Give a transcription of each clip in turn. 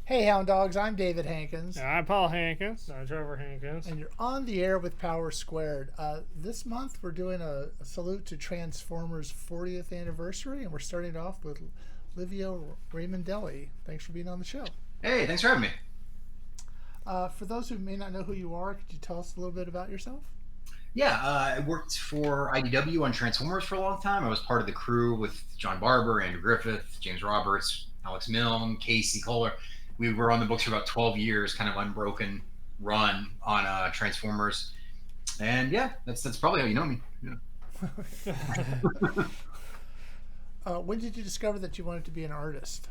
Hey, Hound Dogs, I'm David Hankins, I'm Paul Hankins. I'm Trevor Hankins. and you're on the air with Power Squared. This month, we're doing a salute to Transformers' 40th anniversary, and we're starting off with Livio Ramondelli. Thanks for being on the show. Hey, thanks for having me. For those who may not know who you are, could you tell us a little bit about yourself? Yeah, I worked for IDW on Transformers for a long time. I was part of the crew with John Barber, Andrew Griffith, James Roberts, Alex Milne, Casey Kohler. We were on the books for about 12 years, kind of unbroken run on Transformers. And yeah, that's probably how you know me. Yeah. When did you discover that you wanted to be an artist?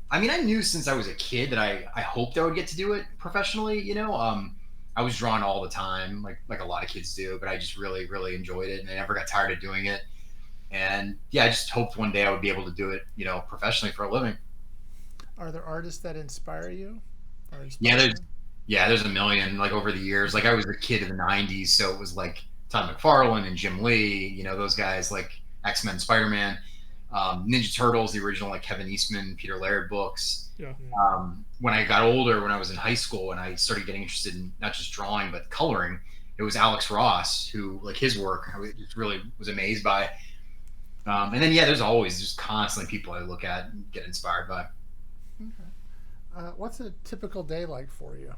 I mean, I knew since I was a kid that I hoped I would get to do it professionally. I was drawn all the time, like a lot of kids do, but I just really enjoyed it, and I never got tired of doing it. And yeah, I just hoped one day I would be able to do it, professionally for a living. Are there artists that inspire you or Yeah, inspire there's you? yeah, there's a million like over the years. Like I was a kid in the '90s, so it was like Todd McFarlane and Jim Lee, those guys like X-Men, Spider-Man, Ninja Turtles, the original like Kevin Eastman, Peter Laird books. Yeah. When I got older, when I was in high school, and I started getting interested in not just drawing but coloring, it was Alex Ross who like his work just really was amazed by. And then yeah, there's always just constantly people I look at and get inspired by. Okay. What's a typical day like for you?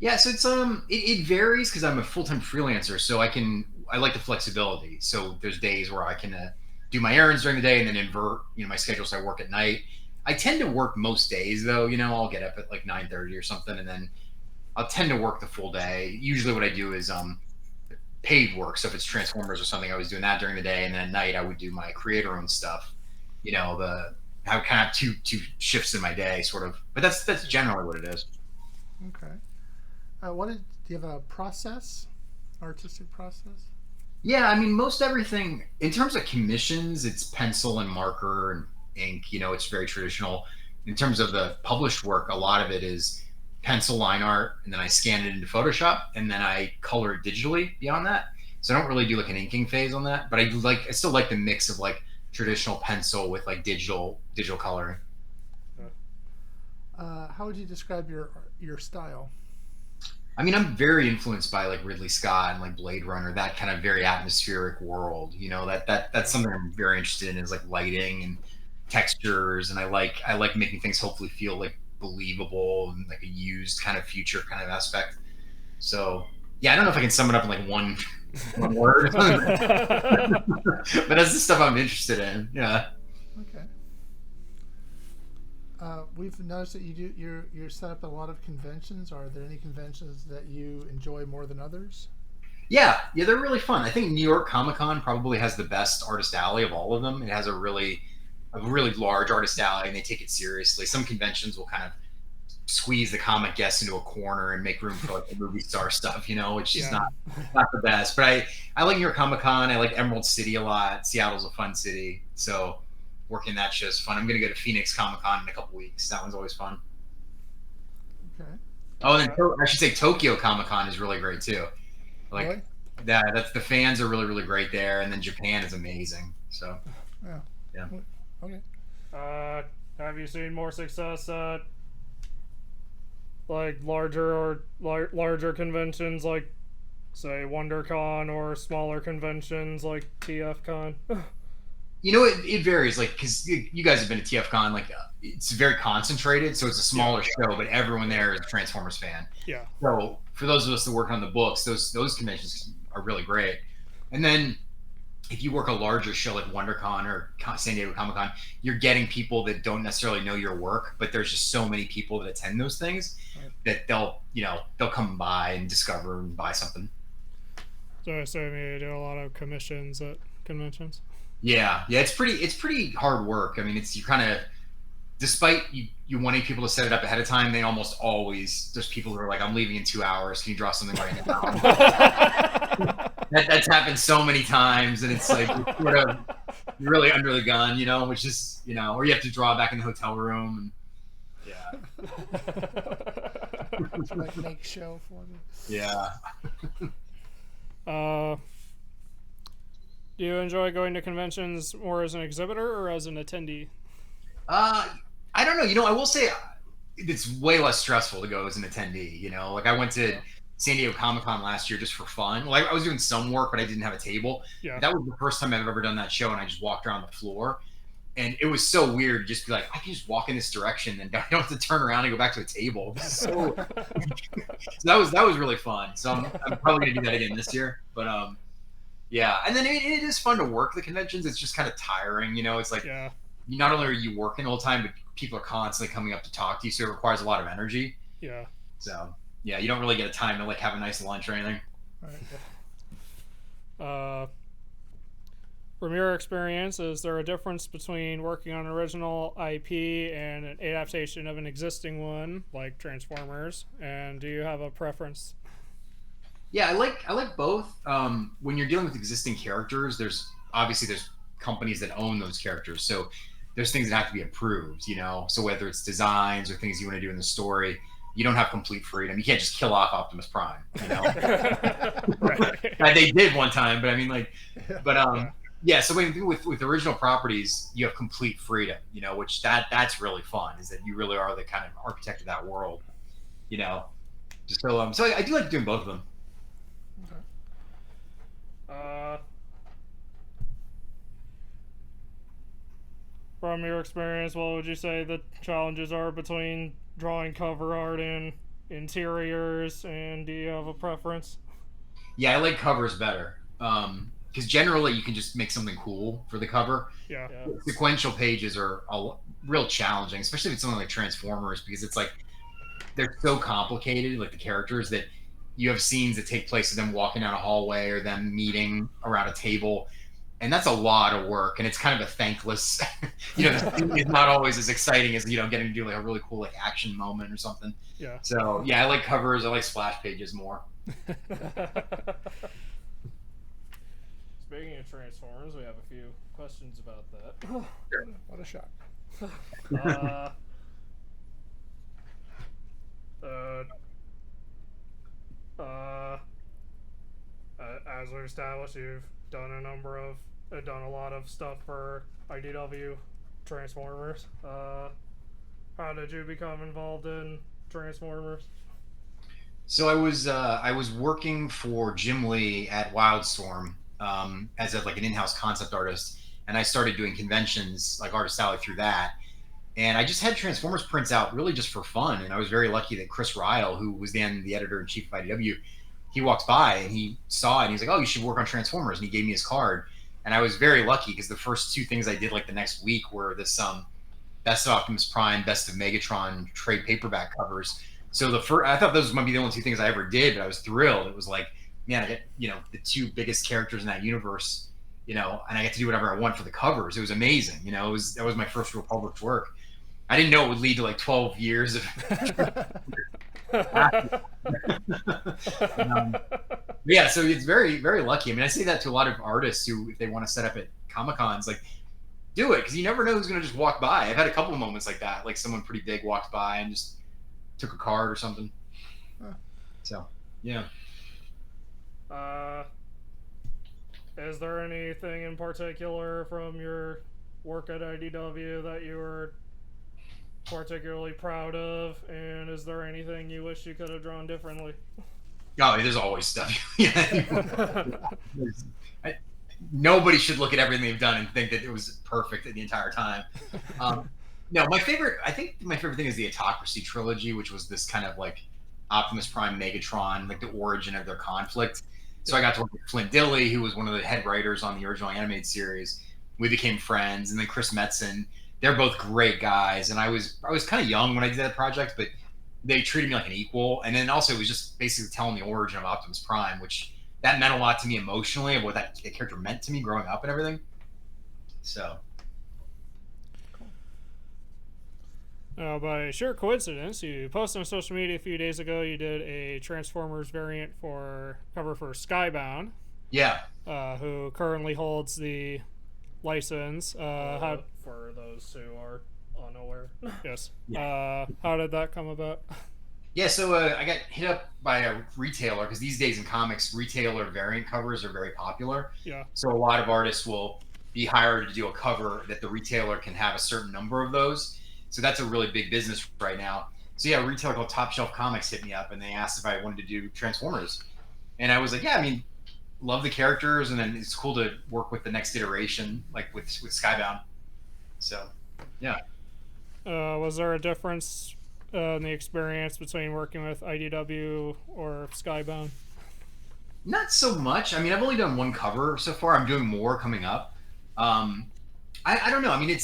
Yeah, so it varies because I'm a full time freelancer, so I like the flexibility. So there's days where I can do my errands during the day and then invert my schedule so I work at night. I tend to work most days though. I'll get up at like 9:30 or something, and then I'll tend to work the full day. Usually, what I do is paid work. So if it's Transformers or something, I was doing that during the day, and then at night I would do my creator owned stuff. The I would kind of have two shifts in my day, sort of. But that's generally what it is. Okay. Do you have a process, artistic process? Yeah, I mean, most everything in terms of commissions, it's pencil and marker and ink. It's very traditional. In terms of the published work, a lot of it is pencil line art, and then I scan it into Photoshop, and then I color it digitally beyond that. So I don't really do like an inking phase on that, but I still like the mix of like traditional pencil with like digital coloring. How would you describe your style? I mean, I'm very influenced by like Ridley Scott and like Blade Runner, that kind of very atmospheric world. That's Yeah. something I'm very interested in is like lighting and textures, and I like making things hopefully feel like believable and like a used kind of future kind of aspect. So yeah, I don't know if I can sum it up in like one word, but that's the stuff I'm interested in. Yeah. Okay. We've noticed that you're set up at a lot of conventions. Are there any conventions that you enjoy more than others? Yeah, they're really fun. I think New York Comic Con probably has the best artist alley of all of them. It has a really large artist alley, and they take it seriously. Some conventions will kind of squeeze the comic guests into a corner and make room for like the movie star stuff, which is Yeah. not the best. But I like New York Comic Con. I like Emerald City a lot. Seattle's a fun city, so working that show is fun. I'm gonna go to Phoenix Comic Con in a couple weeks. That one's always fun. Okay. Oh, and then I should say Tokyo Comic Con is really great too. Like Really? that's the fans are really great there, and then Japan is amazing. So Yeah. yeah. Okay. uh, have you seen more success at like larger conventions like say WonderCon or smaller conventions like TFCon? It varies, like, because you guys have been to TFCon, like, it's very concentrated, so it's a Yeah. smaller show, but everyone there is a Transformers fan. Yeah. So for those of us that work on the books, those conventions are really great. And then if you work a larger show like WonderCon or San Diego Comic Con, you're getting people that don't necessarily know your work, but there's just so many people that attend those things Right. that they'll come by and discover and buy something. So I assume you do a lot of commissions at conventions. Yeah, it's pretty hard work. I mean, it's you kind of despite you wanting people to set it up ahead of time, they almost always there's people who are like, I'm leaving in 2 hours. Can you draw something right now? That's happened so many times, and it's like you're really under the gun, which is or you have to draw back in the hotel room. And Like make show for me. yeah. uh, do you enjoy going to conventions more as an exhibitor or as an attendee? Uh, I don't know. I will say it's way less stressful to go as an attendee. You know, like I went to San Diego Comic-Con last year just for fun. Well, I was doing some work, but I didn't have a table. Yeah. That was the first time I've ever done that show, and I just walked around the floor. And it was so weird to just be like, I can just walk in this direction and I don't have to turn around and go back to a table. So, so that was really fun. So I'm probably gonna do that again this year. But yeah, and then it is fun to work the conventions. It's just kind of tiring, you know. It's like not only are you working all the time, but people are constantly coming up to talk to you, so it requires a lot of energy. Yeah. So yeah, you don't really get a time to like have a nice lunch or anything. From your experience, is there a difference between working on an original IP and an adaptation of an existing one, like Transformers? And do you have a preference? Yeah, I like both. When you're dealing with existing characters, there's companies that own those characters, so there's things that have to be approved, you know. So whether it's designs or things you want to do in the story, you don't have complete freedom. You can't just kill off Optimus Prime, you know. They did one time, but I mean, like, but yeah. So with original properties, you have complete freedom, you know, which that's really fun. Is that you really are the kind of architect of that world, you know. So I do like doing both of them. From your experience, what would you say the challenges are between drawing cover art and interiors, and do you have a preference? Yeah, I like covers better. Because generally you can just make something cool for the cover. Yeah. Sequential pages are real challenging, especially if it's something like Transformers, because it's like they're so complicated, like the characters, that you have scenes that take place of them walking down a hallway or them meeting around a table. And that's a lot of work, and it's kind of a thankless, you know, it's not always as exciting as, you know, getting to do like a really cool like action moment or something. Yeah. So yeah, I like covers. I like splash pages more. Speaking of Transformers, we have a few questions about that. Sure. What a shock. As we've established, you've done a lot of stuff for IDW Transformers. How did you become involved in Transformers? So I was working for Jim Lee at Wildstorm as like an in-house concept artist, and I started doing conventions like Artist Alley through that. And I just had Transformers prints out really just for fun. And I was very lucky that Chris Ryle, who was then the editor-in-chief of IDW, he walked by and he saw it and he's like, oh, you should work on Transformers. And he gave me his card. And I was very lucky because the first two things I did like the next week were this Best of Optimus Prime, Best of Megatron trade paperback covers. So I thought those might be the only two things I ever did, but I was thrilled. It was like, man, I get, you know, the two biggest characters in that universe, you know, and I get to do whatever I want for the covers. It was amazing. You know, that was my first real published work. I didn't know it would lead to like 12 years of yeah, so it's very, very lucky. I mean, I say that to a lot of artists who, if they want to set up at Comic-Cons, like, do it, because you never know who's going to just walk by. I've had a couple of moments like that, like someone pretty big walked by and just took a card or something. So, yeah. Is there anything in particular from your work at IDW that you were particularly proud of, and is there anything you wish you could have drawn differently? Oh, there's always stuff. Nobody should look at everything they've done and think that it was perfect the entire time. No, I think my favorite thing is the Autocracy trilogy, which was this kind of like Optimus Prime, Megatron, like the origin of their conflict. So I got to work with Flint Dille, who was one of the head writers on the original animated series. We became friends, and then Chris Metzen. They're both great guys, and I was kind of young when I did that project, but they treated me like an equal. And then also it was just basically telling the origin of Optimus Prime, which that meant a lot to me emotionally, of what that character meant to me growing up and everything. So. Now, by sheer coincidence, you posted on social media a few days ago you did a Transformers variant cover for Skybound. Yeah. Who currently holds the license. For those who are unaware. Yes. Yeah. How did that come about? Yeah, so I got hit up by a retailer, because these days in comics, retailer variant covers are very popular. Yeah. So a lot of artists will be hired to do a cover that the retailer can have a certain number of those. So that's a really big business right now. So yeah, a retailer called Top Shelf Comics hit me up and they asked if I wanted to do Transformers, and I was like, yeah, I mean, love the characters, and then it's cool to work with the next iteration, like with Skybound. So, yeah. Was there a difference in the experience between working with IDW or Skybound? Not so much. I mean, I've only done one cover so far. I'm doing more coming up. I don't know. I mean, it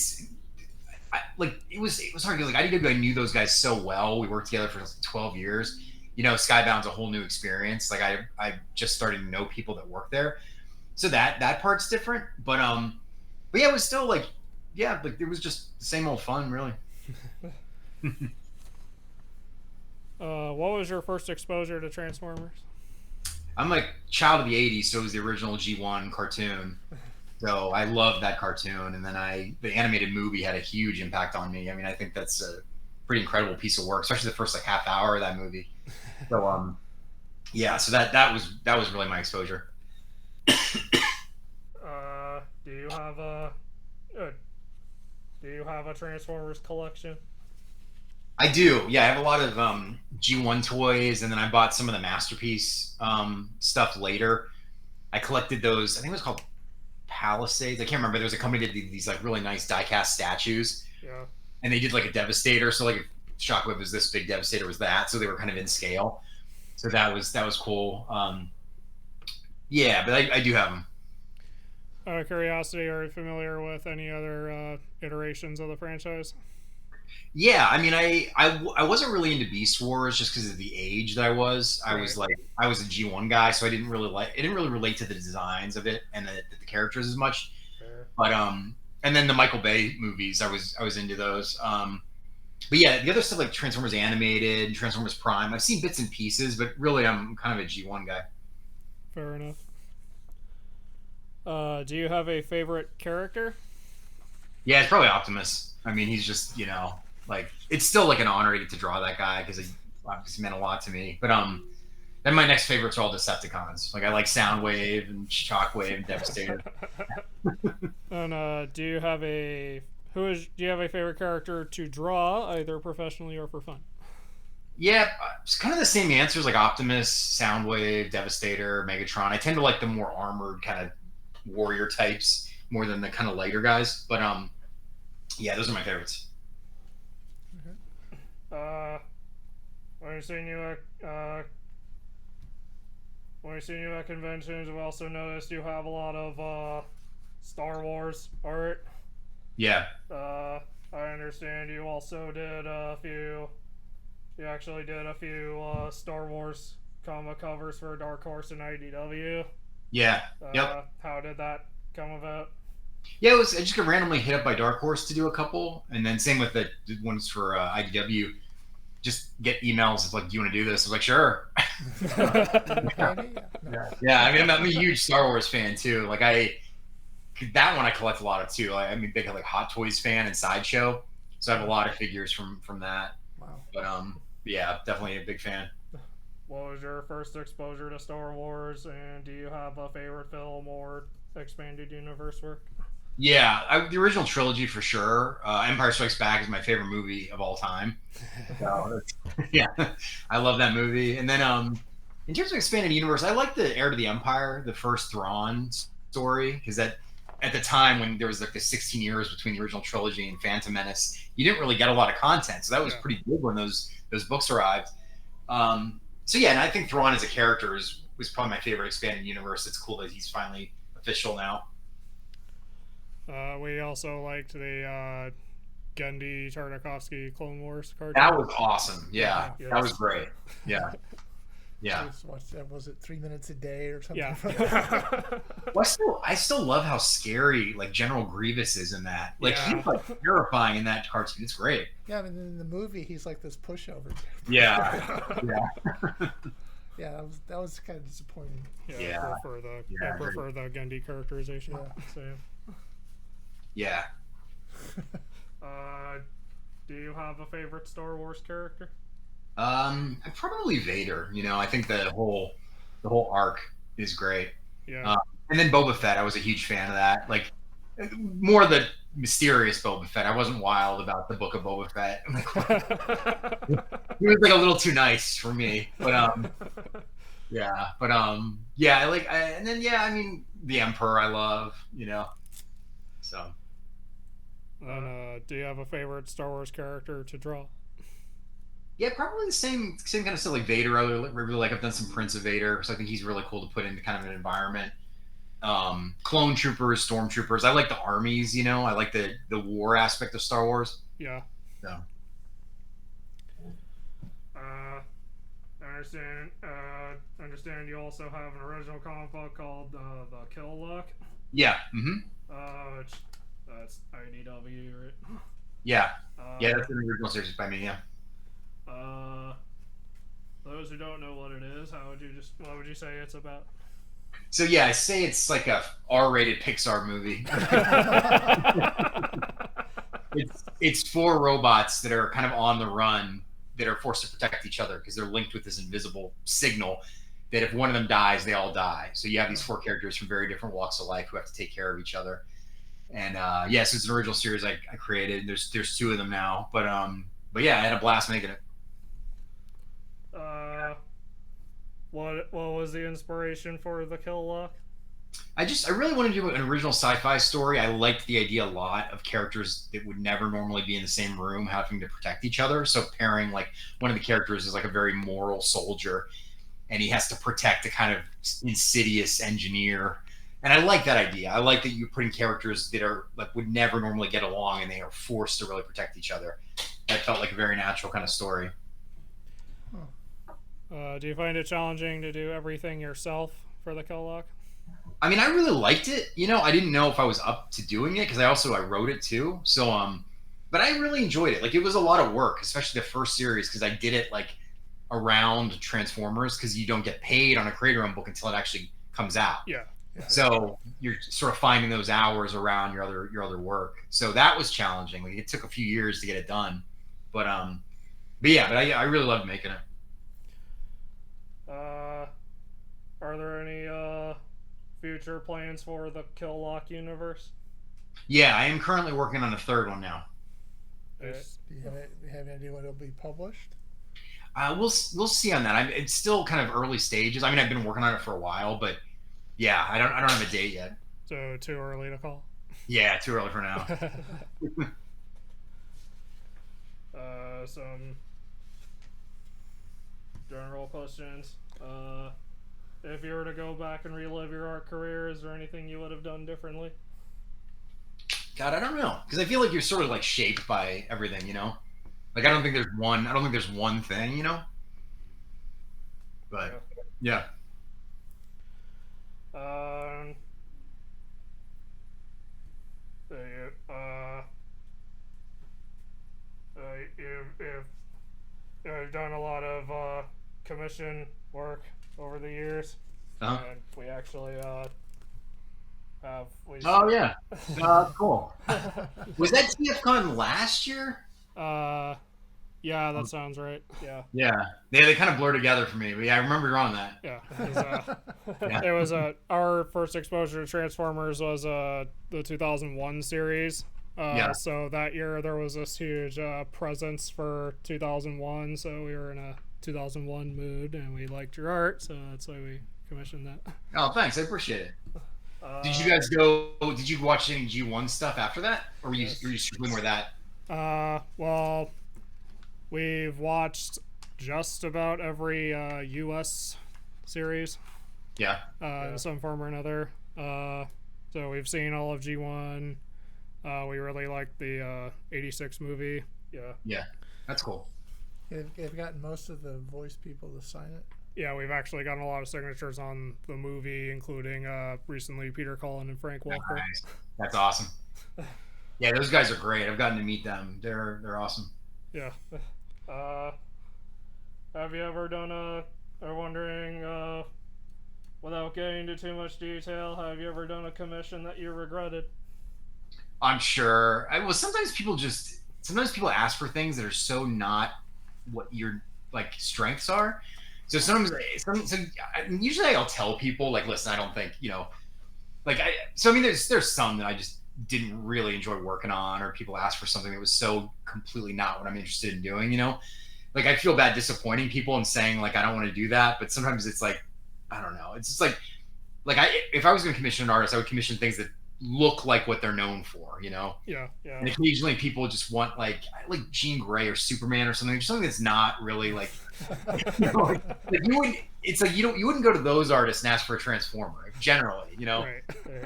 was hard. Like IDW, I knew those guys so well. We worked together for 12 years. You know, Skybound's a whole new experience. Like I just started to know people that work there, so that part's different. But yeah, it was still like, yeah, like it was just the same old fun, really. What was your first exposure to Transformers? I'm like child of the '80s, so it was the original G1 cartoon. So I loved that cartoon, and then the animated movie had a huge impact on me. I mean, I think that's a pretty incredible piece of work, especially the first like half hour of that movie. So yeah, so that was really my exposure. Do you have a Transformers collection? I do. Yeah, I have a lot of G1 toys, and then I bought some of the Masterpiece stuff later. I collected those. I think it was called Palisades. I can't remember. There was a company that did these like really nice die-cast statues. Yeah. And they did like a Devastator. So like if Shockwave was this big, Devastator was that. So they were kind of in scale. So that was cool. Yeah, but I do have them. Out of curiosity, are you familiar with any other iterations of the franchise? Yeah, I mean, I wasn't really into Beast Wars just because of the age that I was. I was like, I was a G1 guy, so I didn't really relate to the designs of it and the characters as much. Fair. But and then the Michael Bay movies, I was into those. But yeah, the other stuff like Transformers Animated, Transformers Prime, I've seen bits and pieces, but really I'm kind of a G1 guy. Fair enough. Do you have a favorite character? Yeah, it's probably Optimus. I mean, he's just, like, it's still like an honor to get to draw that guy because he obviously meant a lot to me. But then my next favorites are all Decepticons. Like I like Soundwave and Shockwave and Devastator. And do you have a favorite character to draw, either professionally or for fun? Yeah, it's kind of the same answers like Optimus, Soundwave, Devastator, Megatron. I tend to like the more armored kind of warrior types more than the kind of lighter guys. But yeah, those are my favorites. When I've seen you at conventions, I've also noticed you have a lot of Star Wars art. Yeah. I understand you also did a few. You actually did a few Star Wars comic covers for Dark Horse and IDW. Yeah. Yep. How did that come about? Yeah, I just got randomly hit up by Dark Horse to do a couple, and then same with the ones for IDW. Just get emails of like, "Do you want to do this?" I was like, "Sure." Yeah, I mean, I'm a huge Star Wars fan too. Like that one I collect a lot of too. I'm a big like Hot Toys fan and Sideshow, so I have a lot of figures from that. Wow. But yeah, definitely a big fan. What was your first exposure to Star Wars, and do you have a favorite film or expanded universe work? Yeah, the original trilogy for sure. Empire Strikes Back is my favorite movie of all time. So, yeah, I love that movie. And then in terms of expanded universe, I like the Heir to the Empire, the first Thrawn story, because that at the time when there was like the 16 years between the original trilogy and Phantom Menace, you didn't really get a lot of content. So that was pretty big when those books arrived. So yeah, and I think Thrawn as a character was probably my favorite expanded universe. It's cool that he's finally official now. We also liked the Genndy Tartakovsky Clone Wars card. That was awesome. Yeah, Yes. that was great. Yeah, yeah. Just watched that. Was it 3 minutes a day or something? Yeah. Well, I still love how scary like General Grievous is in that. Like he's like terrifying in that cartoon. It's great. Yeah, I mean, in the movie, he's like this pushover. Yeah, yeah. Yeah, that was kind of disappointing. Yeah. I prefer the Genndy characterization. Yeah. So. Yeah. Do you have a favorite Star Wars character? Probably Vader. I think the whole arc is great. Yeah. And then Boba Fett, I was a huge fan of that. Like more the mysterious Boba Fett. I wasn't wild about the book of Boba Fett. he was like a little too nice for me. But yeah, and then I mean the Emperor I love, so. And do you have a favorite Star Wars character to draw? Yeah, probably the same kind of stuff like Vader. I really like. I've done some Prince of Vader, so I think he's really cool to put into kind of an environment. Clone troopers, stormtroopers. I like the armies. I like the war aspect of Star Wars. Yeah. So. Understand you also have an original comic book called the Kill Look. Yeah. Mm-hmm. That's IDW, right? Yeah. That's an original series by me. Yeah. Those who don't know what it is, what would you say it's about? So yeah, I say it's like a R-rated Pixar movie. it's 4 robots that are kind of on the run that are forced to protect each other because they're linked with this invisible signal that if one of them dies, they all die. So you have these 4 characters from very different walks of life who have to take care of each other. And so it's an original series I created. There's 2 of them now, but yeah, I had a blast making it. What was the inspiration for the Kill Lock? I really wanted to do an original sci-fi story. I liked the idea a lot of characters that would never normally be in the same room having to protect each other. So pairing like one of the characters is like a very moral soldier, and he has to protect a kind of insidious engineer. And I like that idea. I like that you're putting characters that are like would never normally get along, and they are forced to really protect each other. That felt like a very natural kind of story. Do you find it challenging to do everything yourself for the Kill Lock? I mean, I really liked it. I didn't know if I was up to doing it because I wrote it too. So, but I really enjoyed it. Like, it was a lot of work, especially the first series, because I did it like around Transformers because you don't get paid on a creator-owned book until it actually comes out. Yeah. So you're sort of finding those hours around your other work. So that was challenging. Like, it took a few years to get it done, but I really loved making it. Are there any future plans for the Kill Lock universe? Yeah, I am currently working on a 3rd one now. Do you have any idea when it'll be published? We'll see on that. It's still kind of early stages. I mean, I've been working on it for a while, but yeah, I don't have a date yet. So too early to call? Yeah, too early for now. Some general questions. If you were to go back and relive your art career, is there anything you would have done differently? God, I don't know, because I feel like you're sort of like shaped by everything, Like I don't think there's one thing, But yeah. You've done a lot of commission work over the years, and we actually have. Oh yeah, cool. Was that TFCon last year? Yeah, that sounds right. Yeah. Yeah, they kind of blur together for me, but yeah, I remember you're on that. Yeah, it was our first exposure to Transformers was the 2001 series. So that year there was this huge presence for 2001, so we were in a 2001 mood, and we liked your art, so that's why we commissioned that. Oh, thanks, I appreciate it. Did you guys did you watch any G1 stuff after that, or were you strictly more that? Well, we've watched just about every US series. Yeah. In some form or another. So we've seen all of G1. We really liked the 86 movie. Yeah. Yeah, that's cool. They've gotten most of the voice people to sign it. Yeah, we've actually gotten a lot of signatures on the movie, including recently Peter Cullen and Frank Welker. Nice. That's awesome. Yeah, those guys are great. I've gotten to meet them. They're awesome. Yeah. Have you ever done I'm wondering, without getting into too much detail, have you ever done a commission that you regretted? I'm sure. Sometimes people ask for things that are so not what your like strengths are. So usually I'll tell people like, listen, I don't think, there's some that I just didn't really enjoy working on, or people ask for something that was so completely not what I'm interested in doing, like I feel bad disappointing people and saying like I don't want to do that, but sometimes it's like I don't know. It's just like if I was going to commission an artist, I would commission things that look like what they're known for, you know. Yeah, yeah. And occasionally people just want like Jean Grey or Superman or something that's not really like, you know, like you wouldn't. It's like you wouldn't go to those artists and ask for a Transformer generally, you know. Right.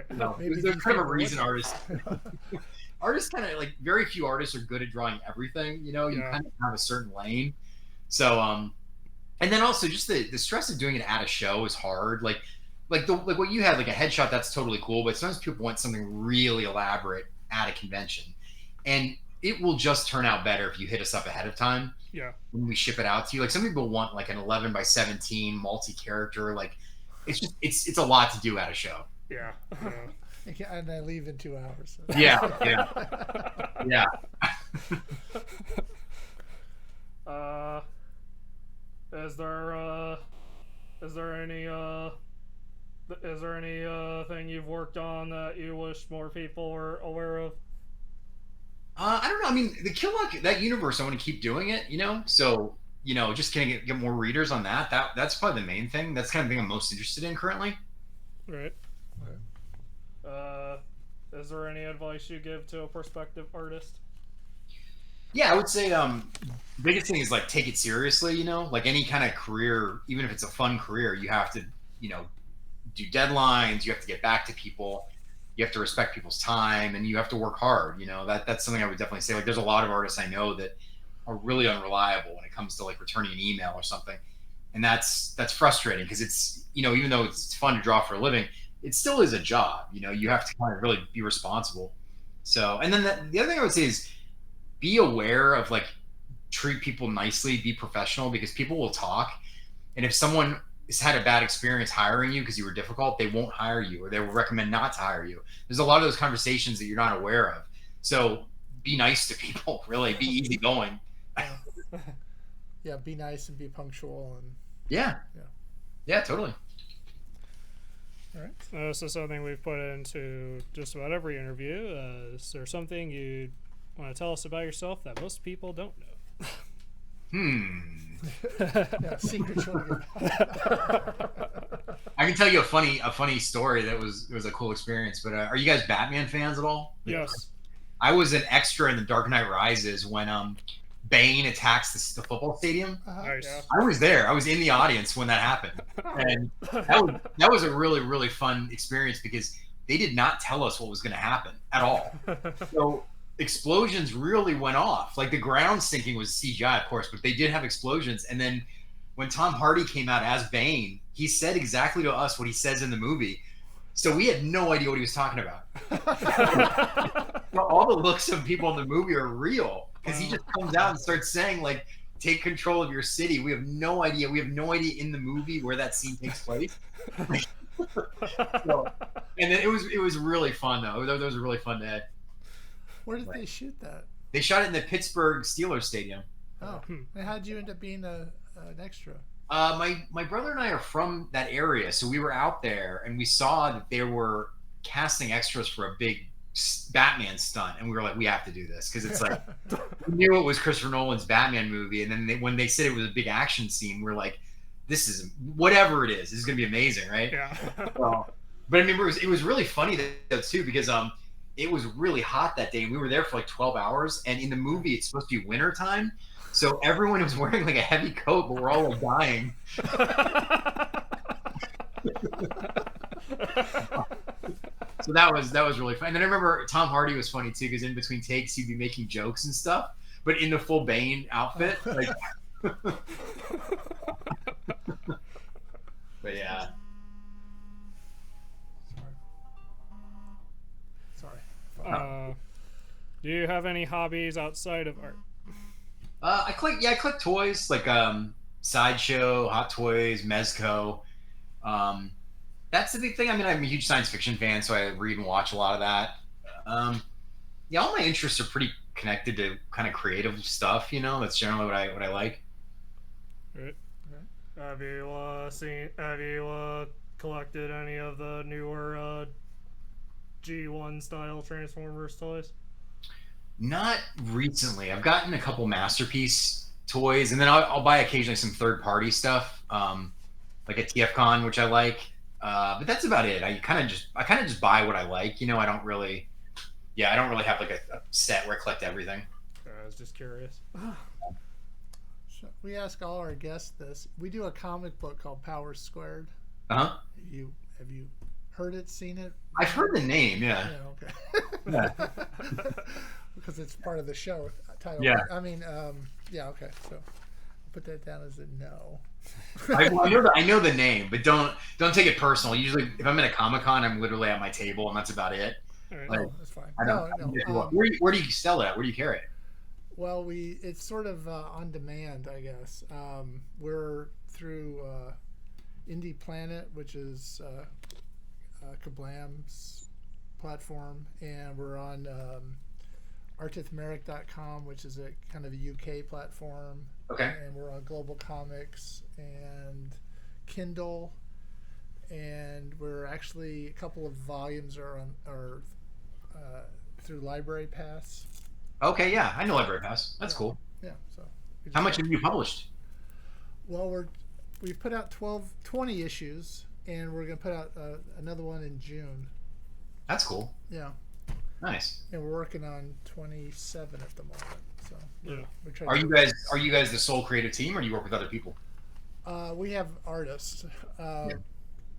You know, Maybe there's kind of a Detroit reason Warriors. artists kind of like very few artists are good at drawing everything. You know, you Yeah. kind of have a certain lane. So and then also just the stress of doing it at a show is hard. Like what you had, like a headshot, that's totally cool. But sometimes people want something really elaborate at a convention, and it will just turn out better if you hit us up ahead of time. Yeah. When we ship it out to you, like some people want like an 11x17 multi-character. Like it's a lot to do at a show. Yeah. And I leave in 2 hours. So. Yeah. Yeah. Is there any thing you've worked on that you wish more people were aware of? I don't know. I mean, the Kill Luck, that universe, I want to keep doing it, you know? So, you know, just can get more readers on that. That's probably the main thing. That's kind of the thing I'm most interested in currently. Right. Is there any advice you give to a prospective artist? Yeah, I would say biggest thing is like take it seriously, you know? Like any kind of career, even if it's a fun career, you have to, you know, do deadlines, you have to get back to people, you have to respect people's time, and you have to work hard, you know? That's something I would definitely say. Like there's a lot of artists I know that are really unreliable when it comes to like returning an email or something. And that's frustrating because it's, you know, even though it's fun to draw for a living, it still is a job, you know? You have to kind of really be responsible. So, and then the other thing I would say is be aware of like treat people nicely, be professional, because people will talk. And if someone has had a bad experience hiring you because you were difficult, they won't hire you, or they will recommend not to hire you. There's a lot of those conversations that you're not aware of. So be nice to people, really. Be easygoing. Yeah, be nice and be punctual. And Yeah, totally. all right. This is something we've put into just about every interview. Is there something you want to tell us about yourself that most people don't know? Yeah, secret children. I can tell you a funny story that was a cool experience. But are you guys Batman fans at all? Yes. I was an extra in The Dark Knight Rises when Bane attacks the football stadium. Nice. Yeah. I was there. I was in the audience when that happened, and that was a really, really fun experience because they did not tell us what was going to happen at all. So explosions really went off. Like the ground sinking was CGI, of course, but they did have explosions. And then when Tom Hardy came out as Bane, he said exactly to us what he says in the movie. So we had no idea what he was talking about. All the looks of people in the movie are real because he just comes out and starts saying like, "Take control of your city." We have no idea. We have no idea in the movie where that scene takes place. So, and then it was really fun though. That was a really fun day. Where did they shoot that? They shot it in the Pittsburgh Steelers stadium. Oh, and how'd you end up being an extra? My brother and I are from that area, so we were out there and we saw that they were casting extras for a big Batman stunt, and we were like, we have to do this because it's like we knew it was Christopher Nolan's Batman movie, and then when they said it was a big action scene, we are like, this is whatever it is, this is gonna be amazing, right? Yeah. But I mean, it was really funny though too because it was really hot that day, and we were there for like 12 hours, and in the movie it's supposed to be winter time. So everyone was wearing like a heavy coat, but we're all like dying. So that was really fun. And then I remember Tom Hardy was funny too, because in between takes he'd be making jokes and stuff, but in the full Bane outfit. Like, but yeah. Sorry. Do you have any hobbies outside of art? I collect toys like Sideshow, Hot Toys, Mezco. That's the big thing. I mean, I'm a huge science fiction fan, so I read and watch a lot of that. Yeah, all my interests are pretty connected to kind of creative stuff. You know, that's generally what I like. Right. Have you collected any of the newer G1 style Transformers toys? Not recently. I've gotten a couple Masterpiece toys, and then I'll buy occasionally some third-party stuff, like a TF which I like. But that's about it. I kind of just buy what I like. I don't really have like a set where I collect everything. I was just curious. So we ask all our guests this. We do a comic book called Power Squared. Uh-huh. Have you heard it, seen it? I've heard the name, yeah. Yeah, okay. Because it's part of the show title. Yeah. I mean, yeah, okay. So I'll put that down as a no. I know the name, but don't take it personal. Usually, if I'm at a Comic-Con, I'm literally at my table, and that's about it. Right. Like, That's fine. No. Where do you sell it at? Where do you carry it? Well, it's sort of on demand, I guess. We're through Indie Planet, which is Kablam's platform, and we're on artithmeric.com, which is a kind of a UK platform. Okay. And we're on Global Comics and Kindle, and we're actually a couple of volumes are through Library Pass. Okay, yeah, I know Library Pass. That's cool. Yeah. So How much have you published? Well, we've put out 20 issues, and we're going to put out another one in June. That's cool. Yeah. Nice. And we're working on 27 at the moment. So Yeah. we're trying Are you guys the sole creative team, or do you work with other people? we have artists.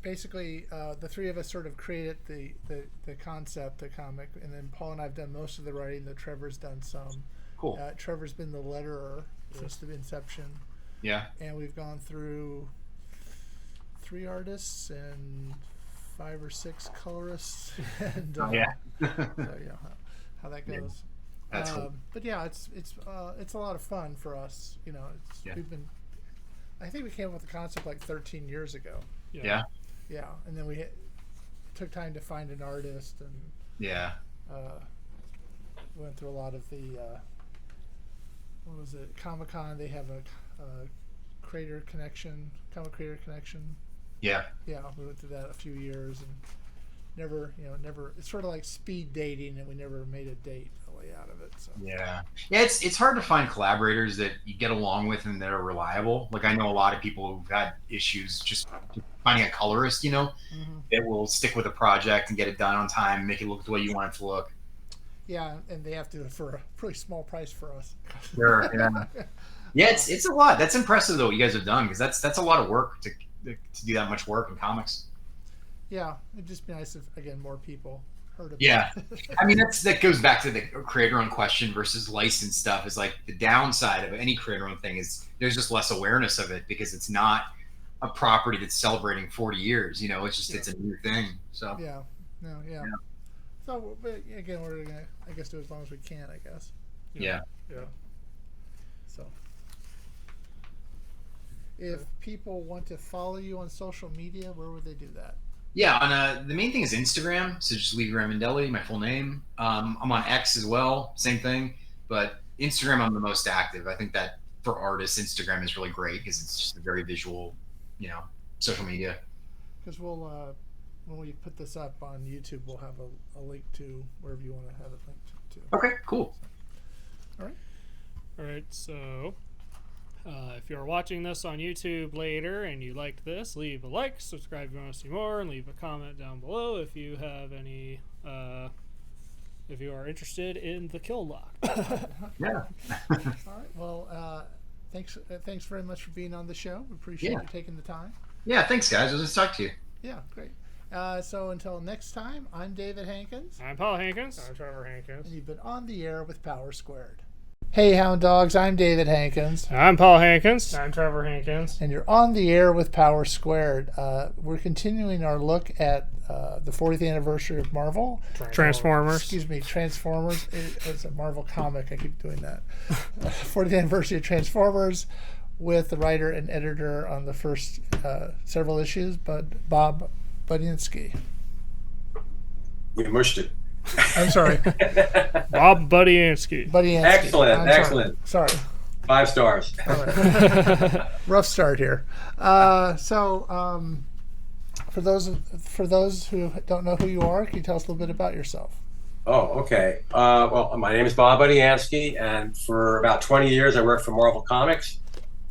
Basically, the three of us sort of created the concept, the comic, and then Paul and I have done most of the writing. Though Trevor's done some. Cool. Trevor's been the letterer since the inception. Yeah. And we've gone through 3 artists and 5 or 6 colorists, and Yeah. so how that goes. That's cool. But yeah, it's a lot of fun for us. I think we came up with the concept like 13 years ago. Yeah. Yeah, and then we took time to find an artist, and Yeah. went through a lot of the what was it, Comic-Con. They have a comic creator connection. Yeah. Yeah, we went through that a few years, and never. It's sort of like speed dating, and we never made a date really out of it. So Yeah. It's hard to find collaborators that you get along with and that are reliable. Like, I know a lot of people who've had issues just finding a colorist, that will stick with a project and get it done on time, make it look the way you want it to look. yeah, and they have to do it for a pretty small price for us. Sure. Yeah. Yeah, it's a lot. That's impressive though what you guys have done, because that's a lot of work to do that much work in comics. Yeah, it'd just be nice if again more people heard of Yeah. it. I mean, that goes back to the creator-owned question versus licensed stuff. Is like the downside of any creator-owned thing is there's just less awareness of it because it's not a property that's celebrating 40 years. It's just it's a new thing. So Yeah. No. Yeah. So, but again, we're gonna, I guess, do as long as we can. I guess. yeah. Yeah. So, if people want to follow you on social media, where would they do that? Yeah, on the main thing is Instagram, so just Livio Ramondelli, my full name. I'm on X as well, same thing. But Instagram, I'm the most active. I think that for artists, Instagram is really great because it's just a very visual, social media. Because we'll, when we put this up on YouTube, we'll have a link to wherever you want to have it linked to. Okay, cool. All right. All right. So, if you're watching this on YouTube later and you liked this, leave a like, subscribe if you want to see more, and leave a comment down below if you have any. If you are interested in the kill lock. Yeah. All right. Well, thanks very much for being on the show. We appreciate you taking the time. Yeah, thanks, guys. It was nice to talk to you. Yeah, great. So until next time, I'm David Hankins. I'm Paul Hankins. I'm Trevor Hankins. And you've been on the air with Power Squared. Hey, Hound Dogs, I'm David Hankins. I'm Paul Hankins. I'm Trevor Hankins. And you're on the air with Power Squared. We're continuing our look at the 40th anniversary of Marvel. Transformers. Excuse me, Transformers. It's a Marvel comic. I keep doing that. 40th anniversary of Transformers with the writer and editor on the first several issues, but Bob Budianski. We mushed it. I'm sorry. Bob Budianski. Excellent. Sorry. 5 stars. All right. Rough start here. For those who don't know who you are, can you tell us a little bit about yourself? Oh, okay. Well, my name is Bob Budianski, and for about 20 years, I worked for Marvel Comics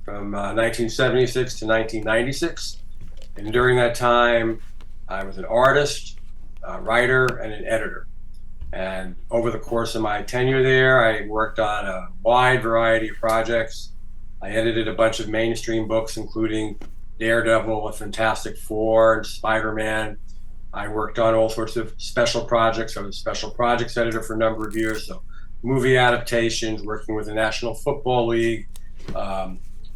from 1976 to 1996. And during that time, I was an artist, a writer, and an editor. And over the course of my tenure there, I worked on a wide variety of projects. I edited a bunch of mainstream books, including Daredevil, The Fantastic Four, and Spider-Man. I worked on all sorts of special projects. I was a special projects editor for a number of years. So movie adaptations, working with the National Football League,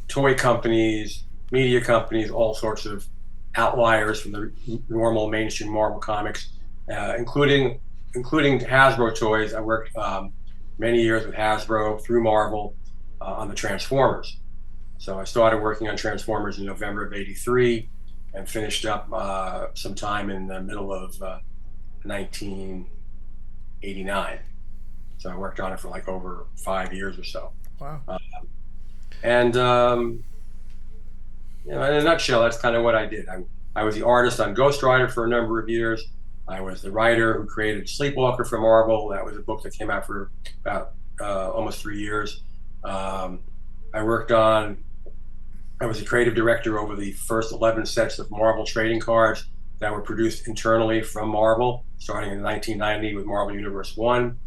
toy companies, media companies, all sorts of outliers from the normal mainstream Marvel comics, including Hasbro toys. I worked many years with Hasbro through Marvel on the Transformers. So I started working on Transformers in November of '83 and finished up sometime in the middle of 1989. So I worked on it for like over 5 years or so. Wow. And in a nutshell, that's kind of what I did. I was the artist on Ghost Rider for a number of years. I was the writer who created Sleepwalker for Marvel. That was a book that came out for about almost 3 years. I was the creative director over the first 11 sets of Marvel trading cards that were produced internally from Marvel, starting in 1990 with Marvel Universe 1.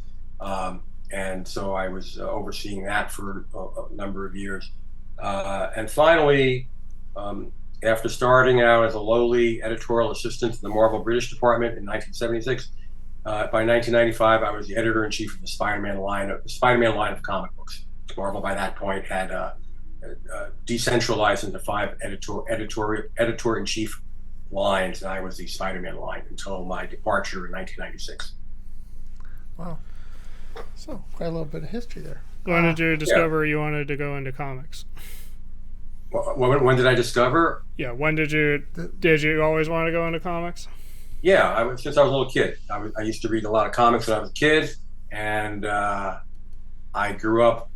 And so I was overseeing that for a number of years. And finally, after starting out as a lowly editorial assistant to the Marvel British Department in 1976, by 1995, I was the editor-in-chief of the Spider-Man line of comic books. Marvel, by that point, had decentralized into 5 editor-in-chief lines, and I was the Spider-Man line until my departure in 1996. Wow. So quite a little bit of history there. When did you discover you wanted to go into comics? When did I discover? Yeah, when did you always want to go into comics? Yeah, since I was a little kid. I used to read a lot of comics when I was a kid, and I grew up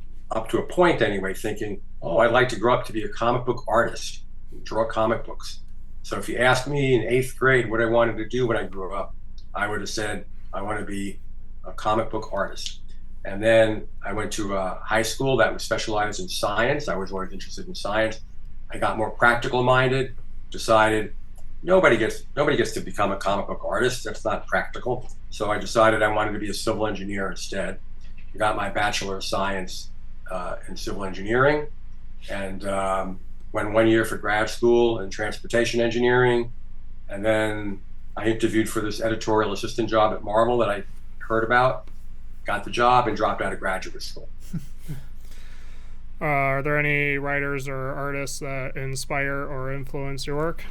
to a point anyway, thinking, oh, I'd like to grow up to be a comic book artist, draw comic books. So if you asked me in 8th grade what I wanted to do when I grew up, I would have said, I want to be a comic book artist. And then I went to a high school that was specialized in science. I was always interested in science. I got more practical minded, decided nobody gets to become a comic book artist. That's not practical. So I decided I wanted to be a civil engineer instead. I got my Bachelor of Science in civil engineering, and went 1 year for grad school in transportation engineering. And then I interviewed for this editorial assistant job at Marvel that I heard about, got the job, and dropped out of graduate school. Are there any writers or artists that inspire or influence your work?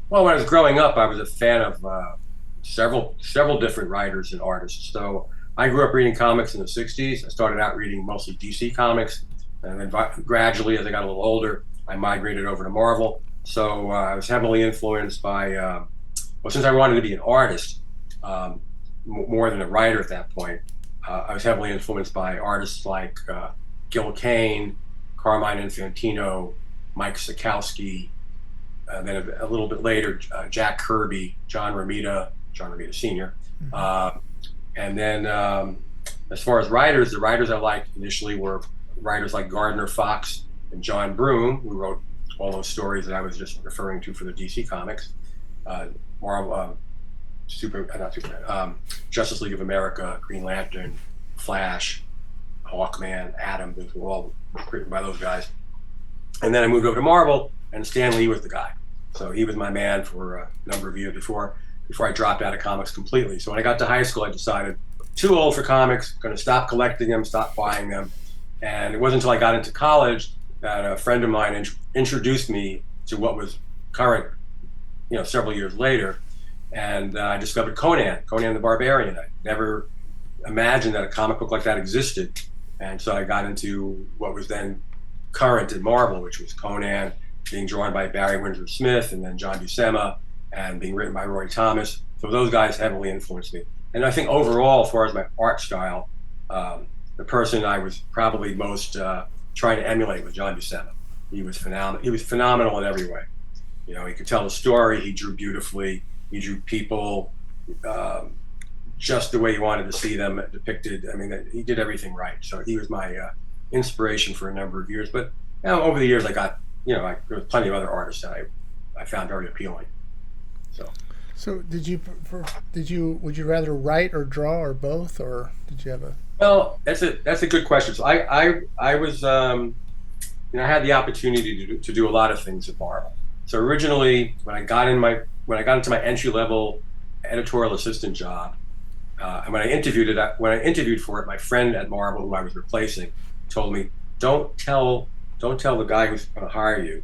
Well, when I was growing up, I was a fan of several different writers and artists. So I grew up reading comics in the 60s. I started out reading mostly DC comics, and then gradually, as I got a little older, I migrated over to Marvel. So I was heavily influenced by, since I wanted to be an artist, more than a writer at that point, I was heavily influenced by artists like Gil Kane, Carmine Infantino, Mike Sekowsky, and then a little bit later, Jack Kirby, John Romita Sr. And then as far as writers, the writers I liked initially were writers like Gardner Fox and John Broome, who wrote all those stories that I was just referring to for the DC comics. Marvel, Justice League of America, Green Lantern, Flash, Hawkman, Atom, those were all written by those guys. And then I moved over to Marvel, and Stan Lee was the guy. So he was my man for a number of years before I dropped out of comics completely. So when I got to high school, I decided, too old for comics, going to stop collecting them, stop buying them. And it wasn't until I got into college that a friend of mine introduced me to what was current, several years later. And I discovered Conan the Barbarian. I never imagined that a comic book like that existed. And so I got into what was then current at Marvel, which was Conan, being drawn by Barry Windsor Smith and then John Buscema, and being written by Roy Thomas. So those guys heavily influenced me. And I think overall, as far as my art style, the person I was probably most trying to emulate was John Buscema. He was phenomenal. He was phenomenal in every way. He could tell a story. He drew beautifully. He drew people just the way you wanted to see them depicted. I mean, he did everything right. So he was my inspiration for a number of years. But over the years, I got, there was plenty of other artists that I found very appealing. So would you rather write or draw or both, or did you have a? Well, that's a good question. So I was, I had the opportunity to do a lot of things at Barber. So originally, when I got into my entry-level editorial assistant job, and when I interviewed for it, my friend at Marvel, who I was replacing, told me, don't tell the guy who's going to hire you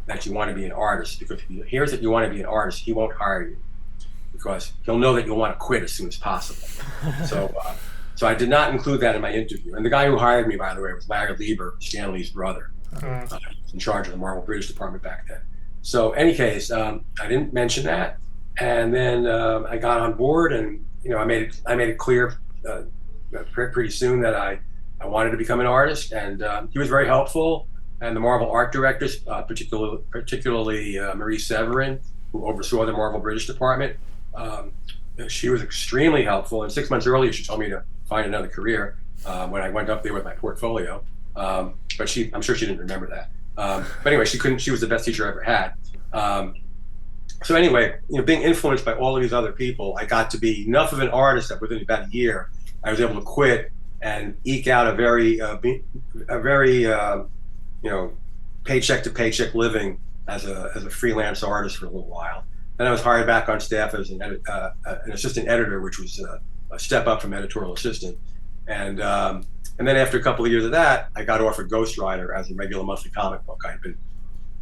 that you want to be an artist, because if he hears that you want to be an artist, he won't hire you, because he'll know that you'll want to quit as soon as possible. So I did not include that in my interview. And the guy who hired me, by the way, was Larry Lieber, Stan Lee's brother. He was in charge of the Marvel British department back then. So any case, I didn't mention that. And then I got on board, and I made it clear pretty soon that I wanted to become an artist. And he was very helpful. And the Marvel art directors, particularly Marie Severin, who oversaw the Marvel British department, she was extremely helpful. And 6 months earlier, she told me to find another career when I went up there with my portfolio. But I'm sure she didn't remember that. But anyway, she was the best teacher I ever had. So anyway, being influenced by all of these other people, I got to be enough of an artist that within about a year, I was able to quit and eke out a very paycheck to paycheck living as a freelance artist for a little while. Then I was hired back on staff as an assistant editor, which was a step up from editorial assistant. And then after a couple of years of that, I got offered ghostwriter as a regular monthly comic book. I'd been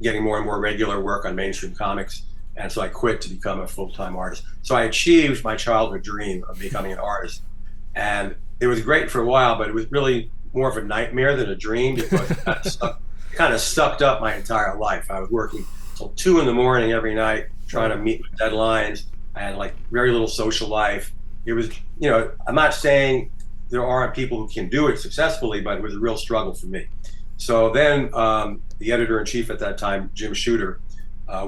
getting more and more regular work on mainstream comics, and so I quit to become a full-time artist. So I achieved my childhood dream of becoming an artist, and it was great for a while, but it was really more of a nightmare than a dream, because it kind of sucked up my entire life. I was working till 2 a.m. every night, trying to meet with deadlines. I had like very little social life. It was, I'm not saying there aren't people who can do it successfully, but it was a real struggle for me. So then the editor-in-chief at that time, Jim Shooter,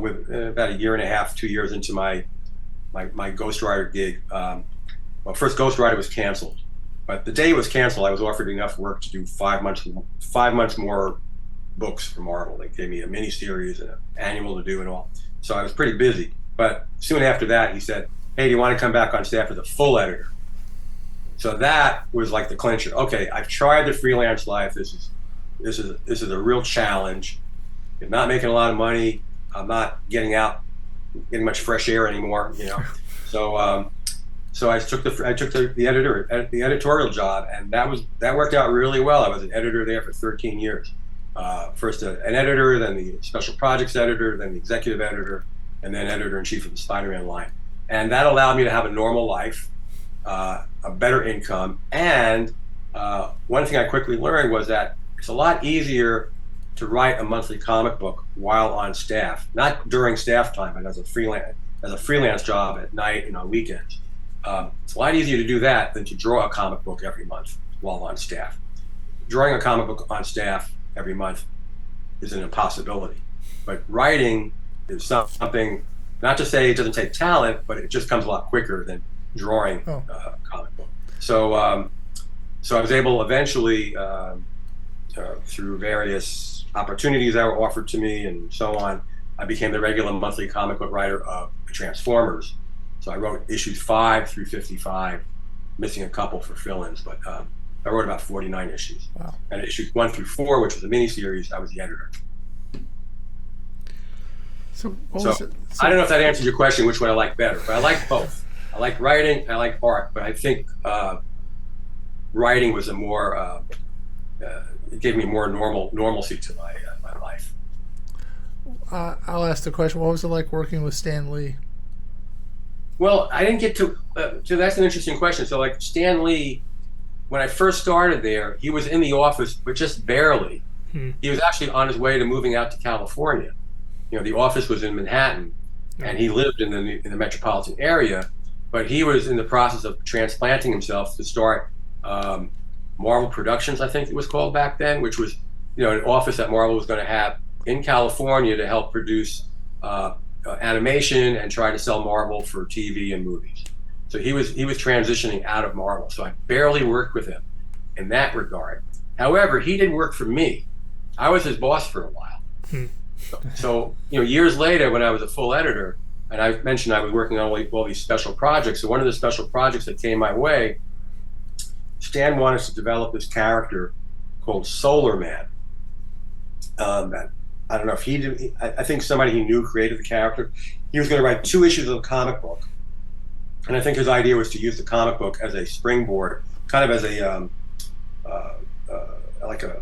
with about a year and a half, 2 years into my ghostwriter gig, well, first ghostwriter was canceled, but the day it was canceled, I was offered enough work to do 5 months more books for Marvel. They gave me a mini series and an annual to do and all. So I was pretty busy. But soon after that, he said, "Hey, do you want to come back on staff as a full editor?" So that was like the clincher. Okay, I've tried the freelance life. This is a real challenge. I'm not making a lot of money. I'm not getting much fresh air anymore. So I took the editorial job, and that worked out really well. I was an editor there for 13 years. First an editor, then the special projects editor, then the executive editor, and then editor-in-chief of the Spider-Man line. And that allowed me to have a normal life, a better income, and one thing I quickly learned was that it's a lot easier to write a monthly comic book while on staff, not during staff time, but as a freelance job at night and on weekends. It's a lot easier to do that than to draw a comic book every month while on staff. Drawing a comic book on staff every month is an impossibility, but writing is something, not to say it doesn't take talent, but it just comes a lot quicker than drawing a comic book. So I was able eventually, through various opportunities that were offered to me and so on, I became the regular monthly comic book writer of Transformers. So I wrote issues 5 through 55, missing a couple for fill-ins, but I wrote about 49 issues. Wow. And issues 1 through 4, which was a miniseries, I was the editor. So I don't know if that answers your question, which one I like better, but I like both. I like writing, I like art, but I think writing was a more, it gave me more normalcy to my life. I'll ask the question, what was it like working with Stan Lee? Well, I didn't get to, so that's an interesting question. So like Stan Lee, when I first started there, he was in the office, but just barely. He was actually on his way to moving out to California. The office was in Manhattan, and he lived in the metropolitan area, but he was in the process of transplanting himself to start Marvel Productions, I think it was called back then, which was an office that Marvel was going to have in California to help produce animation and try to sell Marvel for TV and movies. So he was transitioning out of Marvel. So I barely worked with him in that regard. However, he didn't work for me. I was his boss for a while. So years later, when I was a full editor, and I mentioned I was working on all these special projects. So one of the special projects that came my way, Stan wanted to develop this character called Solar Man. I don't know if he did. I think somebody he knew created the character. He was going to write 2 issues of the comic book, and I think his idea was to use the comic book as a springboard, kind of as a like a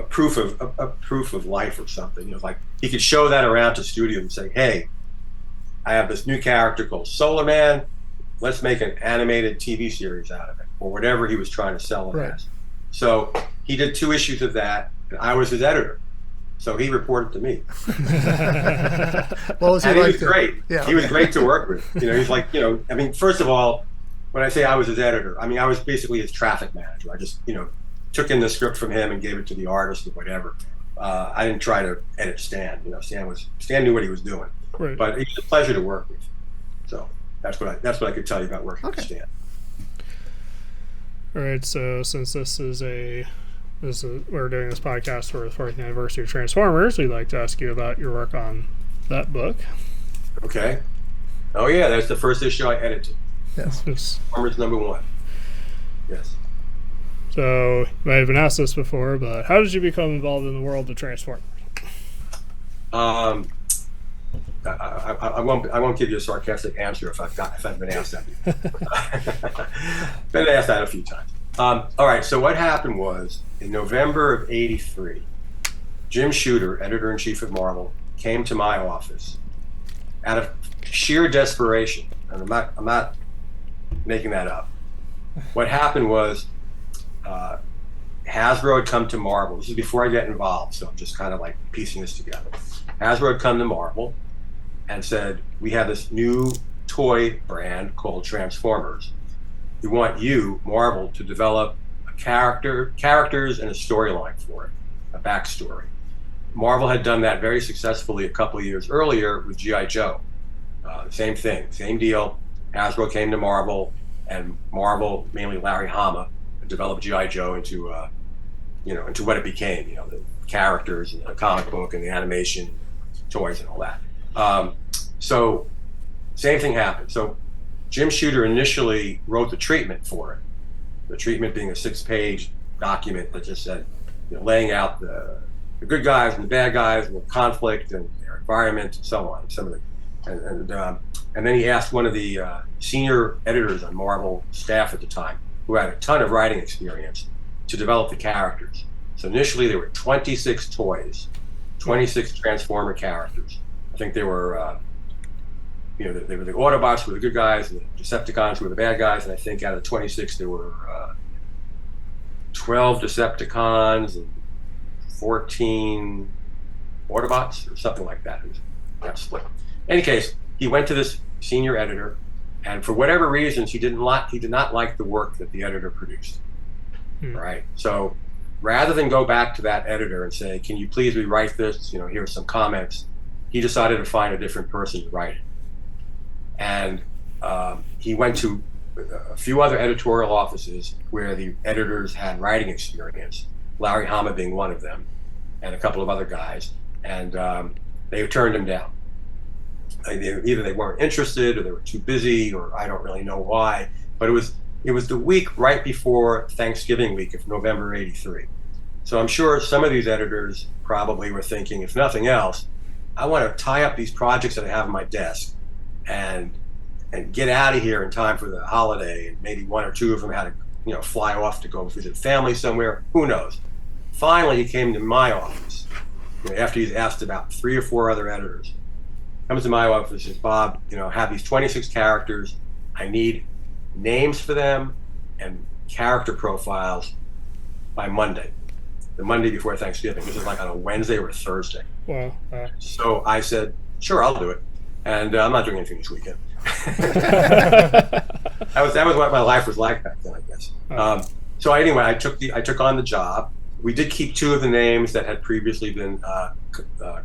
proof of life or something. Like he could show that around to studio and say, "Hey, I have this new character called Solar Man. Let's make an animated TV series out of it," or whatever he was trying to sell it as. So he did 2 issues of that, and I was his editor. So he reported to me. What was he and like? He was great. Yeah, he was great to work with. He's like, I mean, first of all, when I say I was his editor, I mean I was basically his traffic manager. I just, took in the script from him and gave it to the artist or whatever. I didn't try to edit Stan. Stan knew what he was doing. Right. But it was a pleasure to work with. So that's what I could tell you about working with Stan. All right. So since we're doing this podcast for the 40th anniversary of Transformers, we'd like to ask you about your work on that book. Okay. Oh yeah, that's the first issue I edited. Yes. Transformers #1. Yes. So you might have been asked this before, but how did you become involved in the world of Transformers? I won't give you a sarcastic answer if I've been asked that. Been asked that a few times. All right. So what happened was in November of '83, Jim Shooter, editor-in-chief of Marvel, came to my office out of sheer desperation, and I'm not making that up. What happened was Hasbro had come to Marvel. This is before I get involved, so I'm just kind of like piecing this together. Hasbro had come to Marvel and said, "We have this new toy brand called Transformers. We want you, Marvel, to develop a characters and a storyline for it, a backstory." Marvel had done that very successfully a couple of years earlier with G.I. Joe. Same thing, same deal. Hasbro came to Marvel, and Marvel, mainly Larry Hama, developed G.I. Joe into what it became. The characters and the comic book and the animation, toys and all that. So same thing happened. So Jim Shooter initially wrote the treatment for it. The treatment being a 6-page document that just said, laying out the good guys and the bad guys and the conflict and their environment and so on. And then he asked one of the senior editors on Marvel staff at the time, who had a ton of writing experience, to develop the characters. So initially there were 26 toys, 26 Transformer characters. I think they were, they were the Autobots were the good guys, and the Decepticons were the bad guys. And I think out of the 26, there were 12 Decepticons and 14 Autobots, or something like that. It was that split. In any case, he went to this senior editor, and for whatever reasons, he did not like the work that the editor produced. Right. So rather than go back to that editor and say, "Can you please rewrite this? Here's some comments," he decided to find a different person to write it. And he went to a few other editorial offices where the editors had writing experience, Larry Hama being one of them, and a couple of other guys, and they turned him down. Either they weren't interested, or they were too busy, or I don't really know why. But it was the week right before Thanksgiving week of November '83. So I'm sure some of these editors probably were thinking, if nothing else, I want to tie up these projects that I have on my desk and get out of here in time for the holiday. And maybe one or two of them had to fly off to go visit family somewhere. Who knows? Finally, he came to my office after he's asked about 3 or 4 other editors. Comes to my office and says, "Bob, I have these 26 characters. I need names for them and character profiles by Monday, the Monday before Thanksgiving." This is like on a Wednesday or a Thursday. Wow. So I said, "Sure, I'll do it." And I'm not doing anything this weekend. That was what my life was like back then, I guess. So anyway, I took on the job. We did keep 2 of the names that had previously been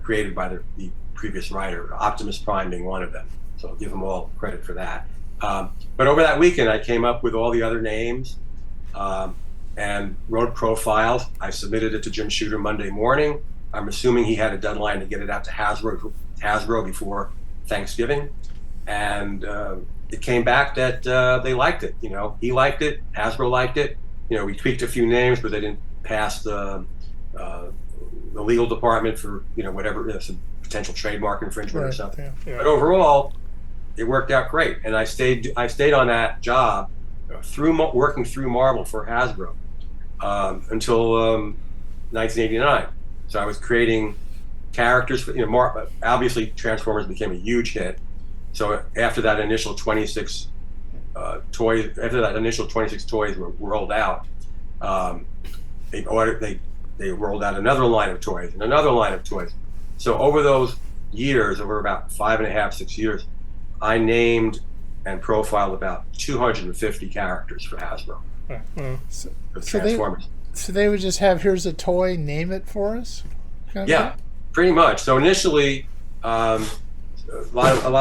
created by the previous writer, Optimus Prime being one of them. So I'll give them all credit for that. But over that weekend, I came up with all the other names and wrote profiles. I submitted it to Jim Shooter Monday morning. I'm assuming he had a deadline to get it out to Hasbro before Thanksgiving. And it came back that they liked it. He liked it, Hasbro liked it. We tweaked a few names, but they didn't pass the legal department for whatever, some potential trademark infringement or something. Yeah. But overall, it worked out great, and I stayed on that job working through Marvel for Hasbro until 1989. So I was creating characters for obviously Transformers became a huge hit. So after that initial 26 toys were rolled out, they rolled out another line of toys and another line of toys. So over those years, over about 5.5, 6 years, I named and profiled about 250 characters for Hasbro. So Transformers. they would just have, here's a toy, name it for us? Yeah, pretty much. So initially, a lot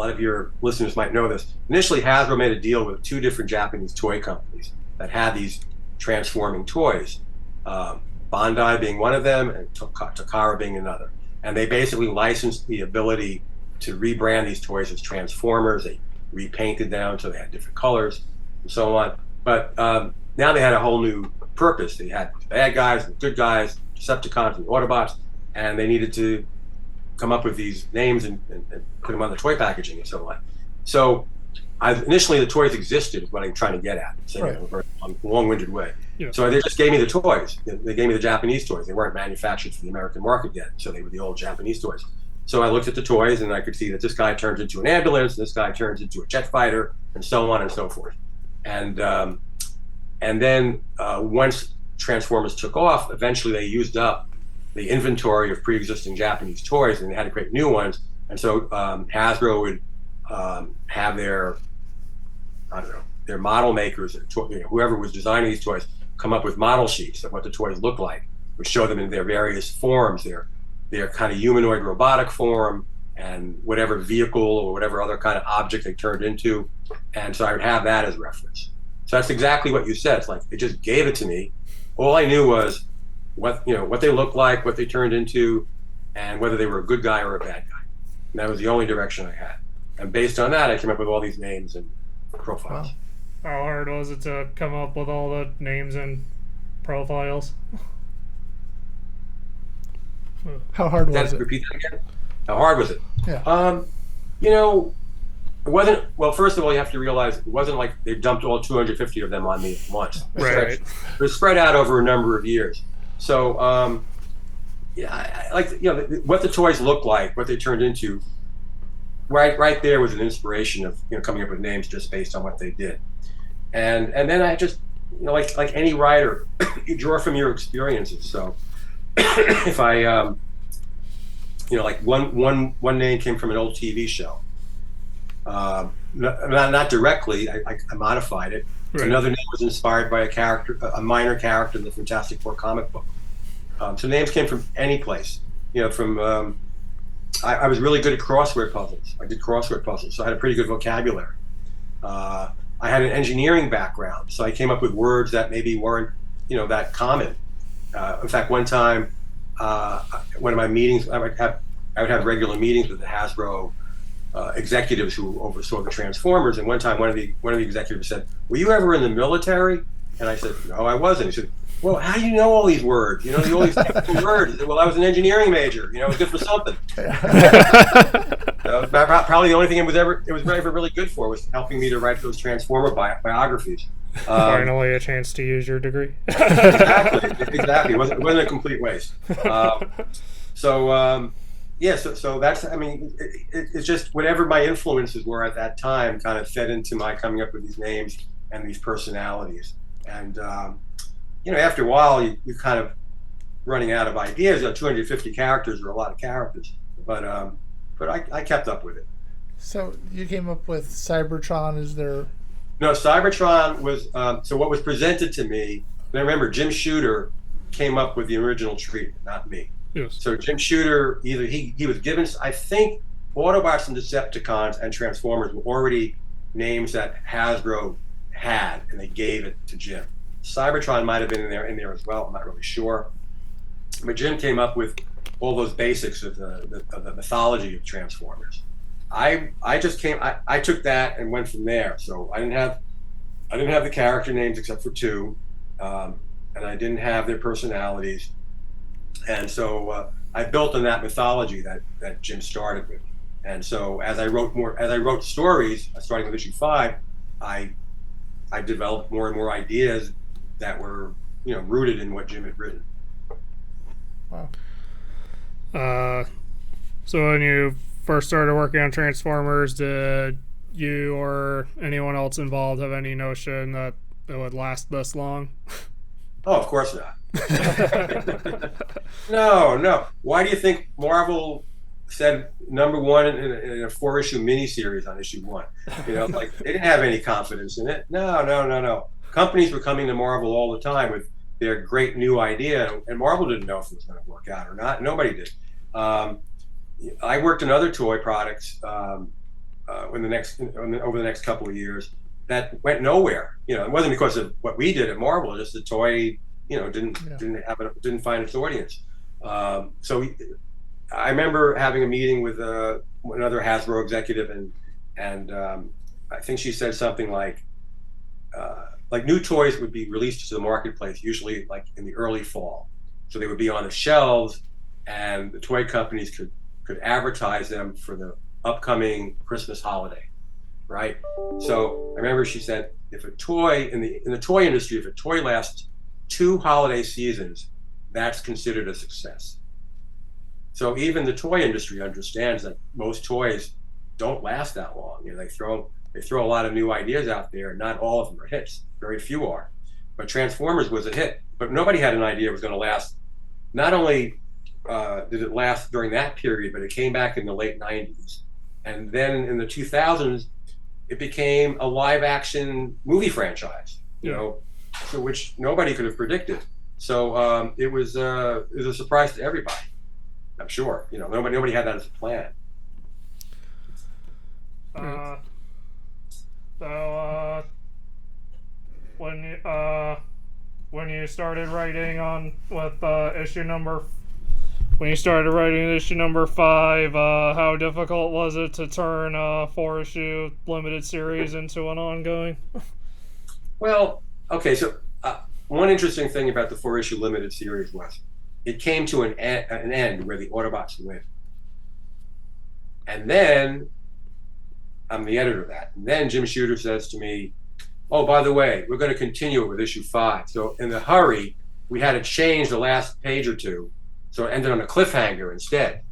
of your listeners might know this. Initially, Hasbro made a deal with 2 different Japanese toy companies that had these transforming toys. Bandai being one of them, and Takara being another. And they basically licensed the ability to rebrand these toys as Transformers. They repainted them so they had different colors and so on. But now they had a whole new purpose. They had the bad guys, the good guys, Decepticons and Autobots, and they needed to come up with these names and put them on the toy packaging and so on. So initially the toys existed, is what I'm trying to get at, saying in a very long-winded way. Yeah. So they just gave me the toys. They gave me the Japanese toys. They weren't manufactured for the American market yet, so they were the old Japanese toys. So I looked at the toys and I could see that this guy turns into an ambulance, this guy turns into a jet fighter, and so on and so forth. And then once Transformers took off, eventually they used up the inventory of pre-existing Japanese toys, and they had to create new ones. And so Hasbro would have their model makers, whoever was designing these toys, come up with model sheets of what the toys look like, which show them in their various forms, their kind of humanoid robotic form, and whatever vehicle or whatever other kind of object they turned into. And so I would have that as reference. So that's exactly what you said. It's like, it just gave it to me. All I knew was what they looked like, what they turned into, and whether they were a good guy or a bad guy. And that was the only direction I had. And based on that, I came up with all these names and profiles. Wow. How hard was it to come up with all the names and profiles? How hard was it? Repeat that again. How hard was it? Yeah. It wasn't. Well, first of all, you have to realize it wasn't like they dumped all 250 of them on me at once. Right. It was spread out over a number of years. So, what the toys looked like, what they turned into. Right there was an inspiration of coming up with names just based on what they did, and then I just like any writer, you draw from your experiences. So if I like one name came from an old TV show. Not directly. I modified it. Right. Another name was inspired by a minor character in the Fantastic Four comic book. So names came from any place. From I was really good at crossword puzzles. I did crossword puzzles, so I had a pretty good vocabulary. I had an engineering background, so I came up with words that maybe weren't that common. In fact, one time, one of my meetings, I would have regular meetings with the Hasbro executives who oversaw the Transformers, and one time one of the executives said, "Were you ever in the military?" And I said, "No, I wasn't." He said, "Well, how do you know all these words? All these technical words." He said, "Well, I was an engineering major. It was good for something." Probably the only thing it was ever really good for was helping me to write those Transformer biographies. Finally, a chance to use your degree. Exactly. It wasn't a complete waste. So that's, it's just whatever my influences were at that time kind of fed into my coming up with these names and these personalities. And, after a while, you kind of running out of ideas. 250 characters are a lot of characters, but I kept up with it. So you came up with Cybertron. Is there? No, Cybertron was, so what was presented to me, and remember, Jim Shooter came up with the original treatment, not me. Yes. So Jim Shooter, either he was given, I think Autobots and Decepticons and Transformers were already names that Hasbro had, and they gave it to Jim. Cybertron might have been in there as well. I'm not really sure, but Jim came up with all those basics of the mythology of Transformers. I took that and went from there. So I didn't have the character names except for two, and I didn't have their personalities, and so I built on that mythology that Jim started with. And so as I wrote stories, starting with issue 5, I developed more and more ideas that were, rooted in what Jim had written. Wow. So when you first started working on Transformers, did you or anyone else involved have any notion that it would last this long? Oh, of course not. No. Why do you think Marvel said #1 in a 4-issue miniseries on issue 1? Like they didn't have any confidence in it. No. Companies were coming to Marvel all the time with their great new idea, and Marvel didn't know if it was going to work out or not. Nobody did. I worked on other toy products over the next couple of years that went nowhere. It wasn't because of what we did at Marvel; just the toy, didn't find its audience. So I remember having a meeting with another Hasbro executive, and I think she said something like new toys would be released to the marketplace usually like in the early fall, so they would be on the shelves, and the toy companies could advertise them for the upcoming Christmas holiday, right? So I remember she said, if a toy in the toy industry, if a toy lasts 2 holiday seasons, that's considered a success. So even the toy industry understands that most toys don't last that long. They throw a lot of new ideas out there. Not all of them are hits. Very few are. But Transformers was a hit. But nobody had an idea it was going to last. Not only did it last during that period, but it came back in the late 90s. And then in the 2000s, it became a live-action movie franchise, so which nobody could have predicted. So it was a surprise to everybody. I'm sure, nobody had that as a plan. So when you started writing issue number 5, how difficult was it to turn a 4-issue limited series into an ongoing? Well, okay, so one interesting thing about the 4-issue limited series was it came to an end where the Autobots win. And then, I'm the editor of that, and then Jim Shooter says to me, oh, by the way, we're going to continue it with issue 5. So in the hurry, we had to change the last page or two, so it ended on a cliffhanger instead.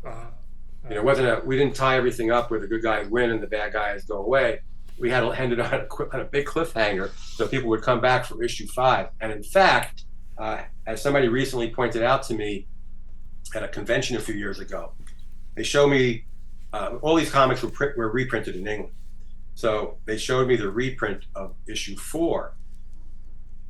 We didn't tie everything up where the good guys win and the bad guys go away. We had to end it on a big cliffhanger so people would come back for issue 5. And in fact, as somebody recently pointed out to me at a convention a few years ago, they showed me all these comics were reprinted in England. So they showed me the reprint of issue 4,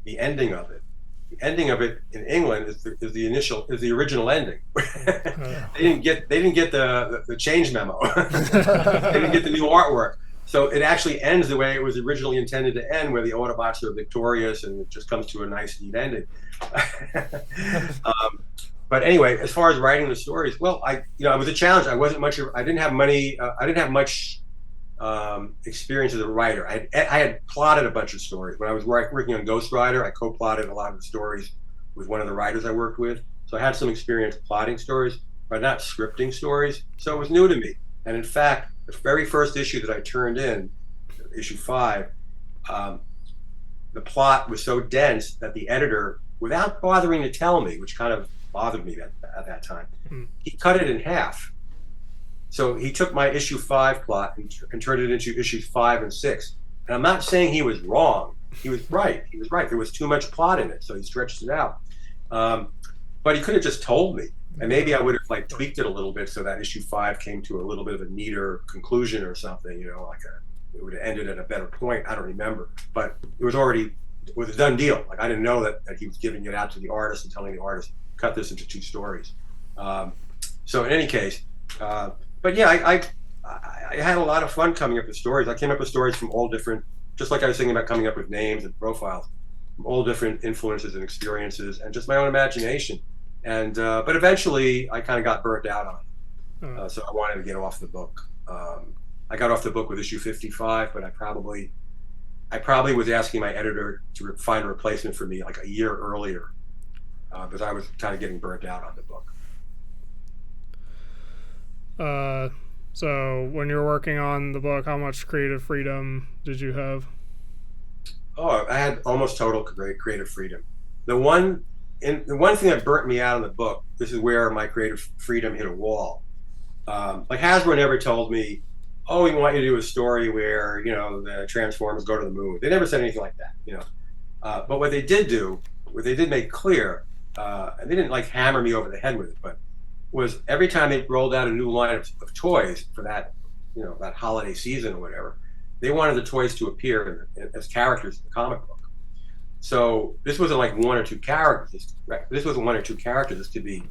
the ending of it. The ending of it in England is the original ending. They didn't get the change memo. They didn't get the new artwork. So it actually ends the way it was originally intended to end, where the Autobots are victorious and it just comes to a nice, neat ending. But anyway, as far as writing the stories, well, it was a challenge. I didn't have money. I didn't have much experience as a writer. I had plotted a bunch of stories. When I was working on Ghost Rider, I co-plotted a lot of the stories with one of the writers I worked with. So I had some experience plotting stories, but not scripting stories. So it was new to me. And in fact, the very first issue that I turned in, issue 5, the plot was so dense that the editor, without bothering to tell me, which kind of bothered me at that time, he cut it in half. So he took my issue 5 plot and turned it into issues 5 and 6. And I'm not saying he was wrong. He was right. There was too much plot in it, so he stretched it out. But he could have just told me. And maybe I would have tweaked it a little bit so that issue 5 came to a little bit of a neater conclusion or something, it would have ended at a better point. I don't remember. But it was a done deal. I didn't know that he was giving it out to the artist and telling the artist, cut this into 2 stories. So in any case, but yeah, I had a lot of fun coming up with stories. I came up with stories from all different, just like I was thinking about coming up with names and profiles, from all different influences and experiences, and just my own imagination. And but eventually, I kind of got burnt out on it, so I wanted to get off the book. I got off the book with issue 55, but I probably was asking my editor to find a replacement for me like a year earlier, because I was kind of getting burnt out on the book. So when you're working on the book, how much creative freedom did you have? Oh, I had almost total creative freedom. The one thing that burnt me out on the book, this is where my creative freedom hit a wall. Like Hasbro never told me, oh, we want you to do a story where, you know, the Transformers go to the moon. They never said anything like that, you know. But what they did make clear, and they didn't like hammer me over the head with it, but was every time they rolled out a new line of toys for that, you know, that holiday season or whatever, they wanted the toys to appear as characters in the comic book. So this wasn't like one or two characters. This wasn't one or two characters. This could be,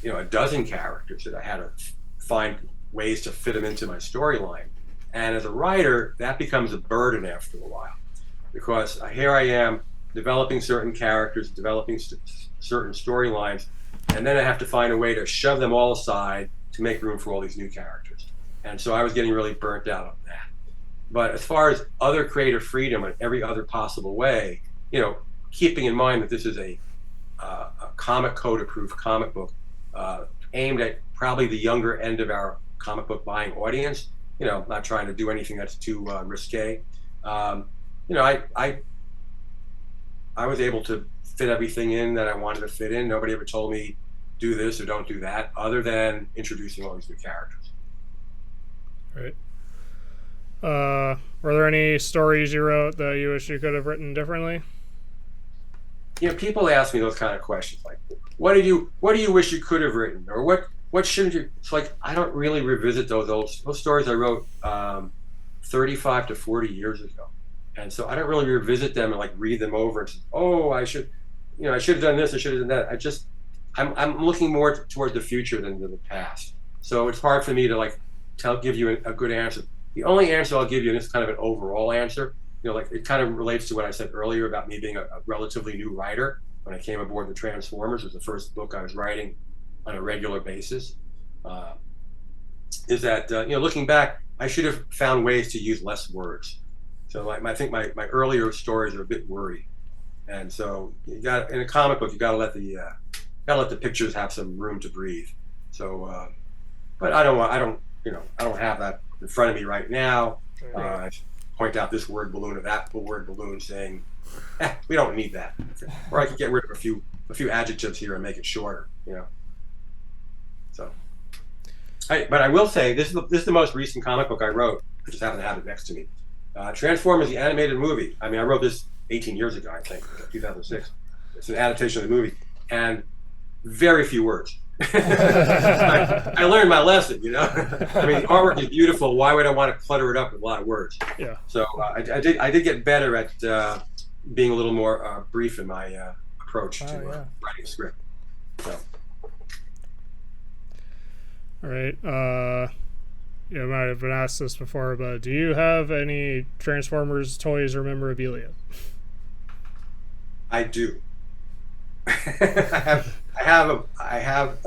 you know, a dozen characters that I had to find ways to fit them into my storyline. And as a writer, that becomes a burden after a while, because here I am developing certain characters, developing certain storylines, and then I have to find a way to shove them all aside to make room for all these new characters. And so I was getting really burnt out on that. But as far as other creative freedom in every other possible way, you know, keeping in mind that this is a comic code approved comic book aimed at probably the younger end of our comic book buying audience, you know, not trying to do anything that's too risque. You know, I was able to fit everything in that I wanted to fit in. Nobody ever told me do this or don't do that, other than introducing all these new characters. Right. Were there any stories you wrote that you wish you could have written differently? You know, people ask me those kind of questions, like, what do you wish you could have written, or what shouldn't you? It's like, I don't really revisit those stories I wrote 35 to 40 years ago, and so I don't really revisit them and like read them over and say, oh, I should have done this, I should have done that. I'm looking more toward the future than the past, so it's hard for me to like give you a good answer. The only answer I'll give you, and it's kind of an overall answer, you know, like it kind of relates to what I said earlier about me being a relatively new writer. When I came aboard the Transformers, it was the first book I was writing on a regular basis. Is that you know, looking back, I should have found ways to use less words. So I think my earlier stories are a bit wordy, and so you got, in a comic book, you got to let the pictures have some room to breathe. So, but I don't have that in front of me right now. I point out this word balloon or that word balloon, saying, we don't need that. Or I could get rid of a few adjectives here and make it shorter, you know. So, but I will say, this is the most recent comic book I wrote. I just happen to have it next to me. Transformers, the animated movie. I mean, I wrote this 18 years ago, I think, 2006. It's an adaptation of the movie, and very few words. I learned my lesson, you know. I mean, the artwork is beautiful. Why would I want to clutter it up with a lot of words? Yeah. So I did get better at being a little more brief in my approach to writing a script. So. All right. I might have been asked this before, but do you have any Transformers toys or memorabilia? I do. I have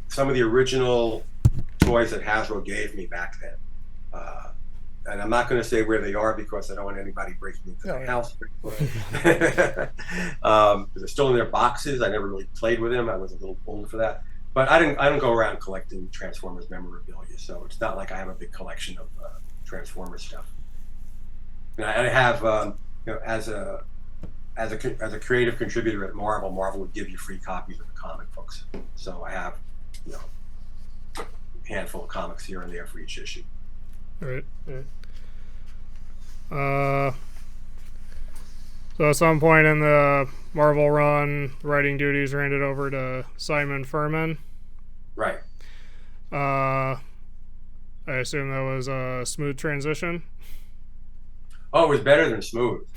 some of the original toys that Hasbro gave me back then, and I'm not going to say where they are because I don't want anybody breaking into the house. Because they're still in their boxes. I never really played with them. I was a little old for that. But I don't go around collecting Transformers memorabilia, so it's not like I have a big collection of Transformers stuff. And I have, you know, as a creative contributor at Marvel would give you free copies of the comic books. So I have, you know, a handful of comics here and there for each issue. Right. So at some point in the Marvel run, writing duties were handed over to Simon Furman. Right. I assume that was a smooth transition. Oh, it was better than smooth.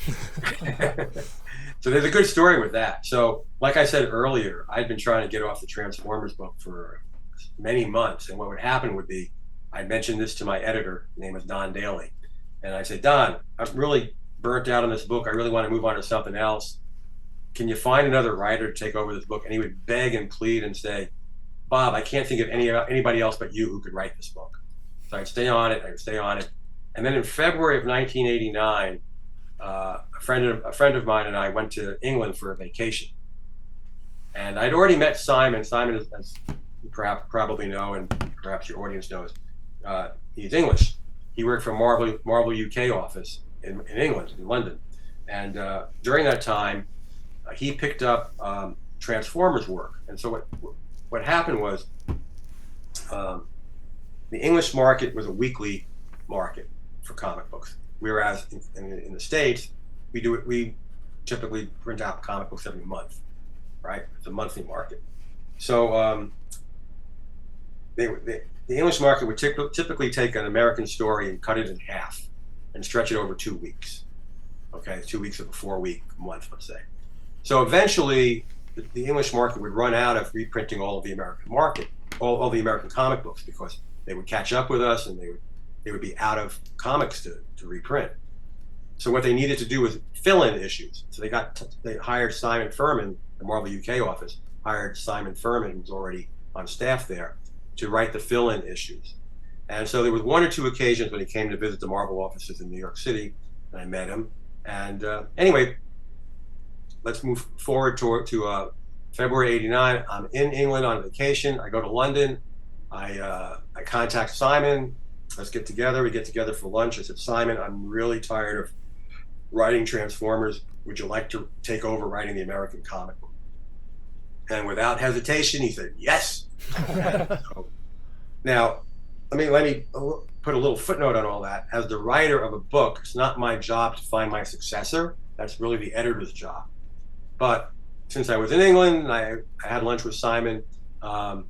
So there's a good story with that. So, like I said earlier, I'd been trying to get off the Transformers book for many months, and what would happen would be I mentioned this to my editor, his name was Don Daly. And I said, Don, I'm really burnt out on this book. I really want to move on to something else. Can you find another writer to take over this book? And he would beg and plead and say, Bob, I can't think of anybody else but you who could write this book. So I'd stay on it, And then in February of 1989, a friend of mine and I went to England for a vacation. And I'd already met Simon. Simon, as you probably know, and perhaps your audience knows, he's English. He worked for Marvel UK office in England, in London. And during that time, he picked up Transformers work. And so what happened was the English market was a weekly market for comic books, whereas in the States, we typically print out comic books every month, right? It's a monthly market. So the English market would typically take an American story and cut it in half and stretch it over 2 weeks. Okay, 2 weeks of a 4-week month, let's say. So eventually, the English market would run out of reprinting all of the American market, all the American comic books, because they would catch up with us and they would be out of comics to reprint. So what they needed to do was fill in issues. So they hired Simon Furman, the Marvel UK office, hired Simon Furman, who was already on staff there, to write the fill-in issues. And so there was 1 or 2 occasions when he came to visit the Marvel offices in New York City, and I met him. And anyway, let's move forward to February '89. I'm in England on vacation. I go to London. I contact Simon. Let's get together. We get together for lunch. I said, Simon, I'm really tired of writing Transformers. Would you like to take over writing the American comic book? And without hesitation, he said, yes. So, now, let me put a little footnote on all that. As the writer of a book, it's not my job to find my successor. That's really the editor's job. But since I was in England, I had lunch with Simon. I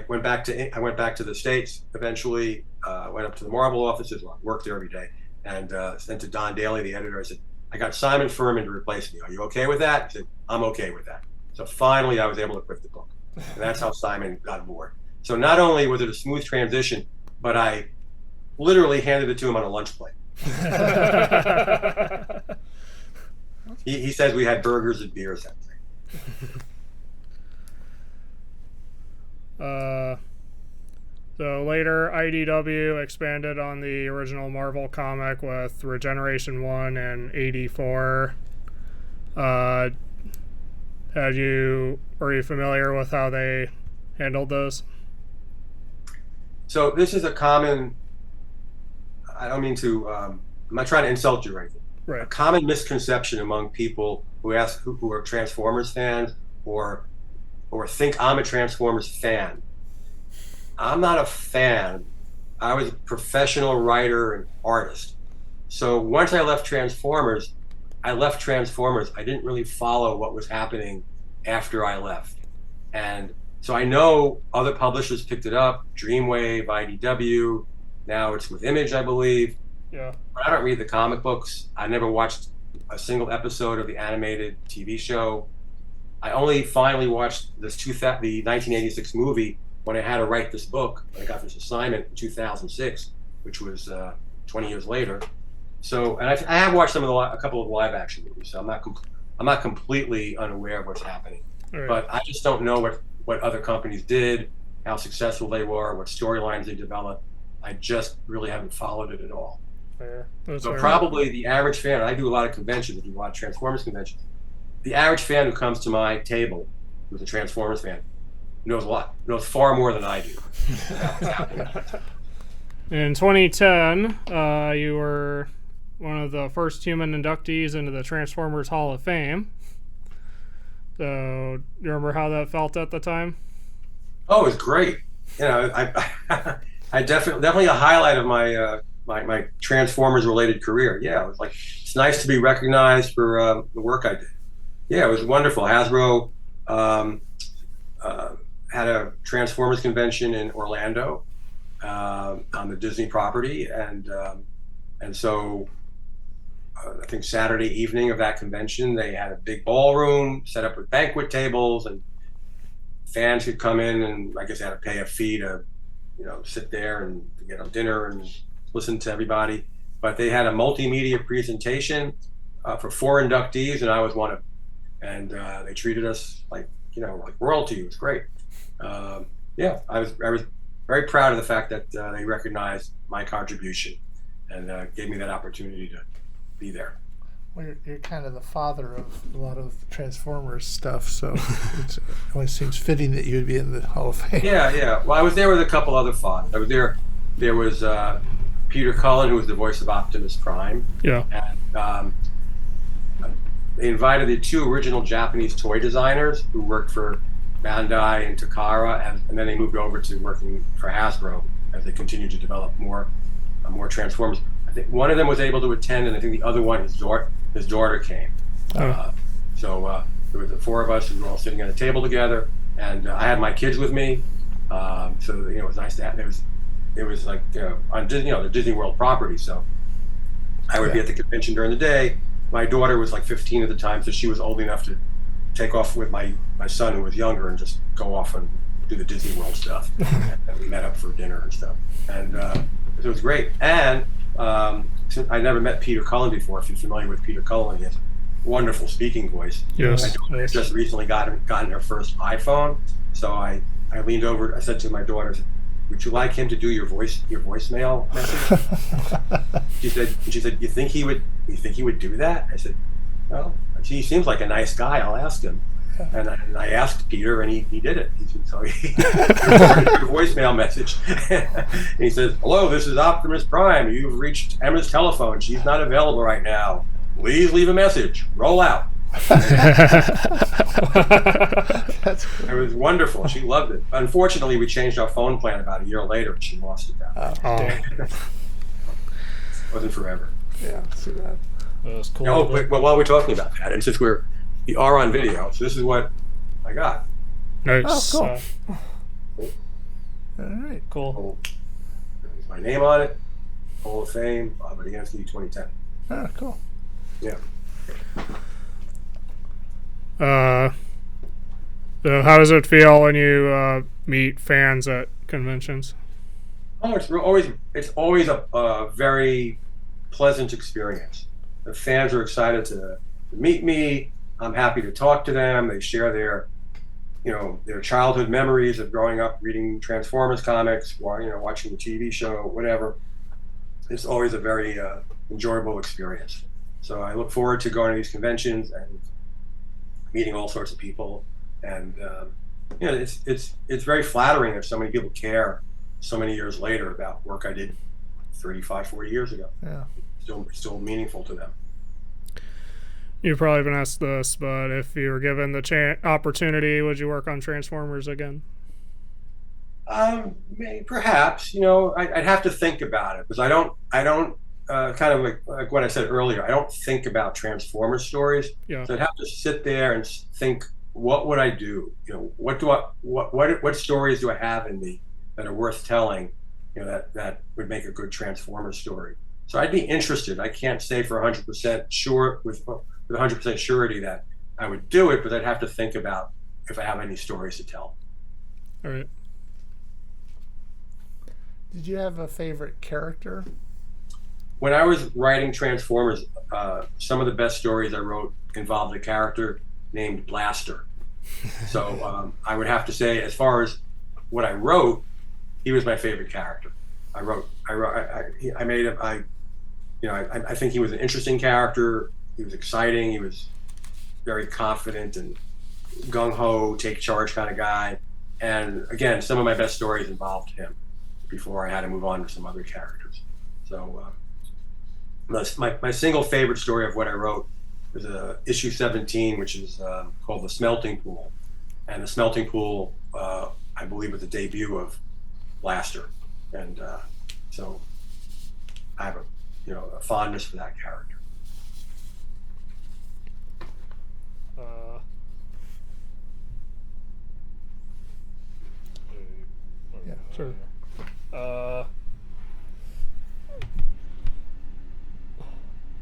went back to the States eventually. Went up to the Marvel offices. Well, I worked there every day, and sent to Don Daly, the editor. I said, I got Simon Furman to replace me. Are you okay with that? He said, I'm okay with that. So finally, I was able to quit the book, and that's how Simon got aboard. So not only was it a smooth transition, but I literally handed it to him on a lunch plate. He says we had burgers and beers that day. So later, IDW expanded on the original Marvel comic with Regeneration 1 and 84. Were you familiar with how they handled those? So this is a common, I don't mean to, I'm not trying to insult you or anything. Right. A common misconception among people who are Transformers fans or think I'm a Transformers fan. I'm not a fan. I was a professional writer and artist. So once I left Transformers. I didn't really follow what was happening after I left. And so I know other publishers picked it up, Dreamwave, IDW, now it's with Image, I believe. Yeah. But I don't read the comic books. I never watched a single episode of the animated TV show. I only finally watched the 1986 movie when I had to write this book. When I got this assignment in 2006, which was 20 years later. So, and I have watched a couple of live action movies. So I'm not completely unaware of what's happening. Right. But I just don't know what other companies did, how successful they were, what storylines they developed. I just really haven't followed it at all. Fair. So probably the average fan, I do a lot of conventions, I do a lot of Transformers conventions. The average fan who comes to my table, who's a Transformers fan, knows a lot, knows far more than I do. In 2010, you were one of the first human inductees into the Transformers Hall of Fame. So, do you remember how that felt at the time? Oh, it was great. You know, I definitely a highlight of my my Transformers related career. Yeah, it was like, it's nice to be recognized for the work I did. Yeah, it was wonderful. Hasbro had a Transformers convention in Orlando on the Disney property, and so I think Saturday evening of that convention, they had a big ballroom set up with banquet tables, and fans could come in, and I guess they had to pay a fee to sit there and dinner and listen to everybody. But they had a multimedia presentation for 4 inductees, and I was one of them. And they treated us like royalty. It was great. I was very proud of the fact that they recognized my contribution and gave me that opportunity to be there. Well, you're kind of the father of a lot of Transformers stuff, so it always seems fitting that you would be in the Hall of Fame. Yeah. Well, I was there with a couple other fathers. I was there. There was Peter Cullen, who was the voice of Optimus Prime. Yeah. And they invited the 2 original Japanese toy designers who worked for Bandai and Takara, and then they moved over to working for Hasbro as they continued to develop more Transformers. I think one of them was able to attend, and I think the other one, his daughter came. So there were the 4 of us who were all sitting at a table together, and I had my kids with me. So it was nice to have. It was like on Disney, the Disney World property. So I would be at the convention during the day. My daughter was like 15 at the time, so she was old enough to take off with my son, who was younger, and just go off and do the Disney World stuff. And we met up for dinner and stuff, and it was great. And since I never met Peter Cullen before. If you're familiar with Peter Cullen, he has a wonderful speaking voice. Yes. My daughter just recently gotten her first iPhone, so I leaned over. I said to my daughter, "Would you like him to do your voicemail message?" She said, "You think he would do that?" I said, "Well, he seems like a nice guy. I'll ask him." And I asked Peter, and he did it. He recorded a voicemail message. And he says, "Hello, this is Optimus Prime. You've reached Emma's telephone. She's not available right now. Please leave a message. Roll out." That's cool. It was wonderful. She loved it. Unfortunately, we changed our phone plan about a year later, and she lost it that way. It wasn't forever. Yeah, see that. That was cool. Well, while we're talking about that, and since we are on video, so this is what I got. Nice. Oh, cool. All right. Cool. There's my name on it. Hall of Fame, Budianski, 2010. Ah, cool. Yeah. So how does it feel when you meet fans at conventions? Oh, it's always a very pleasant experience. The fans are excited to meet me. I'm happy to talk to them. They share their childhood memories of growing up reading Transformers comics, or watching the TV show, whatever. It's always a very enjoyable experience. So I look forward to going to these conventions and meeting all sorts of people. And it's very flattering that so many people care so many years later about work I did 35, 40 years ago. Yeah. It's still meaningful to them. You've probably been asked this, but if you were given the opportunity, would you work on Transformers again? Perhaps. I'd have to think about it, because I don't kind of like what I said earlier. I don't think about Transformers stories. Yeah. So I'd have to sit there and think, what would I do? What stories do I have in me that are worth telling? That would make a good Transformers story. So I'd be interested. I can't say for 100% sure with 100% surety that I would do it, but I'd have to think about if I have any stories to tell. All right. Did you have a favorite character? When I was writing Transformers, some of the best stories I wrote involved a character named Blaster. So I would have to say, as far as what I wrote, he was my favorite character. I think he was an interesting character. He was exciting. He was very confident and gung-ho, take charge kind of guy. And again, some of my best stories involved him before I had to move on to some other characters. So my single favorite story of what I wrote was issue 17, which is called The Smelting Pool. And The Smelting Pool, I believe, was the debut of Blaster. And so I have a fondness for that character. Yeah, sure.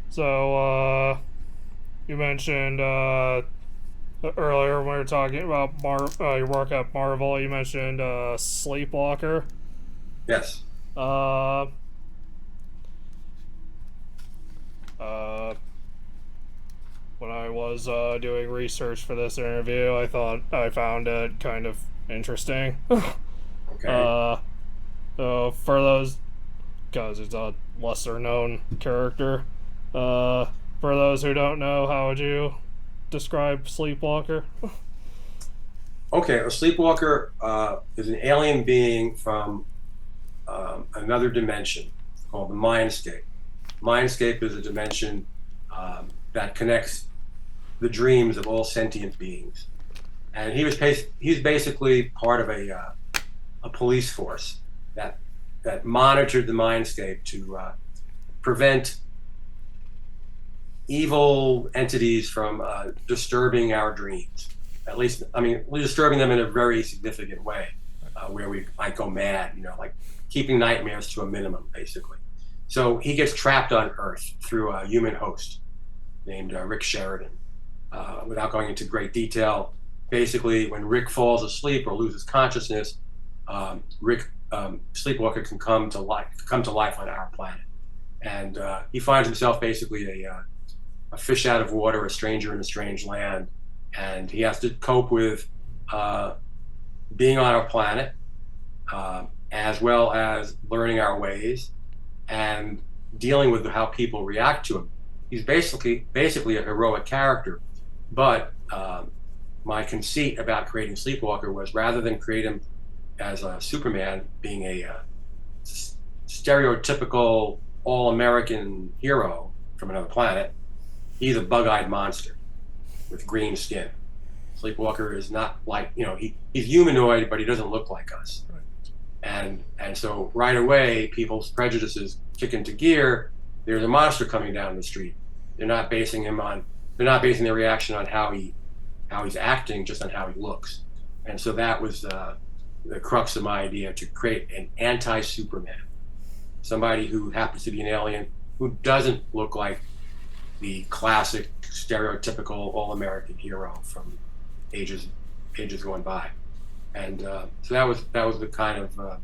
So you mentioned earlier when we were talking about your work at Marvel, you mentioned Sleepwalker. Yes. Uh, uh, when I was doing research for this interview, I found it kind of interesting. Okay. So for those, because it's a lesser known character, for those who don't know, how would you describe Sleepwalker? Okay, a sleepwalker is an alien being from another dimension called the Mindscape. Mindscape is a dimension that connects the dreams of all sentient beings, and he's basically part of a police force that monitored the Mindscape to prevent evil entities from disturbing our dreams. At least, I mean, disturbing them in a very significant way, where we might go mad, like keeping nightmares to a minimum, basically. So he gets trapped on Earth through a human host named Rick Sheridan. Without going into great detail, basically, when Rick falls asleep or loses consciousness, Rick Sleepwalker can come to life on our planet, and he finds himself basically a fish out of water, a stranger in a strange land, and he has to cope with being on our planet, as well as learning our ways and dealing with how people react to him. He's basically a heroic character, but my conceit about creating Sleepwalker was, rather than create him as a Superman, being a stereotypical all-American hero from another planet, he's a bug-eyed monster with green skin. Sleepwalker is not like, he's humanoid, but he doesn't look like us. Right. And so right away, people's prejudices kick into gear. There's a monster coming down the street. They're not basing their reaction on how he's acting, just on how he looks. And so that was the crux of my idea, to create an anti-Superman, somebody who happens to be an alien, who doesn't look like the classic stereotypical all-American hero from ages going by. And so that was the kind of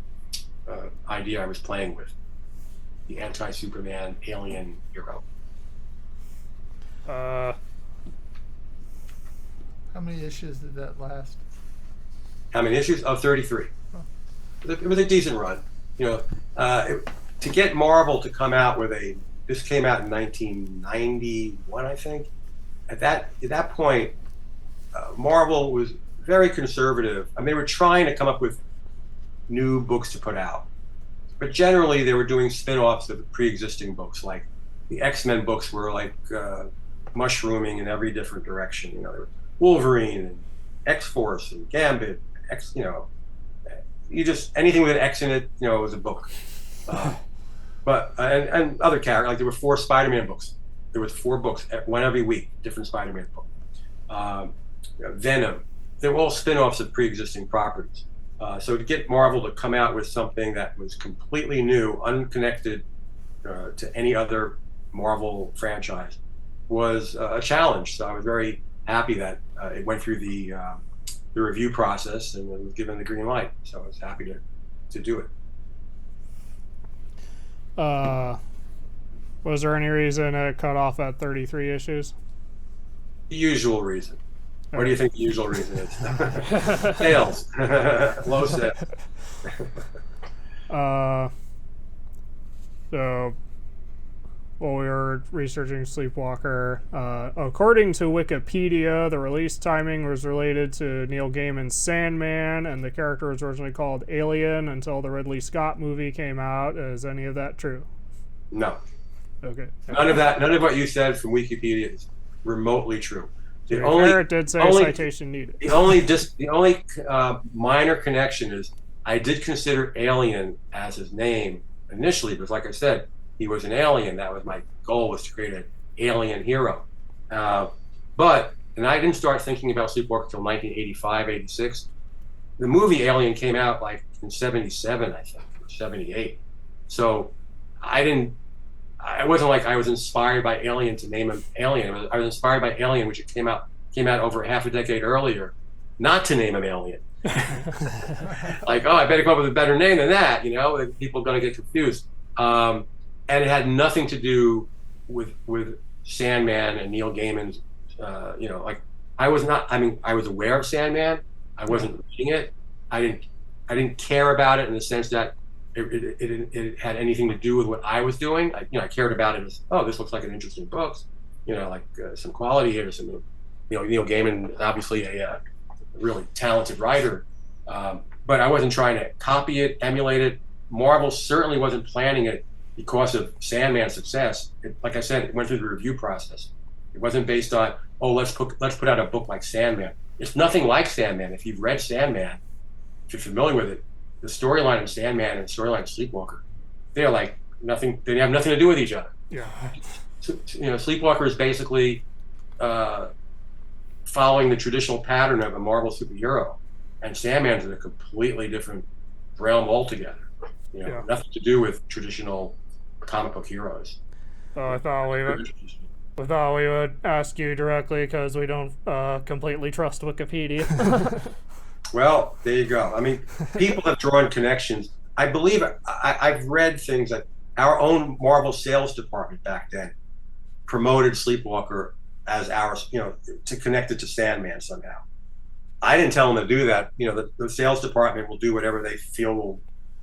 idea I was playing with, the anti-Superman alien hero. How many issues did that last? How many issues? 33. Oh. It was a decent run. To get Marvel to come out with this came out in 1991, I think. At that point, Marvel was very conservative. I mean, they were trying to come up with new books to put out, but generally they were doing spin-offs of pre-existing books. Like the X-Men books were like mushrooming in every different direction. There were Wolverine and X-Force and Gambit. Anything with an X in it, was a book. But and other characters, like there were 4 Spider-Man books. There was 4 books, one every week, different Spider-Man book. Venom. They were all spin-offs of pre-existing properties. So to get Marvel to come out with something that was completely new, unconnected to any other Marvel franchise, was a challenge. So I was very happy that it went through the review process and was given the green light. So I was happy to do it. Was there any reason it cut off at 33 issues? The usual reason. What do you think the usual reason is? Sales. Low sales. So, while we were researching Sleepwalker, according to Wikipedia, the release timing was related to Neil Gaiman's Sandman, and the character was originally called Alien until the Ridley Scott movie came out. Is any of that true? No. Okay. None of what you said from Wikipedia is remotely true. The only did say citation needed. The only minor connection is I did consider Alien as his name initially, because like I said, he was an alien. That was my goal, was to create an alien hero. And I didn't start thinking about Sleepwalker until 1985, 86. The movie Alien came out like in 77, I think, or 78. So it wasn't like I was inspired by Alien to name him Alien. I was inspired by Alien, which came out over half a decade earlier, not to name him Alien. Like, oh, I better come up with a better name than that, people are going to get confused. And it had nothing to do with Sandman and Neil Gaiman's, like I was aware of Sandman. I wasn't reading it. I didn't care about it in the sense that it had anything to do with what I was doing. I cared about it as, oh, this looks like an interesting book, some quality here, some, Neil Gaiman, obviously a really talented writer, but I wasn't trying to copy it, emulate it. Marvel certainly wasn't planning it because of Sandman's success. Like I said, it went through the review process. It wasn't based on, oh, let's put out a book like Sandman. It's nothing like Sandman. If you've read Sandman, if you're familiar with it, the storyline of Sandman and the storyline of Sleepwalker, they're like nothing. They have nothing to do with each other. Yeah. So, Sleepwalker is basically following the traditional pattern of a Marvel superhero, and Sandman's in a completely different realm altogether. Nothing to do with traditional comic book heroes. So I thought we would ask you directly because we don't completely trust Wikipedia. Well, there you go. I mean, people have drawn connections. I believe I've read things that our own Marvel sales department back then promoted Sleepwalker as ours, to connect it to Sandman somehow. I didn't tell them to do that. The sales department will do whatever they feel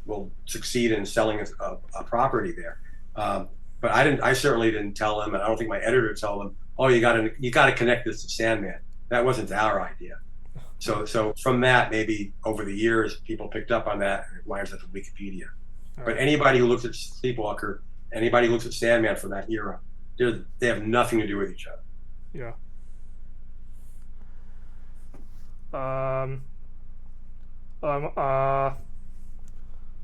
will succeed in selling a property there. But I certainly didn't tell them, and I don't think my editor told them, oh, you got to connect this to Sandman. That wasn't our idea. So from that, maybe over the years, people picked up on that and it winds up in Wikipedia. But anybody who looks at Sleepwalker, anybody who looks at Sandman from that era, they have nothing to do with each other. Yeah.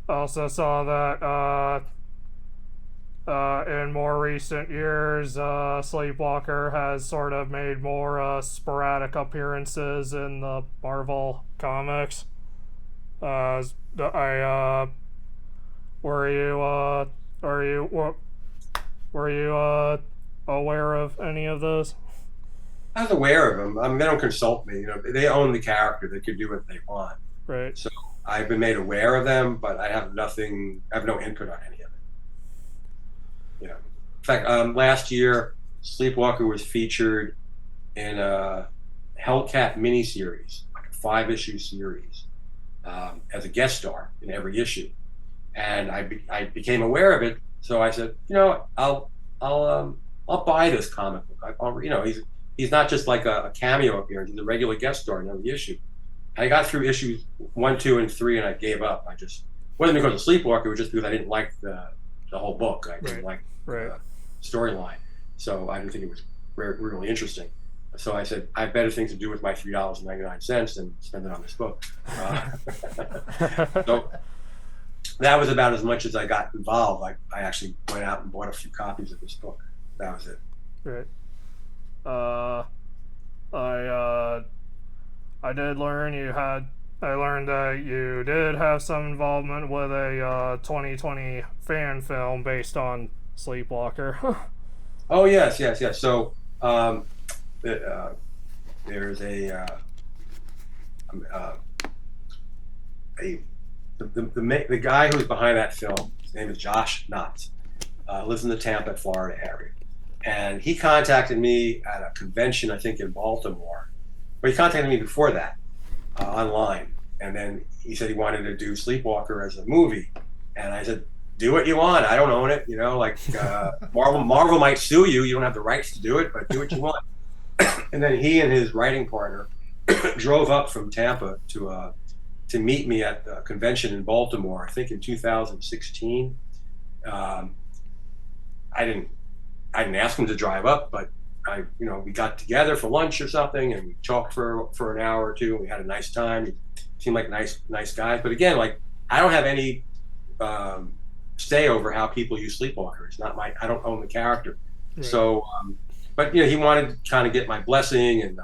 Also saw that in more recent years, Sleepwalker has sort of made more sporadic appearances in the Marvel comics. Were you aware of any of those? I was aware of them. I mean, they don't consult me. They own the character. They can do what they want. Right. So I've been made aware of them, but I have nothing. I have no input on any of it. In fact, last year, Sleepwalker was featured in a Hellcat miniseries, like a 5-issue series, as a guest star in every issue, and I became aware of it. So I said, I'll buy this comic book. He's not just like a cameo appearance; he's a regular guest star in every issue. I got through issues 1, 2, and 3, and I gave up. I just wasn't because of Sleepwalker; it was just because I didn't like the whole book. I didn't like the storyline, so I didn't think it was really interesting. So I said, I have better things to do with my $3.99 than spend it on this book. So that was about as much as I got involved. I actually went out and bought a few copies of this book. That was it. Right. I did learn I learned that you did have some involvement with a 2020 fan film based on Sleepwalker. Oh yes. So there's the guy who's behind that film. His name is Josh Knotts. Lives in the Tampa, Florida area, and he contacted me at a convention, I think in Baltimore. But he contacted me before that online, and then he said he wanted to do Sleepwalker as a movie, and I said, do what you want. I don't own it. Marvel might sue you. You don't have the rights to do it, but do what you want. And then he and his writing partner drove up from Tampa to meet me at the convention in Baltimore, I think in 2016. I didn't ask him to drive up, but we got together for lunch or something, and we talked for an hour or two, and we had a nice time. He seemed like nice guys. But again, I don't have any say over how people use Sleepwalker. It's not I don't own the character. Right. So, but he wanted to kind of get my blessing, and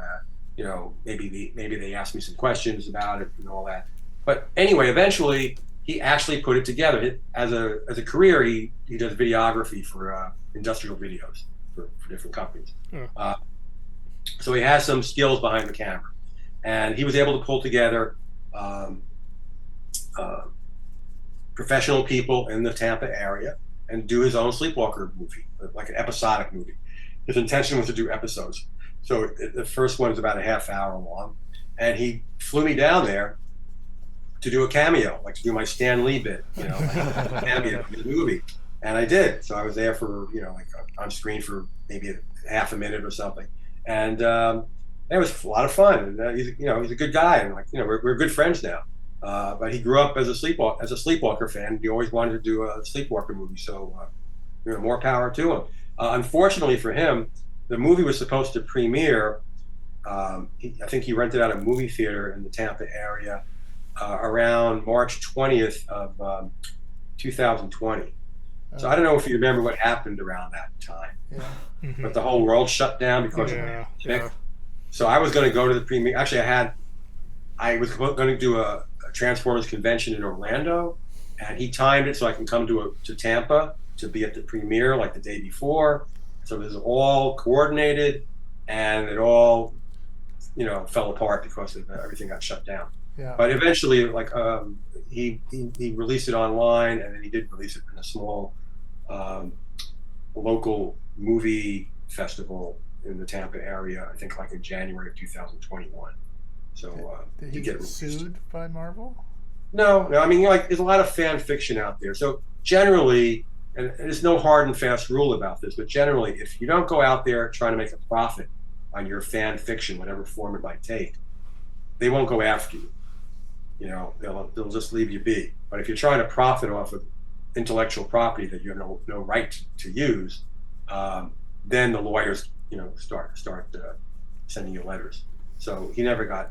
maybe they asked me some questions about it and all that. But anyway, eventually he actually put it together. As a career, he does videography for industrial videos for different companies. So he has some skills behind the camera, and he was able to pull together um, professional people in the Tampa area and do his own Sleepwalker movie, like an episodic movie. His intention was to do episodes. So the first one is about a half hour long, and he flew me down there to do a cameo, like to do my Stan Lee bit, like a cameo in the movie. And I did. So I was there for, like on screen for maybe half a minute or something. And it was a lot of fun. And he's a good guy, and we're good friends now. But he grew up as a Sleepwalker fan. He always wanted to do a Sleepwalker movie, so more power to him. Unfortunately for him, the movie was supposed to premiere. I think he rented out a movie theater in the Tampa area around March 20th of 2020. So I don't know if you remember what happened around that time, but the whole world shut down because of the pandemic. So I was going to go to the premiere. Actually, I was going to do a Transformers convention in Orlando, and he timed it so I can come to Tampa to be at the premiere like the day before. So it was all coordinated, and it all fell apart because of everything got shut down. Yeah. But eventually, he released it online, and then he did release it in a small local movie festival in the Tampa area. I think like in January of 2021. So did he get sued by Marvel? No. I mean, there's a lot of fan fiction out there. So generally, and there's no hard and fast rule about this, but generally, if you don't go out there trying to make a profit on your fan fiction, whatever form it might take, they won't go after you. They'll just leave you be. But if you're trying to profit off of intellectual property that you have no right to use, then the lawyers, start sending you letters. So he never got.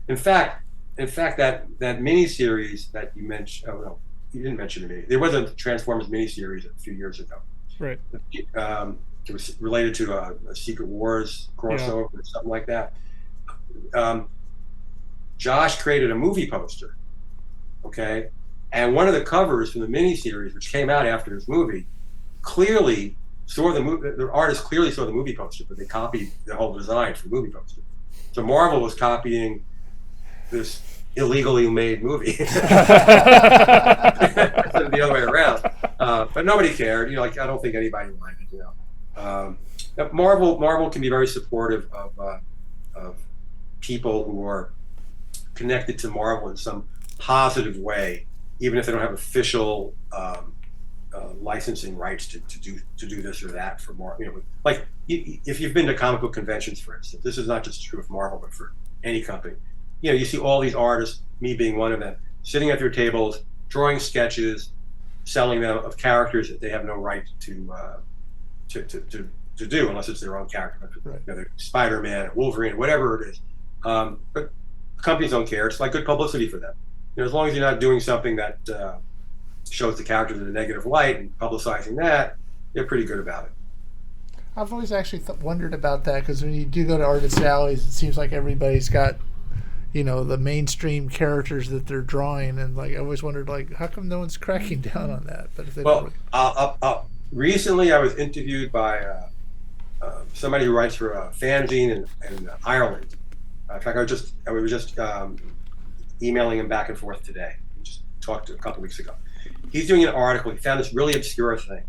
In fact, that miniseries that you mentioned. Oh no, you didn't mention the mini. There was a Transformers miniseries a few years ago. Right. It was related to a Secret Wars crossover or something like that. Josh created a movie poster, okay, and one of the covers from the miniseries, which came out after his movie, clearly saw the movie. The artist clearly saw the movie poster, but they copied the whole design from the movie poster. So Marvel was copying this illegally made movie. Instead of the other way around. But nobody cared. I don't think anybody minded. Marvel can be very supportive of people who are connected to Marvel in some positive way, even if they don't have official licensing rights to do this or that for Marvel. If you've been to comic book conventions, for instance, this is not just true of Marvel, but for any company. You see all these artists, me being one of them, sitting at their tables, drawing sketches, selling them of characters that they have no right to do unless it's their own character. Right. Spider-Man, Wolverine, whatever it is. But companies don't care. It's like good publicity for them. As long as you're not doing something that shows the characters in a negative light and publicizing that, they're pretty good about it. I've always actually wondered about that, because when you do go to artist alleys, it seems like everybody's got, the mainstream characters that they're drawing, and I always wondered, how come no one's cracking down on that? But if they recently I was interviewed by somebody who writes for a fanzine in Ireland. In fact, I was just emailing him back and forth today. We just talked a couple weeks ago. He's doing an article. He found this really obscure thing.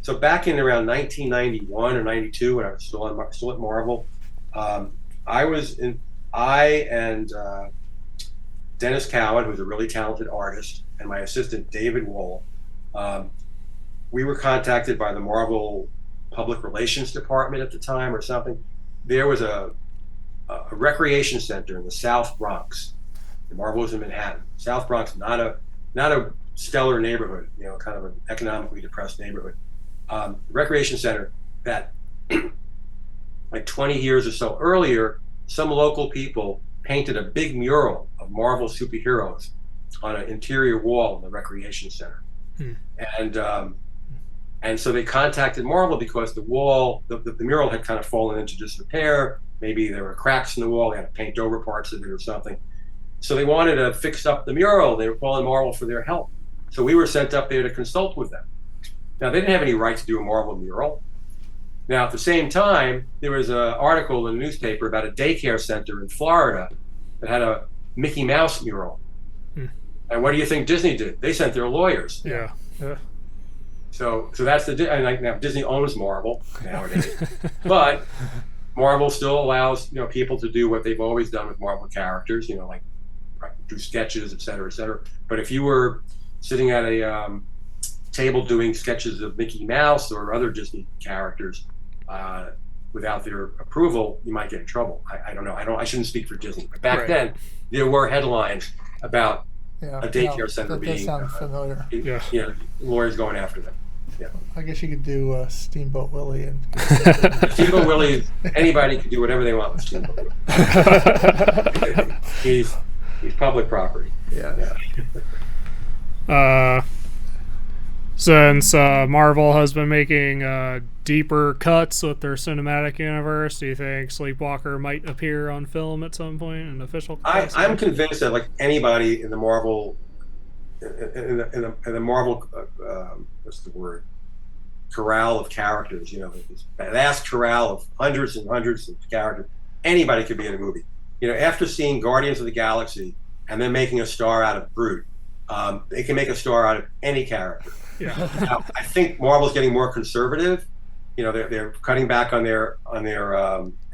So back in around 1991 or 92, when I was still at Marvel, I and Dennis Cowan, who's a really talented artist, and my assistant David Wohl, we were contacted by the Marvel Public Relations Department at the time or something. There was a recreation center in the South Bronx. Marvel was in Manhattan. South Bronx, not a stellar neighborhood, kind of an economically depressed neighborhood. Recreation center that, 20 years or so earlier, some local people painted a big mural of Marvel superheroes on an interior wall in the recreation center. And so they contacted Marvel because the wall, the mural had kind of fallen into disrepair. Maybe there were cracks in the wall. They had to paint over parts of it or something. So they wanted to fix up the mural. They were calling Marvel for their help. So we were sent up there to consult with them. Now, they didn't have any right to do a Marvel mural. Now, at the same time, there was an article in the newspaper about a daycare center in Florida that had Mickey Mouse mural. And what do you think Disney did? They sent their lawyers. Yeah. So that's and like now Disney owns Marvel nowadays, but Marvel still allows people to do what they've always done with Marvel characters, like do sketches, et cetera, et cetera. But if you were sitting at a table doing sketches of Mickey Mouse or other Disney characters without their approval, you might get in trouble. I don't know. I shouldn't speak for Disney, but back then there were headlines about a daycare center that does sound familiar. Lawyers going after them. Yeah. I guess you could do Steamboat Willie and Steamboat Willie. Anybody can do whatever they want with Steamboat Willie. he's public property. Since Marvel has been making deeper cuts with their cinematic universe, do you think Sleepwalker might appear on film at some point in official capacity? I'm convinced that like anybody in the Marvel, in the Marvel, what's the word? Corral of characters, this vast corral of hundreds and hundreds of characters. Anybody could be in a movie. After seeing Guardians of the Galaxy and then making a star out of Groot, they can make a star out of any character. Yeah. Now, I think Marvel's getting more conservative. They're cutting back on their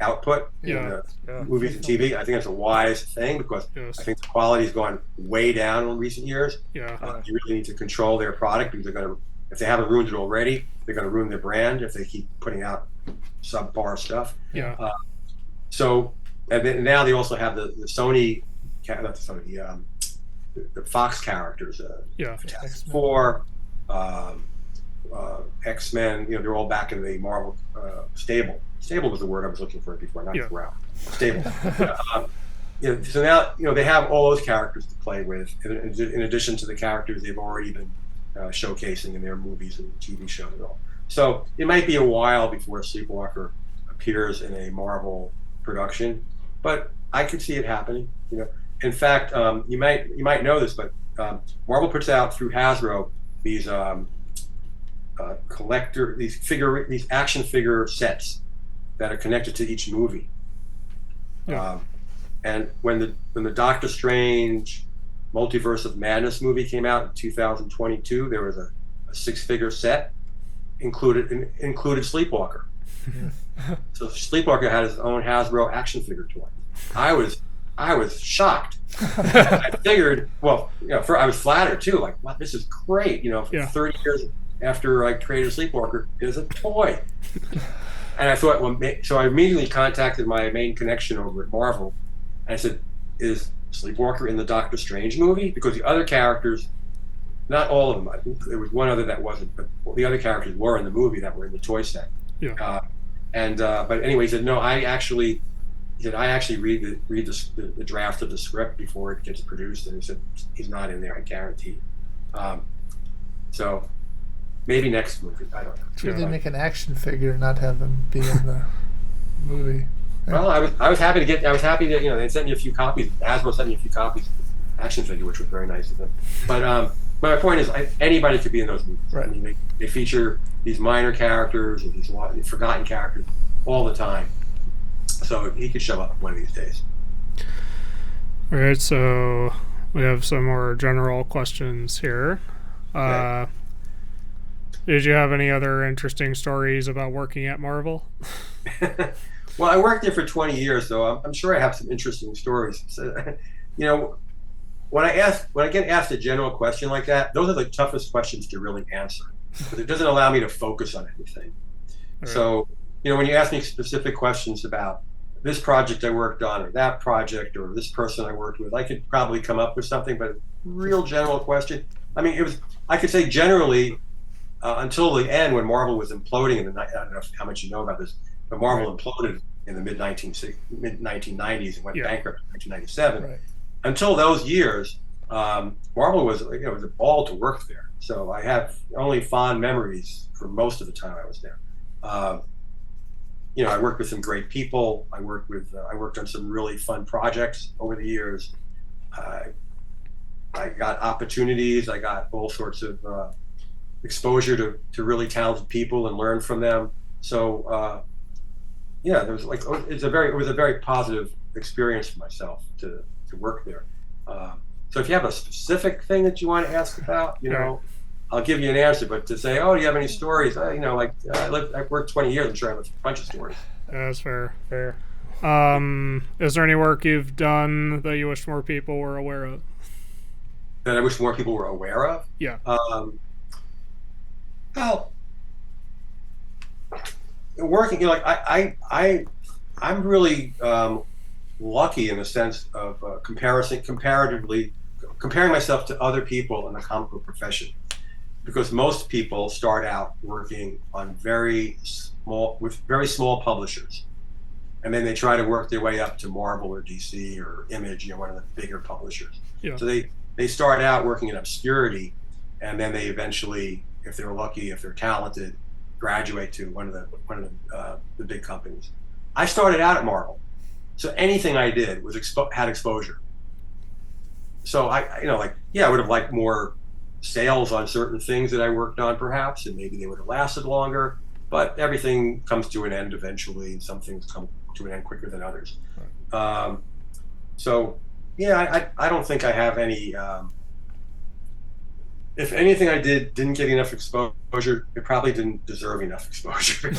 output in movies and TV. I think that's a wise thing because I think the quality's gone way down in recent years. You really need to control their product because they're going to, if they haven't ruined it already, they're going to ruin their brand if they keep putting out subpar stuff. So, and then now they also have the Sony, not the Sony, the Fox characters. X-Men. X-Men, they're all back in the Marvel stable. Stable was the word I was looking for before, not corral. Stable. So now, they have all those characters to play with, in addition to the characters they've already been showcasing in their movies and TV shows and all. So it might be a while before Sleepwalker appears in a Marvel production, but I could see it happening. In fact, you might know this, but Marvel puts out through Hasbro these these action figure sets that are connected to each movie. And when the Doctor Strange Multiverse of Madness movie came out in 2022, there was a 6-figure set included Sleepwalker. So Sleepwalker had his own Hasbro action figure toy. I was shocked. I figured, I was flattered too. Like, wow, this is great. 30 years after I created Sleepwalker, is a toy. And I thought, so I immediately contacted my main connection over at Marvel, and I said, "Is Sleepwalker in the Doctor Strange movie?" Because the other characters, not all of them, I think there was one other that wasn't, but the other characters were in the movie that were in the toy set. But anyway, he said, "No, I actually read the draft of the script before it gets produced," and he said, "He's not in there, I guarantee." So maybe next movie, I don't know. Should they make an action figure and not have him be in the movie? Well, I was happy that they sent me a few copies. Hasbro sent me a few copies of the action figure, which was very nice of them. But my point is, anybody could be in those movies. Right. I mean, they feature these minor characters and these forgotten characters all the time. So he could show up one of these days. All right, so we have some more general questions here. Did you have any other interesting stories about working at Marvel? Well, I worked there for 20 years, so I'm sure I have some interesting stories. So, when I get asked a general question like that, those are the toughest questions to really answer because it doesn't allow me to focus on anything. Right. So, when you ask me specific questions about this project I worked on, or that project, or this person I worked with, I could probably come up with something. But a real general question, I could say generally until the end when Marvel was imploding in I don't know how much you know about this, but Marvel imploded in the mid 1990s and went bankrupt in 1997. Right. Until those years, Marvel was it was a ball to work there. So I have only fond memories for most of the time I was there. I worked with some great people. I worked on some really fun projects over the years. I got opportunities. I got all sorts of exposure to really talented people and learn from them. So there was it was a very positive experience for myself to work there. So if you have a specific thing that you want to ask about, you Right. know, I'll give you an answer. But to say, oh, do you have any stories? You know, like I've worked 20 years. I'm sure I have a bunch of stories. That's fair. Fair. Is there any work you've done that you wish more people were aware of? That I wish more people were aware of. Yeah. Well, working, you know, like I'm really lucky in the sense of comparatively comparing myself to other people in the comic book profession, because most people start out working on very small publishers, and then they try to work their way up to Marvel or DC or Image, you know, one of the bigger publishers. Yeah. So they start out working in obscurity, and then they eventually, if they're lucky, if they're talented, graduate to one of the big companies. I started out at Marvel, so anything I did was had exposure. So I you know, like, yeah, I would have liked more sales on certain things that I worked on, perhaps, and maybe they would have lasted longer. But everything comes to an end eventually, and some things come to an end quicker than others. So yeah, I don't think I have any. If anything I didn't get enough exposure, it probably didn't deserve enough exposure.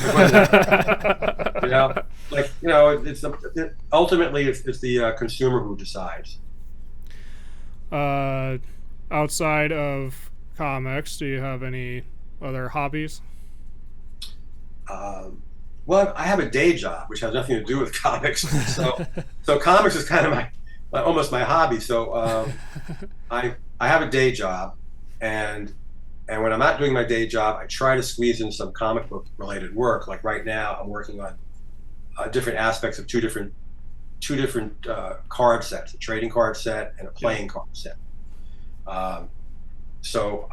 You know, like, you know, ultimately it's the consumer who decides. Outside of comics, do you have any other hobbies? Well, I have a day job, which has nothing to do with comics. So comics is kind of almost my hobby. So I have a day job, and when I'm not doing my day job, I try to squeeze in some comic book related work. Like right now, I'm working on different aspects of two different card sets: a trading card set and a playing card set. So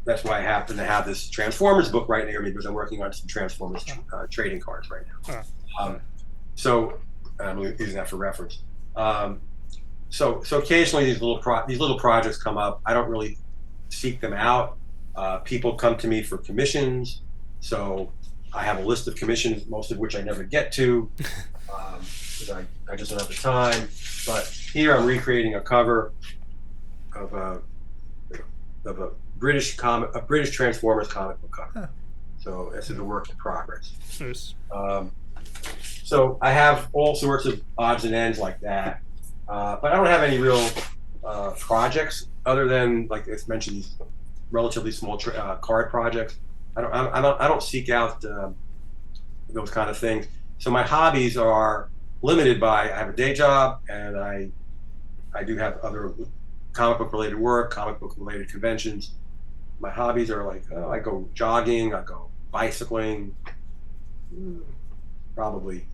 that's why I happen to have this Transformers book right near me, because I'm working on some Transformers trading cards right now. So I'm using that for reference. So occasionally these little projects come up. I don't really seek them out. People come to me for commissions. So I have a list of commissions, most of which I never get to, because I just don't have the time. But here I'm recreating a cover of a British Transformers comic book cover. Huh. So it's a work in progress. Nice. So I have all sorts of odds and ends like that, but I don't have any real projects other than, like it's mentioned, these relatively small card projects. I don't seek out those kind of things. So my hobbies are limited by, I have a day job, and I do have other comic book related work, comic book related conventions. My hobbies are like, I go jogging, I go bicycling. Probably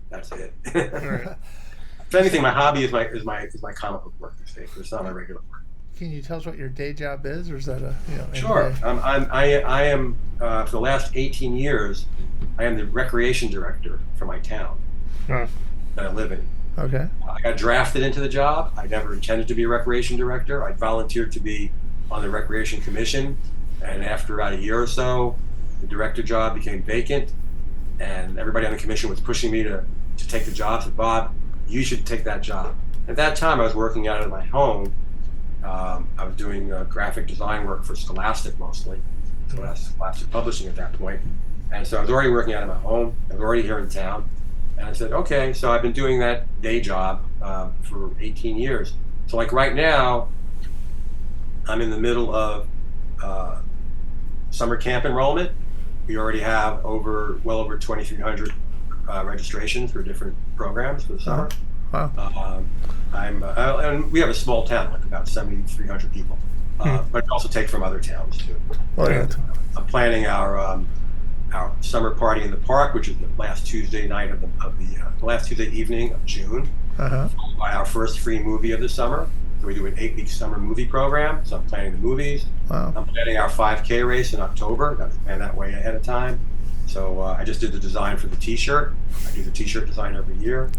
that's it. Right. If anything, my hobby is my comic book work these days. It's not my regular work. Can you tell us what your day job is, or is that Sure. I am for the last 18 years, I am the recreation director for my town Huh. that I live in. Okay. I got drafted into the job. I never intended to be a recreation director. I volunteered to be on the recreation commission, and after about a year or so, the director job became vacant, and everybody on the commission was pushing me to take the job. Said, Bob, you should take that job. At that time, I was working out of my home. I was doing graphic design work for Scholastic mostly, Scholastic Publishing at that point. And so I was already working out of my home. I was already here in town. And I said, okay, so I've been doing that day job for 18 years. So like right now, I'm in the middle of summer camp enrollment. We already have well over 2,300 registrations for different programs for the summer. Wow. And we have a small town, like about 7,300 people, but it also take from other towns too. Well, yeah. I'm planning our summer party in the park, which is the last Tuesday night of the last Tuesday evening of June. Uh-huh. By our first free movie of the summer. So we do an 8-week summer movie program. So I'm planning the movies. Wow. I'm planning our 5K race in October. Got to plan that way ahead of time. So I just did the design for the T-shirt. I do the T-shirt design every year.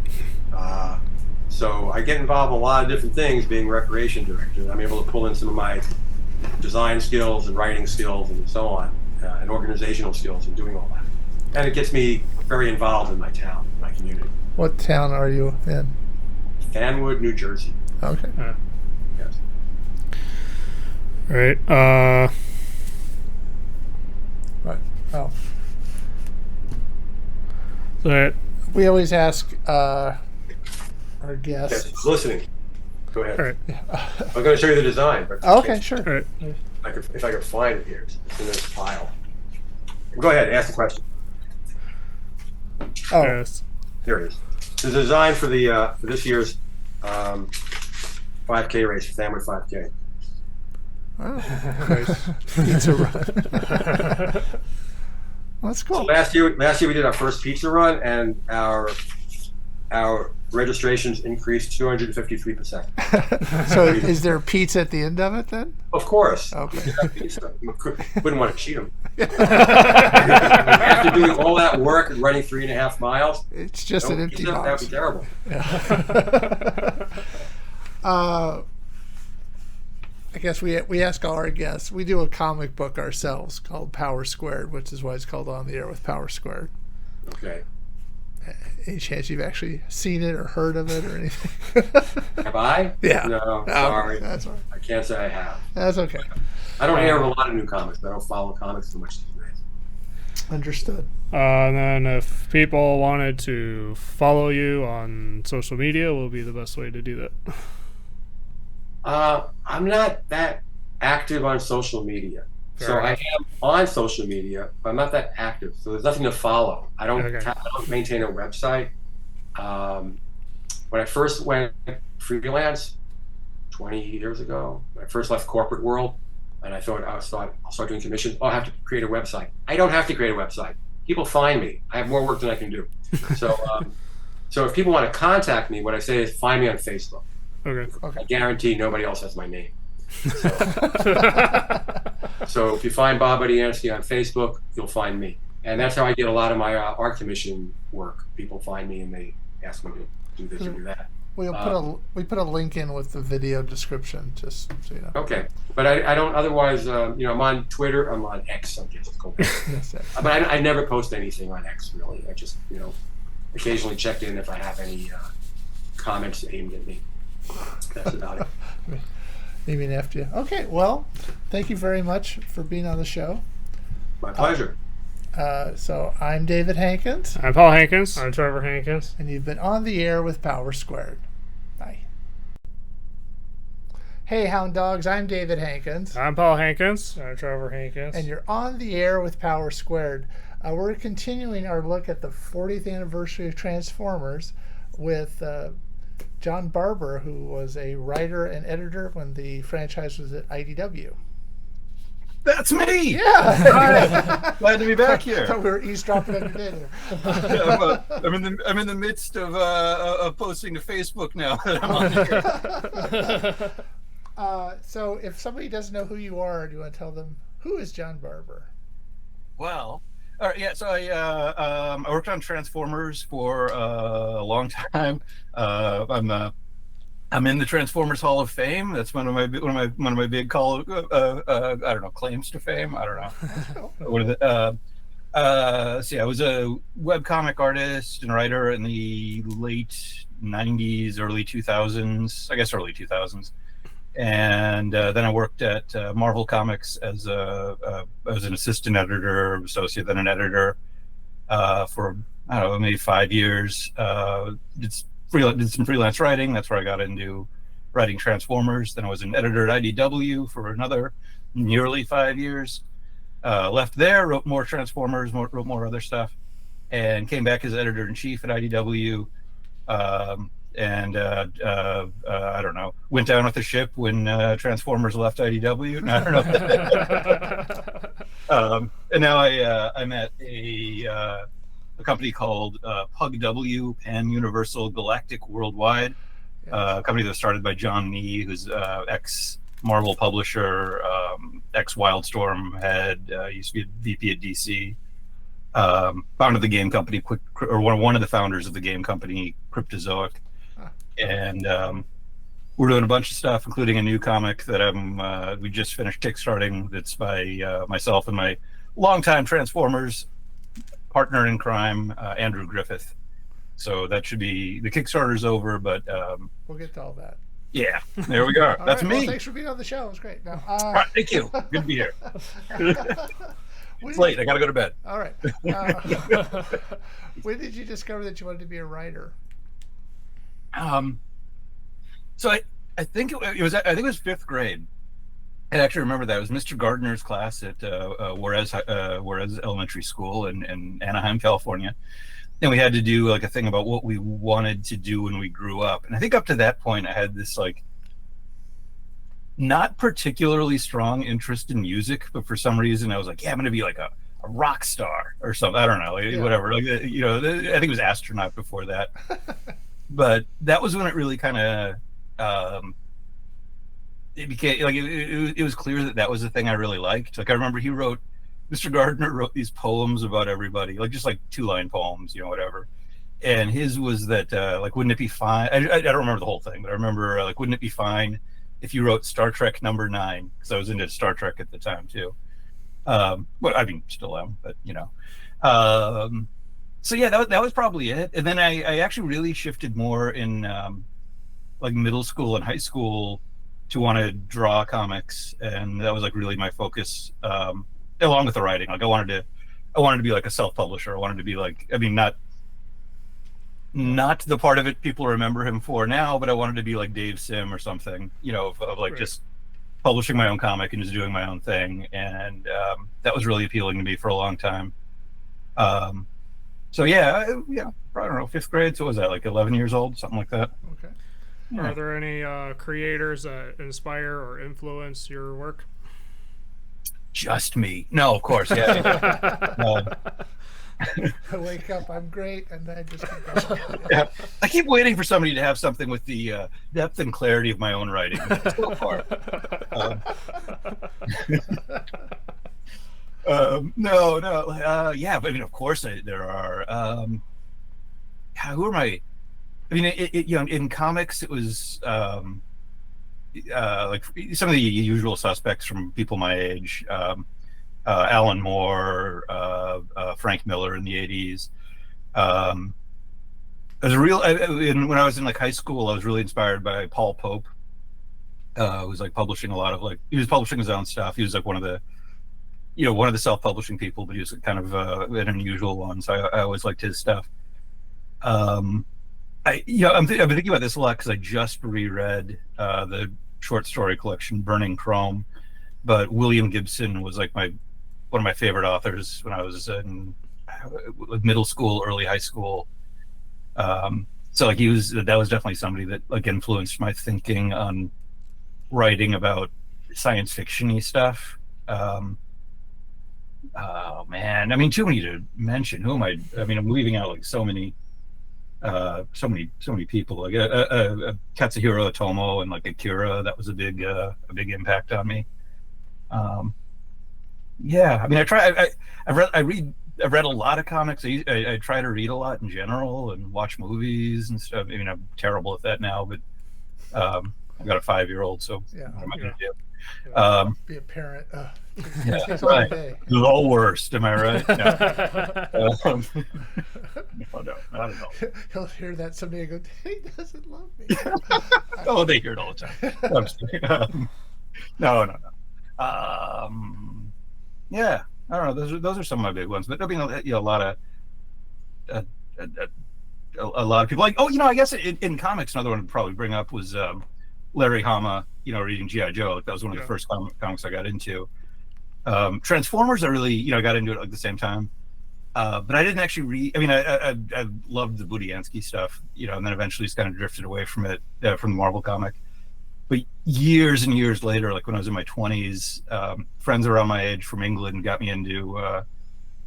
So I get involved in a lot of different things being recreation director. I'm able to pull in some of my design skills and writing skills and so on, and organizational skills and doing all that. And it gets me very involved in my town, my community. What town are you in? Fanwood, New Jersey. Okay. Yes. Right. Right. Oh. So We always ask our guests. Yes, listening. Go ahead. all right. I'm going to show you the design, but Okay, sure. All right. if I could find it here, it's in this file. Go ahead, ask the question. Oh, Yes. Here it is. The design for the for this year's 5K race, Family 5K. oh. Pizza run. Well, that's So cool. last year we did our first pizza run, and our registrations increased 253%. So is there pizza at the end of it then? Of course. Okay. We got pizza. Wouldn't want to cheat them. After doing all that work and running 3.5 miles, It's just an empty pizza, that'd box. be terrible. I guess we ask all our guests. We do a comic book ourselves called Power Squared, which is why it's called On the Air with Power Squared. Okay. Any chance you've actually seen it or heard of it or anything? Have I? Yeah. No, Oh, sorry. that's all right. I can't say I have. That's okay. I don't hear of a lot of new comics, but I don't follow comics so much these days. Understood. And then if people wanted to follow you on social media, what would be the best way to do that? I'm not that active on social media. So Fair I enough. am on social media, but I'm not that active. So there's nothing to follow. I don't maintain a website. When I first went freelance 20 years ago, when I first left corporate world, and I thought I'll start doing commissions. Oh, I have to create a website. I don't have to create a website. People find me. I have more work than I can do. So, so if people want to contact me, what I say is find me on Facebook. Okay. I guarantee nobody else has my name. So if you find Bob Budianski on Facebook, you'll find me. And that's how I get a lot of my art commission work. People find me and they ask me to do this or do that. We put a link in with the video description, just so you know. Okay, but I don't otherwise. I'm on Twitter. I'm on X. I guess it's called. Yes, yes. But I never post anything on X really. I just occasionally check in if I have any comments aimed at me. That's about it. Maybe an FJ. Okay, well, thank you very much for being on the show. My pleasure. So I'm David Hankins, I'm Paul Hankins. I'm Trevor Hankins. and you've been on the air with Power Squared. Bye. Hey, Hound Dogs, I'm David Hankins, I'm Paul Hankins. I'm Trevor Hankins. and you're on the air with Power Squared. We're continuing our look at the 40th anniversary of Transformers with John Barber, who was a writer and editor when the franchise was at IDW. That's me. Yeah. Hi. Glad to be back here. Thought we were eavesdropping on your dinner. I'm in the midst of posting to Facebook now. I'm on here. So if somebody doesn't know who you are, do you want to tell them who is John Barber? Well, all right, yeah. So I worked on Transformers for a long time. I'm in the Transformers Hall of Fame. That's one of my big claims to fame. I don't know. What are the, so yeah, I was a webcomic artist and writer in the late 90s, early 2000s, I guess early 2000s. And then I worked at Marvel Comics as an assistant editor, associate, then an editor for, I don't know, maybe 5 years. Did some freelance writing. That's where I got into writing Transformers. Then I was an editor at IDW for another nearly 5 years. Left there, wrote more Transformers, wrote more other stuff, and came back as editor-in-chief at IDW. I don't know, went down with the ship when Transformers left IDW. No, I don't know. And now I'm at a company called Pug W, Pan Universal Galactic Worldwide, a company that was started by John Nee, who's ex-Marvel publisher, ex-Wildstorm head, used to be VP at DC. Founded the game company, one of the founders of the game company, Cryptozoic. And we're doing a bunch of stuff, including a new comic that we just finished kickstarting. That's by myself and my longtime Transformers partner in crime, Andrew Griffith. So that should be, the Kickstarter's over, but We'll get to all that. Yeah, there we go. All That's right, me. Well, thanks for being on the show. It was great. No, All right, thank you. Good to be here. when It's did late. I got to go to bed. All right. When did you discover that you wanted to be a writer? So I think it was fifth grade. I actually remember that. It was Mr. Gardner's class at Juarez Elementary School in Anaheim, California. And we had to do like a thing about what we wanted to do when we grew up. And I think up to that point, I had this like not particularly strong interest in music, but for some reason I was like, yeah, I'm going to be like a rock star or something. I don't know, whatever. Like, I think it was astronaut before that. But that was when it really kind of it became like it was clear that was the thing I really liked. Like I remember Mr. Gardner wrote these poems about everybody, like just like 2-line poems, whatever. And his was that like, wouldn't it be fine? I don't remember the whole thing, but I remember like, wouldn't it be fine if you wrote Star Trek #9? Because I was into Star Trek at the time too. Well, I mean, still am, but so yeah, that was probably it. And then I actually really shifted more in like middle school and high school to want to draw comics, and that was like really my focus, along with the writing. Like I wanted to be like a self-publisher. I wanted to be like, I mean, not the part of it people remember him for now, but I wanted to be like Dave Sim or something, of like right. Just publishing my own comic and just doing my own thing. And that was really appealing to me for a long time. So yeah, I don't know, fifth grade. So was that like 11 years old, something like that? Okay. Yeah. Are there any creators that inspire or influence your work? Just me. No, of course. Yeah. I wake up, I'm great, and then I just keep going. Yeah. I keep waiting for somebody to have something with the depth and clarity of my own writing. So far. No. Yeah, but I mean, of course, there are. Who are my? I mean, in comics, it was like some of the usual suspects from people my age. Alan Moore, Frank Miller in the 80s. When I was in like high school, I was really inspired by Paul Pope, who was like publishing a lot of he was publishing his own stuff. He was like one of the self-publishing people, but he was kind of an unusual one. So I always liked his stuff. I've been thinking about this a lot because I just reread the short story collection Burning Chrome, but William Gibson was like one of my favorite authors when I was in middle school, early high school. So like that was definitely somebody that like influenced my thinking on writing about science fiction-y stuff. Oh man, I mean, too many to mention. Who am I? I mean, I'm leaving out like so many people. Like Katsuhiro Otomo and like Akira. That was a big impact on me. Yeah, I mean, I've read a lot of comics. I try to read a lot in general and watch movies and stuff. I mean, I'm terrible at that now, but I've got a 5-year-old, so yeah, what am I going to do? Be a parent. Yeah, right. The whole worst, am I right? No. No, not at all. He'll hear that someday and go, he doesn't love me. Oh, they hear it all the time. I'm just kidding. No. Yeah, I don't know. Those are some of my big ones, but I mean, a lot of people like. Oh, I guess in comics, another one to probably bring up was Larry Hama. Reading G.I. Joe. Like, that was one of the first comics I got into. Transformers, I really got into it like the same time, but I didn't actually read. I mean, I loved the Budianski stuff, and then eventually just kind of drifted away from it, from the Marvel comic. But years and years later, like when I was in my 20s, friends around my age from England got me into,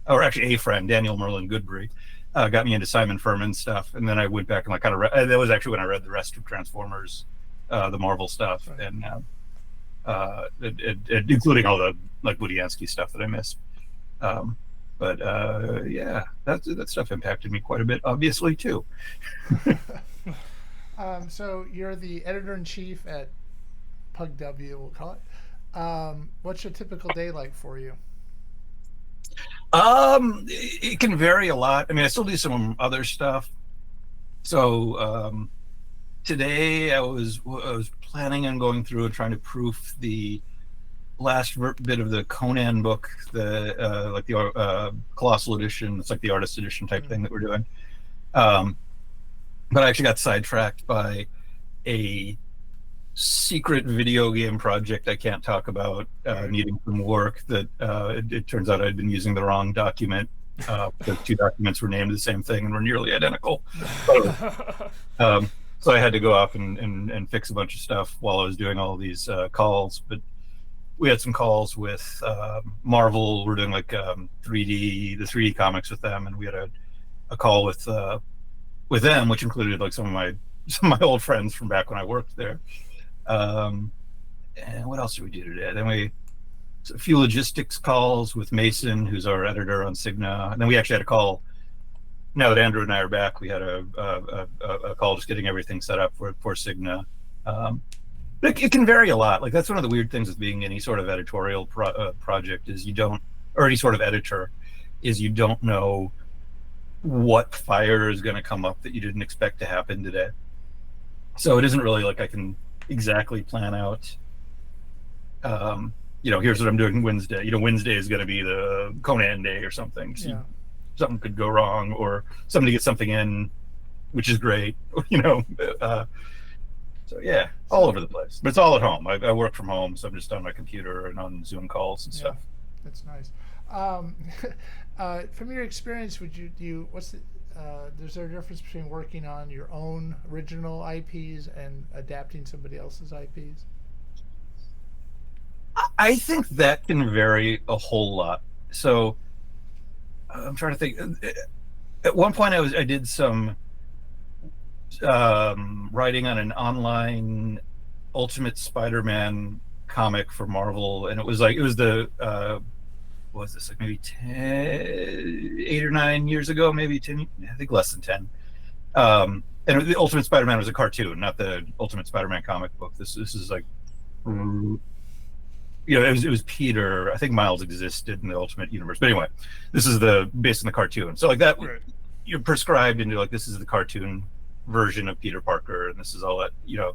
or actually a friend, Daniel Merlin Goodbury, got me into Simon Furman stuff. And then I went back and like kind of that was actually when I read the rest of Transformers, the Marvel stuff, and including all the like Budianski stuff that I missed. But yeah, that stuff impacted me quite a bit, obviously too. So you're the editor-in-chief at Pug W, we'll call it. What's your typical day like for you? It can vary a lot. I mean, I still do some other stuff. So today I was planning on going through and trying to proof the last bit of the Conan book, the like the Colossal edition. It's like the artist edition type thing that we're doing. But I actually got sidetracked by a secret video game project I can't talk about, needing some work that it turns out I'd been using the wrong document. The two documents were named the same thing and were nearly identical. So I had to go off and fix a bunch of stuff while I was doing all these calls. But we had some calls with Marvel. We're doing like the 3D comics with them, and we had a call with them, which included like some of my old friends from back when I worked there. And what else did we do today? Then a few logistics calls with Mason, who's our editor on Cigna. And then we actually had a call. Now that Andrew and I are back, we had a call just getting everything set up for Cigna. It can vary a lot. Like that's one of the weird things with being any sort of editorial project is or any sort of editor, is you don't know what fire is going to come up that you didn't expect to happen today. So it isn't really like I can exactly plan out, here's what I'm doing Wednesday. Wednesday is going to be the Conan day or something. So something could go wrong, or somebody gets something in, which is great, so yeah, all over the place. But it's all at home. I work from home, so I'm just on my computer and on Zoom calls and stuff. That's nice. From your experience, is there a difference between working on your own original IPs and adapting somebody else's IPs? I think that can vary a whole lot. So I'm trying to think. At one point, I did some writing on an online Ultimate Spider-Man comic for Marvel, and it was the what was this, like maybe 8 or 9 years ago, maybe 10, I think less than 10. And the Ultimate Spider-Man was a cartoon, not the Ultimate Spider-Man comic book. This is like, it was Peter. I think Miles existed in the Ultimate Universe, but anyway, this is based on the cartoon. So like that, right. You're prescribed into like, this is the cartoon version of Peter Parker, and this is all that, you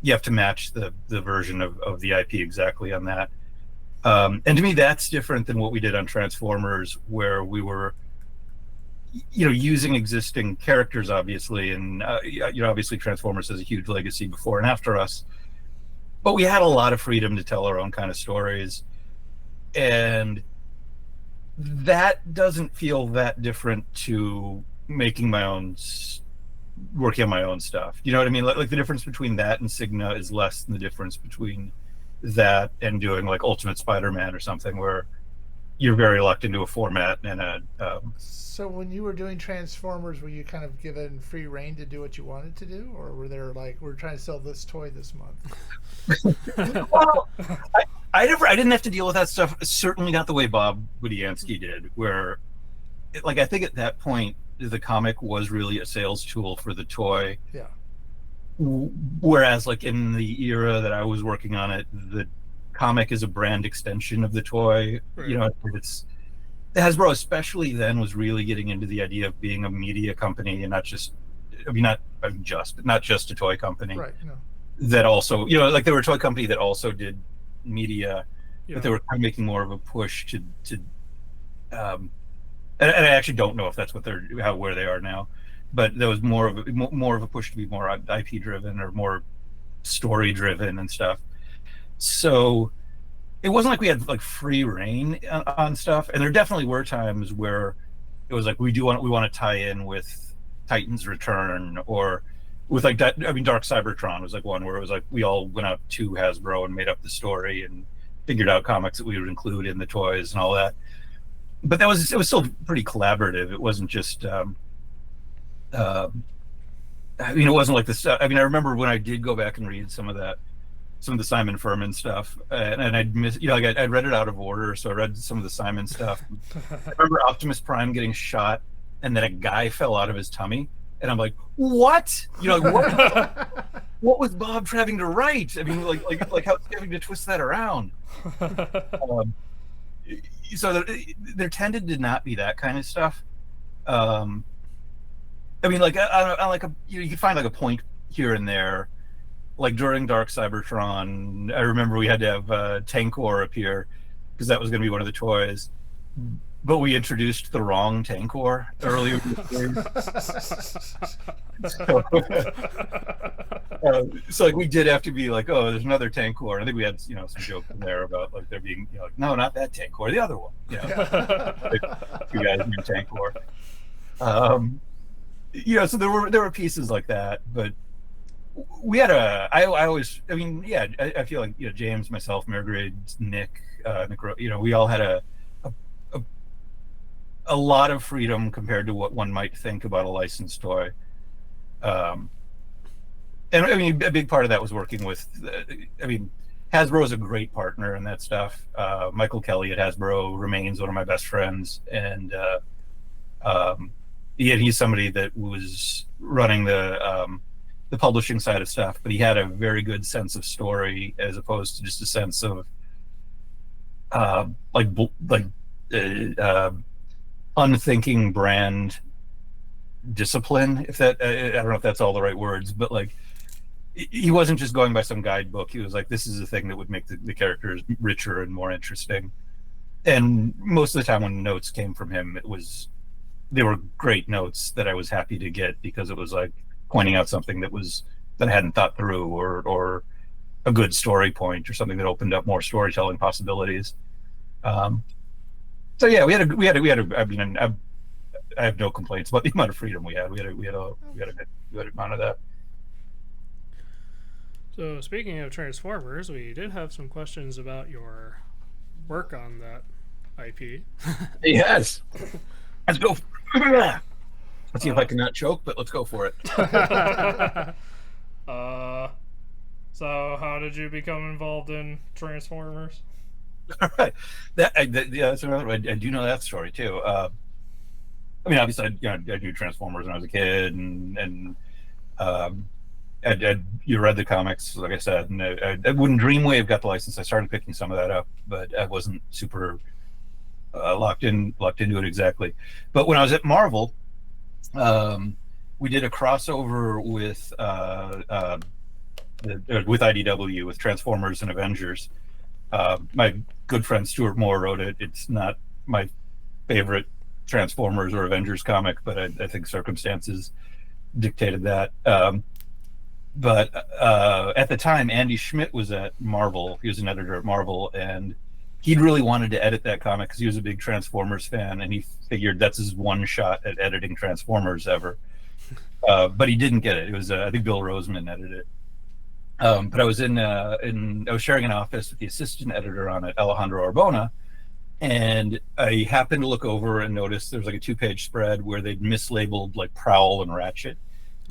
have to match the version of the IP exactly on that. And to me, that's different than what we did on Transformers, where we were, using existing characters, obviously, and obviously Transformers has a huge legacy before and after us, but we had a lot of freedom to tell our own kind of stories, and that doesn't feel that different to working on my own stuff. You know what I mean? Like the difference between that and Cigna is less than the difference between that and doing like Ultimate Spider-Man or something, where you're very locked into a format and So when you were doing Transformers, were you kind of given free reign to do what you wanted to do, or were there like, we're trying to sell this toy this month? Well, I didn't have to deal with that stuff. Certainly not the way Bob Budianski did, where I think at that point the comic was really a sales tool for the toy. Yeah. Whereas like in the era that I was working on it, the comic is a brand extension of the toy. Right. Hasbro especially then was really getting into the idea of being a media company and not just a toy company. Right. No. That also, like they were a toy company that also did media, but they were kind of making more of a push to and I actually don't know if that's where they are now. But there was more of a push to be more IP driven or more story driven and stuff. So it wasn't like we had like free reign on stuff. And there definitely were times where it was like we want to tie in with Titan's Return, or with like that. I mean, Dark Cybertron was like one where it was like we all went out to Hasbro and made up the story and figured out comics that we would include in the toys and all that. But it was still pretty collaborative. It wasn't just. It wasn't like this. I remember when I did go back and read some of the Simon Furman stuff, and I'd missed, I'd read it out of order, so I read some of the Simon stuff. I remember Optimus Prime getting shot, and then a guy fell out of his tummy, and I'm like, what? What was Bob having to write? I mean, like how was he having to twist that around? So there tended to not be that kind of stuff. You could find like a point here and there. Like during Dark Cybertron, I remember we had to have Tankor appear because that was going to be one of the toys. But we introduced the wrong Tankor earlier in the series. So like we did have to be like, oh, there's another Tankor. I think we had some joke in there about like there being like, no, not that Tankor, the other one. Like, you guys named Tankor. So there were pieces like that, but we had I feel like James, myself, Margaret, Nick, we all had a lot of freedom compared to what one might think about a licensed toy. And I mean, a big part of that was working with, Hasbro is a great partner in that stuff. Michael Kelly at Hasbro remains one of my best friends. And he's somebody that was running the publishing side of stuff, but he had a very good sense of story as opposed to just a sense of unthinking brand discipline. If that, I don't know if that's all the right words, but like he wasn't just going by some guidebook. He was like, this is a thing that would make the characters richer and more interesting. And most of the time when notes came from him, they were great notes that I was happy to get because it was like pointing out something that I hadn't thought through, or a good story point, or something that opened up more storytelling possibilities. So yeah, we had a. I have no complaints about the amount of freedom we had. We had a good amount of that. So speaking of Transformers, we did have some questions about your work on that IP. Yes. Let's go. Let's see if I can not choke, but let's go for it. So how did you become involved in Transformers? All right. That's another one. I do know that story too. Obviously, I knew Transformers when I was a kid, and you read the comics, like I said, and when Dreamwave got the license, I started picking some of that up, but I wasn't super locked into it exactly. But when I was at Marvel, we did a crossover with IDW with Transformers and Avengers. My good friend Stuart Moore wrote it. It's not my favorite Transformers or Avengers comic, but I think circumstances dictated that. But at the time, Andy Schmidt was at Marvel. He was an editor at Marvel, and he'd really wanted to edit that comic because he was a big Transformers fan, and he figured that's his one shot at editing Transformers ever. But he didn't get it. It was I think Bill Roseman edited it. But I was I was sharing an office with the assistant editor on it, Alejandro Arbona, and I happened to look over and notice there was like a 2-page spread where they'd mislabeled like Prowl and Ratchet.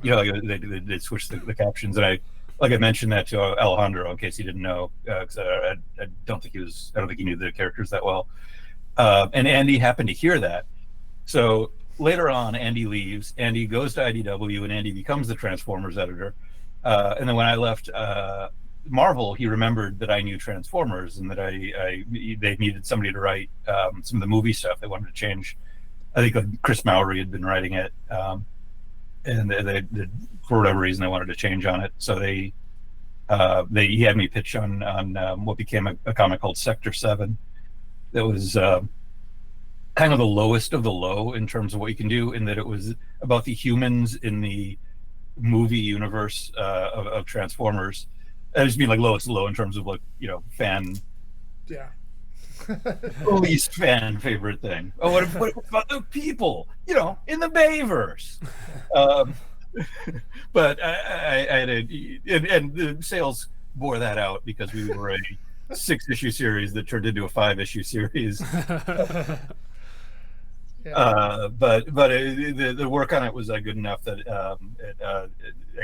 They switched the captions, and I mentioned that to Alejandro in case he didn't know, because I don't think he knew the characters that well. And Andy happened to hear that. So later on, Andy leaves. Andy goes to IDW, and Andy becomes the Transformers editor. And then when I left Marvel, he remembered that I knew Transformers and that they needed somebody to write some of the movie stuff. They wanted to change. I think Chris Mowry had been writing it, and they for whatever reason they wanted to change on it. So he had me pitch on what became a comic called Sector 7. That was kind of the lowest of the low in terms of what you can do, in that it was about the humans in the movie universe of Transformers. I just mean like lowest low in terms of like fan, Yeah. least fan favorite thing. Oh, what about the people in the Bayverse? But I had and the sales bore that out because we were a 6-issue series that turned into a 5-issue series. Yeah. But the work on it was good enough that I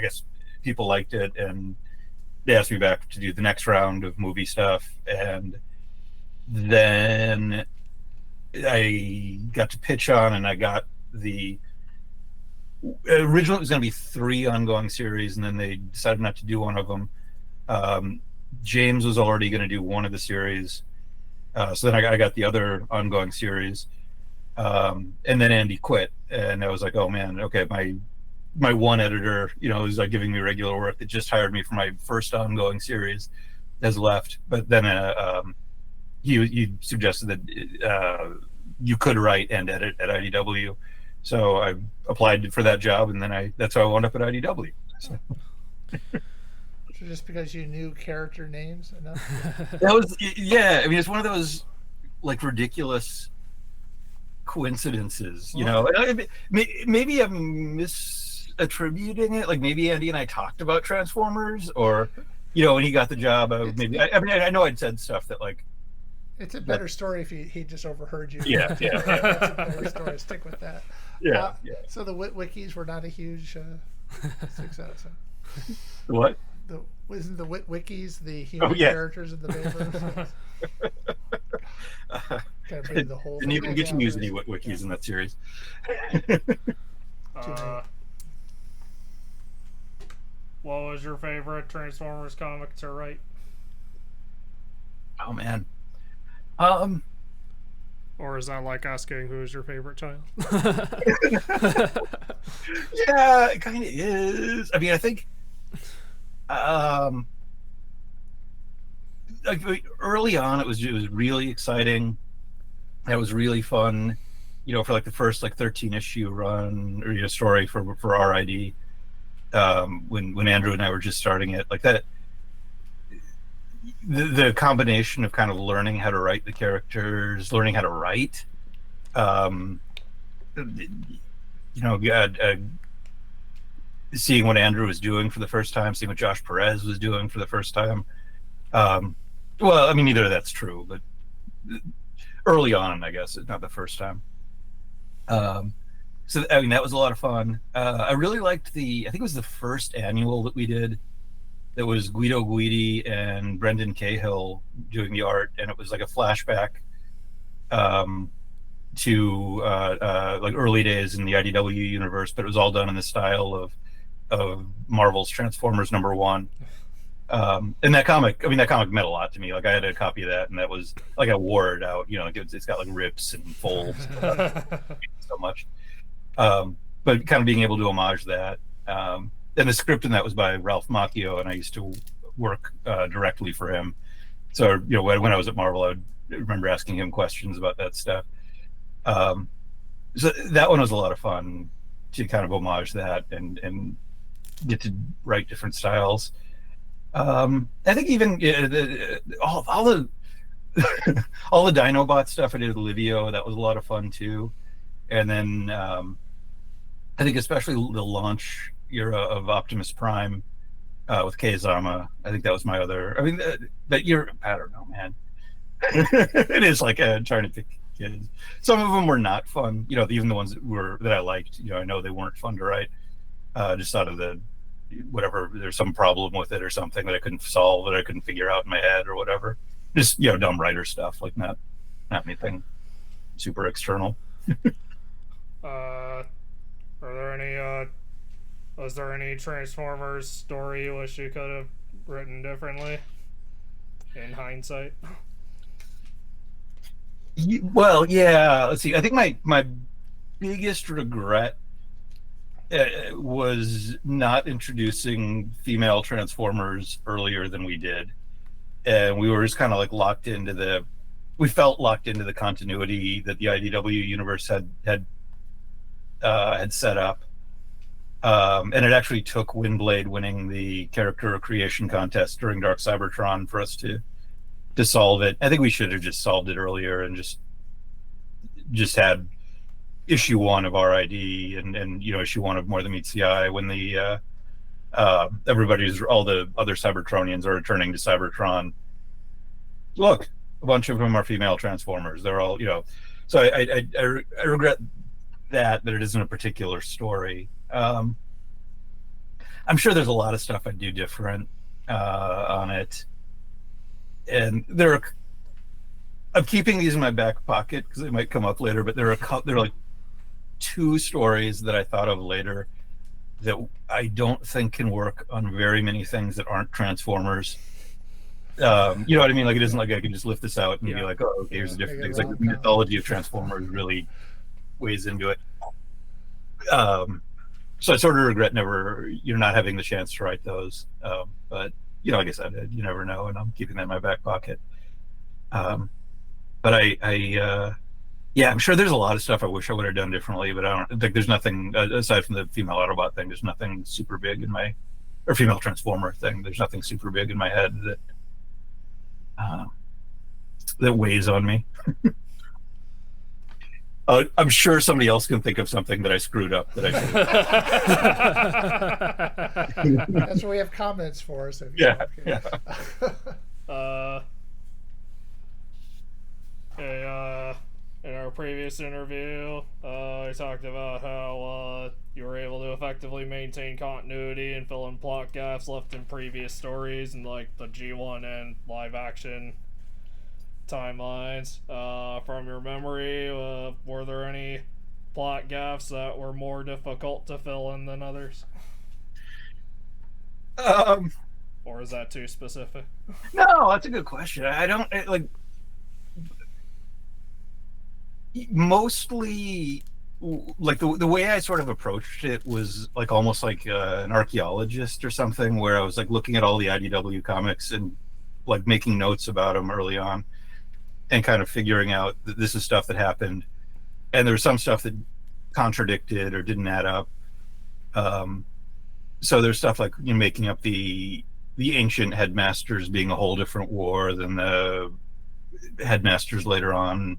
guess people liked it, and they asked me back to do the next round of movie stuff, and then I got to pitch on, and I got originally it was going to be 3 ongoing series, and then they decided not to do one of them. James was already going to do one of the series, so then I got the other ongoing series. And then Andy quit, and I was like, oh man, okay, my one editor, who's like giving me regular work, that just hired me for my first ongoing series, has left. But then he suggested that you could write and edit at IDW, so I applied for that job, and then that's how I wound up at IDW. So. So just because you knew character names enough? That was, yeah. I mean, it's one of those like ridiculous coincidences, Maybe I'm misattributing it. Like maybe Andy and I talked about Transformers, or when he got the job, maybe. I mean, I know I'd said stuff that like. It's a better story if he just overheard you. Yeah. That's a better story. Stick with that. Yeah. So the Witwikis were not a huge success. What? Wasn't the Witwikis the human characters in the Barber? The whole didn't even get to use any Witwikis in that series. What was your favorite Transformers comic to write? Oh man. Or is that like asking who is your favorite child? Yeah, it kind of is. I mean, I think like early on it was really exciting. That was really fun, for like the first like 13 issue run or story for RID, when Andrew and I were just starting it, like that. The combination of kind of learning how to write the characters, learning how to write, seeing what Andrew was doing for the first time, seeing what Josh Perez was doing for the first time. Well, I mean, neither of that's true, but early on, I guess, it's not the first time. So, I mean, that was a lot of fun. I really liked I think it was the first annual that we did. That was Guido Guidi and Brendan Cahill doing the art, and it was like a flashback to like early days in the IDW universe, but it was all done in the style of Marvel's Transformers #1. And that comic meant a lot to me. Like I had a copy of that, and that was like I wore it out. It's got like rips and folds so much. But kind of being able to homage that. And the script in that was by Ralph Macchio, and I used to work directly for him. So, when I was at Marvel, I would remember asking him questions about that stuff. So that one was a lot of fun to kind of homage that and get to write different styles. I think even all the all the Dinobot stuff I did with Livio, that was a lot of fun too. And then I think especially the launch era of Optimus Prime with Kei-Zama. I think that was my other. I mean, I don't know, man. It is like trying to pick kids. Some of them were not fun. Even the ones that I liked. I know they weren't fun to write. Just out of whatever. There's some problem with it or something that I couldn't solve, that I couldn't figure out in my head or whatever. Just dumb writer stuff, like not anything super external. Was there any Transformers story you wish you could have written differently in hindsight? Well, yeah. Let's see. I think my biggest regret was not introducing female Transformers earlier than we did, and we were just kind of like locked into the continuity that the IDW universe had set up. And it actually took Windblade winning the character creation contest during Dark Cybertron for us to solve it. I think we should have just solved it earlier and just had issue 1 of RID and issue 1 of More Than Meets the Eye when the all the other Cybertronians are returning to Cybertron. Look, a bunch of them are female Transformers. They're all, so I regret that it isn't a particular story. I'm sure there's a lot of stuff I'd do different on it, and I'm keeping these in my back pocket because they might come up later. But there are like 2 stories that I thought of later that I don't think can work on very many things that aren't Transformers. You know what I mean? Like it isn't like I can just lift this out and be like, oh, okay, here's the different things. Like the mythology of Transformers really weighs into it. So I sort of regret never, not having the chance to write those. But like I said, you never know, and I'm keeping that in my back pocket. But yeah, I'm sure there's a lot of stuff I wish I would have done differently, but I don't think there's nothing aside from the female Autobot thing. There's nothing super big in my, or female Transformer thing. There's nothing super big in my head that weighs on me. I'm sure somebody else can think of something that I screwed up that I should. That's what we have comments for. So Yeah. In our previous interview, I talked about how you were able to effectively maintain continuity and fill in plot gaps left in previous stories and like the G1 and live action timelines. From your memory, were there any plot gaps that were more difficult to fill in than others? Or is that too specific? No, that's a good question. I don't like. Mostly, like the way I sort of approached it was like almost like an archaeologist or something, where I was like looking at all the IDW comics and like making notes about them early on, and kind of figuring out that this is stuff that happened, and there was some stuff that contradicted or didn't add up. So there's stuff like making up the ancient headmasters being a whole different war than the headmasters later on.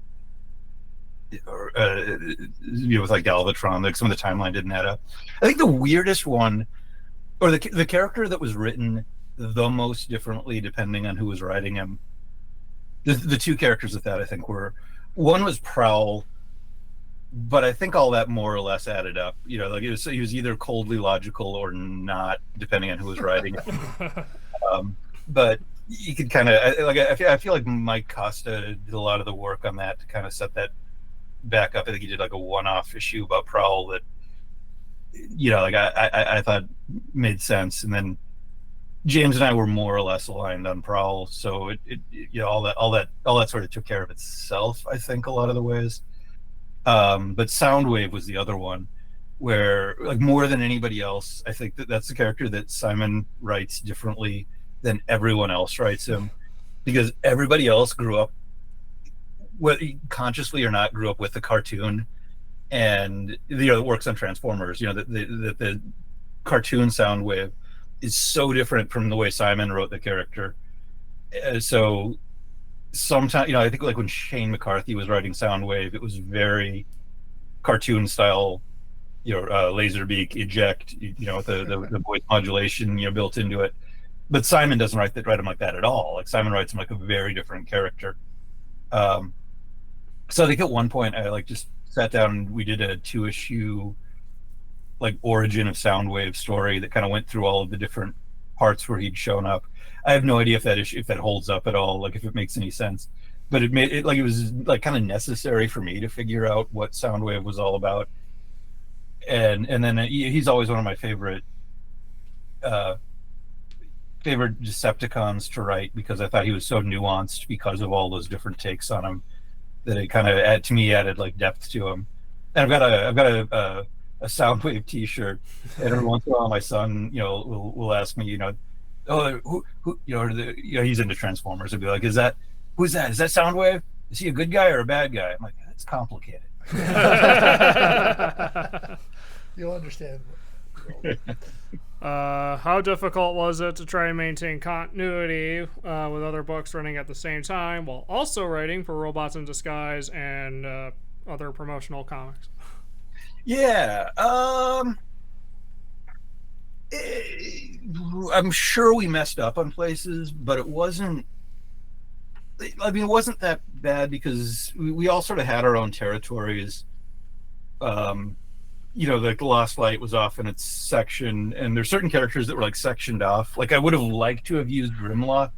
Or with like Galvatron, like some of the timeline didn't add up. I think the weirdest one, or the character that was written the most differently depending on who was writing him. The two characters with that I think were, one was Prowl, but I think all that more or less added up. Like he was either coldly logical or not, depending on who was writing it. But you could kind of like I feel like Mike Costa did a lot of the work on that to kind of set that back up. I think he did like a one-off issue about Prowl that like I thought made sense, and then James and I were more or less aligned on Prowl, so it all that sort of took care of itself, I think, a lot of the ways. But Soundwave was the other one where, like, more than anybody else, I think that's the character that Simon writes differently than everyone else writes him, because everybody else grew up, whether consciously or not, grew up with the cartoon, and it works on Transformers. The cartoon Soundwave is so different from the way Simon wrote the character. So sometimes, I think like when Shane McCarthy was writing Soundwave, it was very cartoon style, Laserbeak, eject, with the voice modulation, built into it. But Simon doesn't write him like that at all. Like Simon writes him like a very different character. So I think at one point I just sat down and we did a 2-issue like origin of Soundwave story that kind of went through all of the different parts where he'd shown up. I have no idea if that holds up at all, like if it makes any sense. But it made it like it was like kind of necessary for me to figure out what Soundwave was all about. And then he's always one of my favorite Decepticons to write, because I thought he was so nuanced because of all those different takes on him that it kind of added like depth to him. And I've got a Soundwave T-shirt, and every once in a while my son will ask me, who he's into Transformers, and be like, who's that? Is that Soundwave? Is he a good guy or a bad guy? I'm like, it's complicated. You'll understand. How difficult was it to try and maintain continuity with other books running at the same time while also writing for Robots in Disguise and other promotional comics? Yeah, I'm sure we messed up on places, but it wasn't. I mean, it wasn't that bad because we all sort of had our own territories. Like the Lost Light was off in its section, and there's certain characters that were like sectioned off. Like I would have liked to have used Grimlock,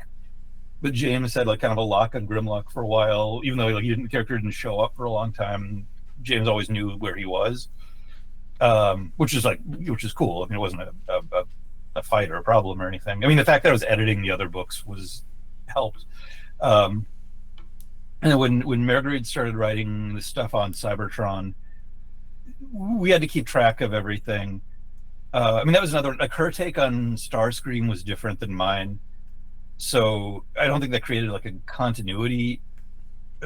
but James had like kind of a lock on Grimlock for a while, even though the character didn't show up for a long time. James always knew where he was, which is cool. I mean, it wasn't a fight or a problem or anything. I mean, the fact that I was editing the other books helped. And when Marguerite started writing the stuff on Cybertron, we had to keep track of everything, I mean, that was another, like, her take on Starscream was different than mine. So I don't think that created like a continuity,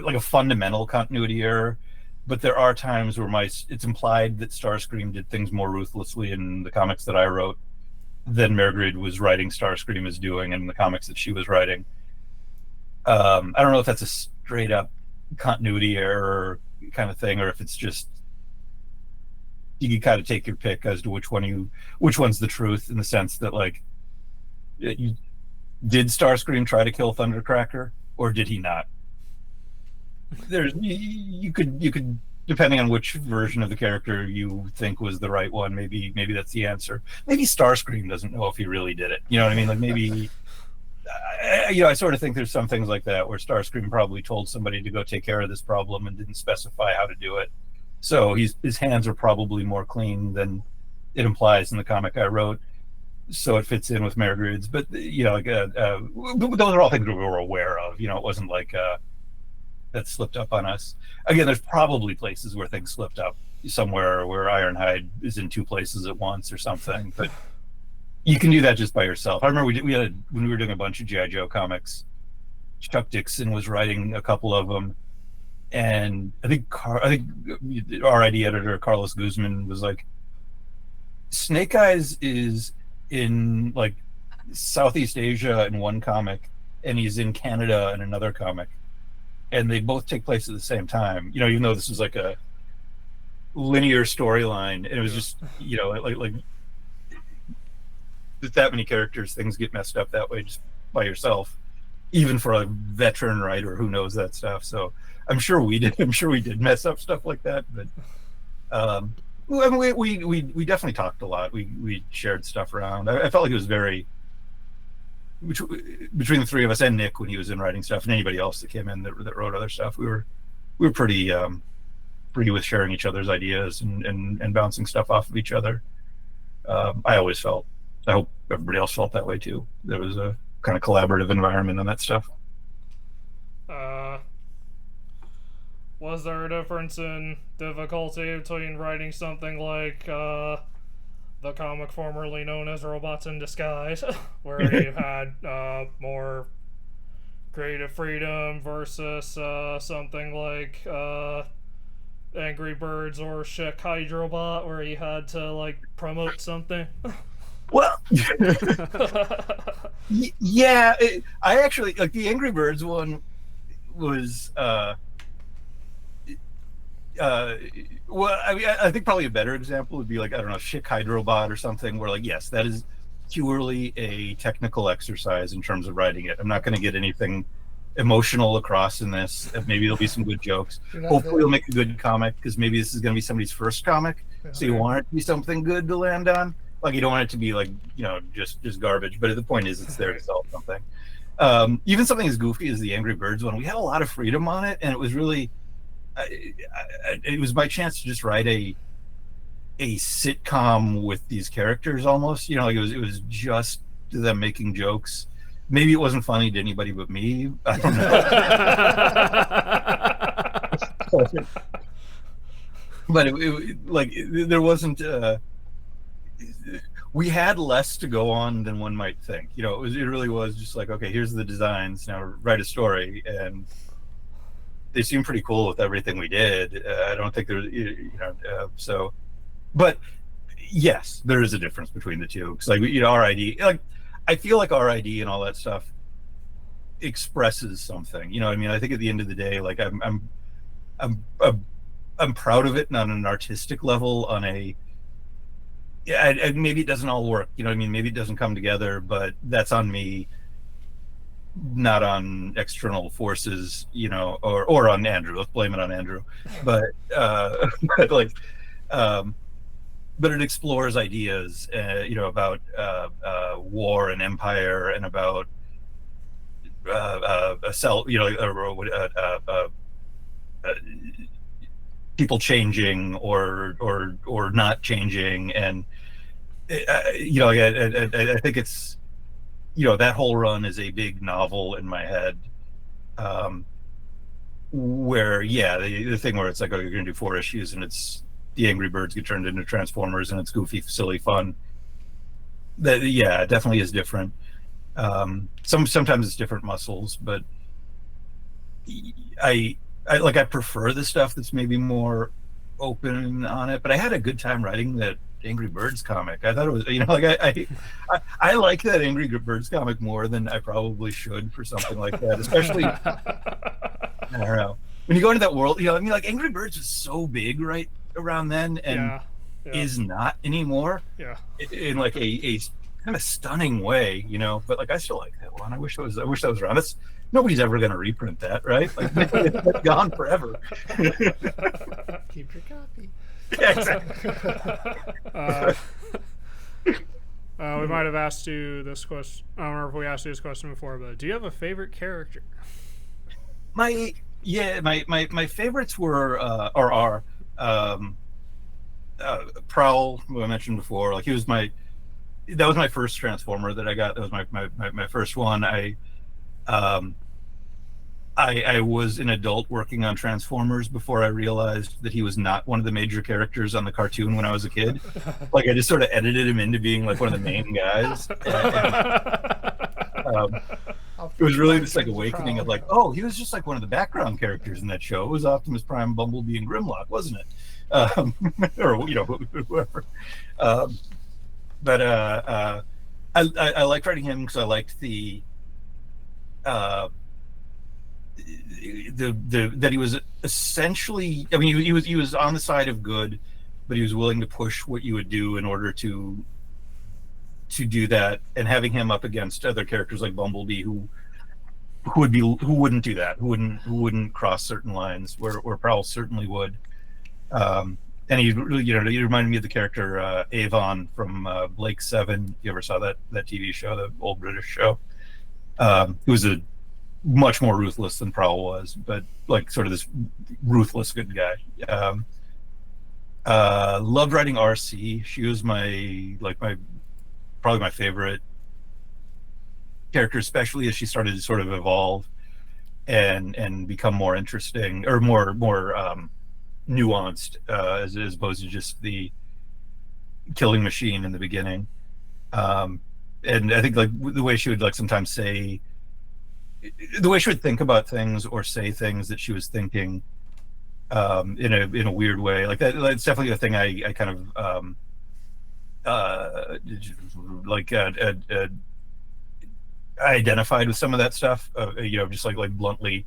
like a fundamental continuity error. But there are times where it's implied that Starscream did things more ruthlessly in the comics that I wrote than Margaret was writing Starscream is doing in the comics that she was writing. I don't know if that's a straight up continuity error kind of thing, or if it's just you can kind of take your pick as to which one's the truth, in the sense that, like, you, did Starscream try to kill Thundercracker, or did he not? There's you could depending on which version of the character you think was the right one, maybe that's the answer. Maybe Starscream doesn't know if he really did it. You know what I mean? Like, maybe I sort of think there's some things like that where Starscream probably told somebody to go take care of this problem and didn't specify how to do it. So his hands are probably more clean than it implies in the comic I wrote. So it fits in with Margaret's. But like those are all things we were aware of. It wasn't like that slipped up on us. Again, there's probably places where things slipped up, somewhere where Ironhide is in two places at once or something. But you can do that just by yourself. I remember when we were doing a bunch of G.I. Joe comics, Chuck Dixon was writing a couple of them, and I think RID editor Carlos Guzman was like, Snake Eyes is in like Southeast Asia in one comic, and he's in Canada in another comic, and they both take place at the same time. Even though this was like a linear storyline, and it was just like that many characters, things get messed up that way just by yourself, even for a veteran writer who knows that stuff. So I'm sure we did mess up stuff like that, but I mean, we definitely talked a lot. We shared stuff around. I felt like it was very, between the three of us and Nick when he was in writing stuff, and anybody else that came in that wrote other stuff, we were pretty free with sharing each other's ideas and bouncing stuff off of each other. I always felt. I hope everybody else felt that way too. There was a kind of collaborative environment on that stuff. Was there a difference in difficulty between writing something like the comic formerly known as Robots in Disguise, where you had more creative freedom, versus something like Angry Birds or Chick Hydrobot, where you had to like promote something? Well, yeah, I actually like the Angry Birds one was well, I mean, I think probably a better example would be like, I don't know, Chick Hydrobot or something, where like, yes, that is purely a technical exercise in terms of writing it. I'm not going to get anything emotional across in this. Maybe there'll be some good jokes. Hopefully it'll make a good comic, because maybe this is going to be somebody's first comic. Yeah. So you want it to be something good to land on. Like, you don't want it to be like, just garbage. But the point is, it's there to sell something. Even something as goofy as the Angry Birds one, we had a lot of freedom on it, and it was really, it was my chance to just write a sitcom with these characters almost. Like it was just them making jokes. Maybe it wasn't funny to anybody but me. I don't know. But there wasn't. We had less to go on than one might think. It really was just like, okay, here's the designs. Now write a story, and they seemed pretty cool with everything we did. I don't think there, so. But yes, there is a difference between the two. Because RID, like, I feel like RID and all that stuff expresses something. I mean, I think at the end of the day, like I'm proud of it, not on an artistic level, on a maybe it doesn't all work. I mean, maybe it doesn't come together, but that's on me, not on external forces, or on Andrew. Let's blame it on Andrew. But but it explores ideas, about war and empire, and about people changing or not changing, and I think it's that whole run is a big novel in my head, where the thing where it's like, oh, you're gonna do 4 issues and it's the Angry Birds get turned into Transformers and it's goofy, silly fun. That yeah, it definitely is different. Sometimes it's different muscles, but I I prefer the stuff that's maybe more open on it. But I had a good time writing that Angry Birds comic. I thought it was, like I like that Angry Birds comic more than I probably should for something like that. Especially, I don't know, when you go into that world. Like Angry Birds was so big right around then, and is not anymore. Yeah, in like a kind of stunning way, But like I still like that one. I wish that was around. Nobody's ever going to reprint that, right? Like it's gone forever. Keep your copy. Yeah, exactly. We might have asked you this question. I don't remember if we asked you this question before, but do you have a favorite character? My favorites were or are Prowl, who I mentioned before. Like that was my first Transformer that I got. That was my first one. I was an adult working on Transformers before I realized that he was not one of the major characters on the cartoon when I was a kid. Like I just sort of edited him into being like one of the main guys. It was really this like awakening of like, oh, he was just like one of the background characters in that show. It was Optimus Prime, Bumblebee, and Grimlock, wasn't it? Or whoever. But I liked writing him because I liked that he was essentially, I mean, he was on the side of good, but he was willing to push what you would do in order to do that, and having him up against other characters like Bumblebee who wouldn't do that, who wouldn't cross certain lines where Prowl certainly would. And he really, he reminded me of the character Avon from Blake 7. You ever saw that TV show, the old British show? He was a much more ruthless than Prowl was, but like sort of this ruthless good guy. Loved writing RC. She was probably my favorite character, especially as she started to sort of evolve and become more interesting or more nuanced, as opposed to just the killing machine in the beginning. And I think like the way she would like sometimes say, the way she would think about things or say things that she was thinking in a weird way, like that's definitely a thing I kind of I identified with some of that stuff. Just like bluntly,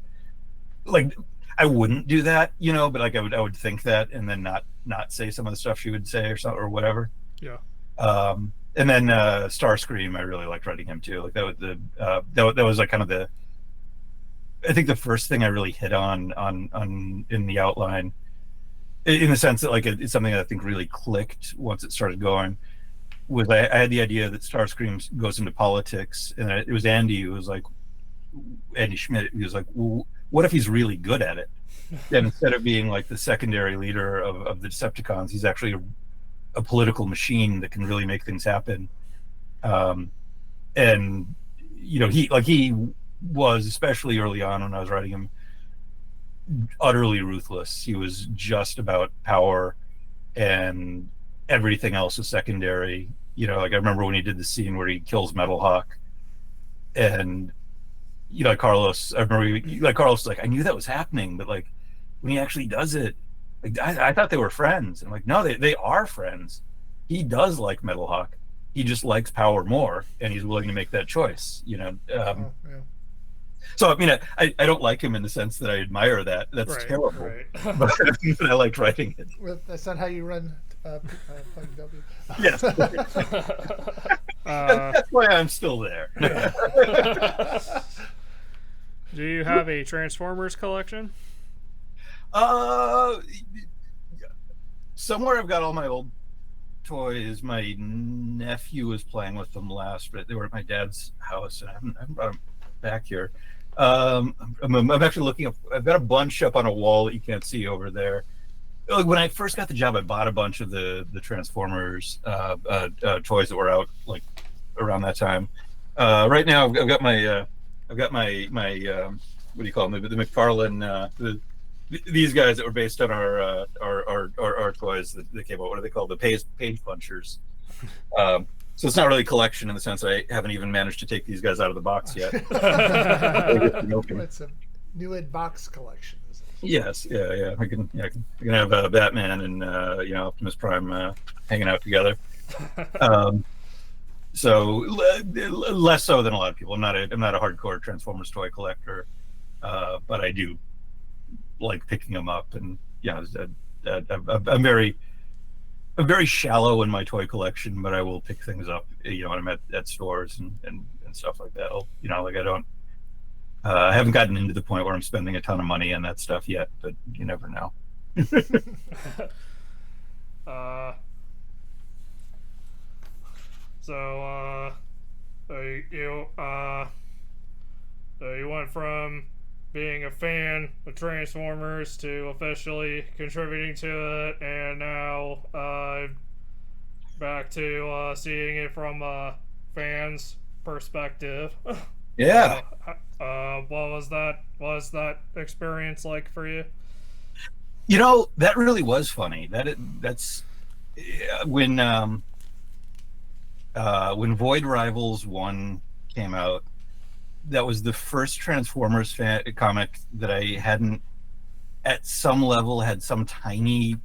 like I wouldn't do that, but like I would think that and then not say some of the stuff she would say or something or whatever. Yeah. And then Starscream, I really liked writing him too. Like that was like kind of I think the first thing I really hit on in the outline, in the sense that like it's something that I think really clicked once it started going, was I had the idea that Starscream goes into politics, and it was Andy who was like, Andy Schmidt, he was like, well, what if he's really good at it? And instead of being like the secondary leader of the Decepticons, he's actually a political machine that can really make things happen. And he was, especially early on when I was writing him, utterly ruthless. He was just about power, and everything else was secondary. Like I remember when he did the scene where he kills Metal Hawk, and Carlos, I remember Carlos was like, I knew that was happening, but like when he actually does it, like I thought they were friends. I'm like, no, they are friends. He does like Metal Hawk. He just likes power more, and he's willing to make that choice. Yeah. So I mean, I don't like him in the sense that I admire that. That's terrible. Right. But I liked writing it. Well, that's not how you run W. Yes. That's why I'm still there. Do you have a Transformers collection? Somewhere I've got all my old toys. My nephew was playing with them last, but they were at my dad's house, and I haven't brought them back here. I'm actually looking up. I've got a bunch up on a wall that you can't see over there. Like when I first got the job, I bought a bunch of the Transformers toys that were out like around that time. Right now, I've got my what do you call them? The McFarlane. These guys that were based on our toys that came out. What are they called? The page punchers. So it's not really a collection in the sense I haven't even managed to take these guys out of the box yet. It's a new in box collection. Yes, yeah. I can have Batman and Optimus Prime hanging out together. So less so than a lot of people. I'm not a hardcore Transformers toy collector, but I do like picking them up. And I'm very shallow in my toy collection, but I will pick things up. When I'm at stores and stuff like that. I haven't gotten into the point where I'm spending a ton of money on that stuff yet, but you never know. So you went from being a fan of Transformers to officially contributing to it, and now back to seeing it from a fan's perspective. Yeah. What was that experience like for you? That really was funny. That's when Void Rivals 1 came out. That was the first Transformers comic that I hadn't, at some level, had some tiny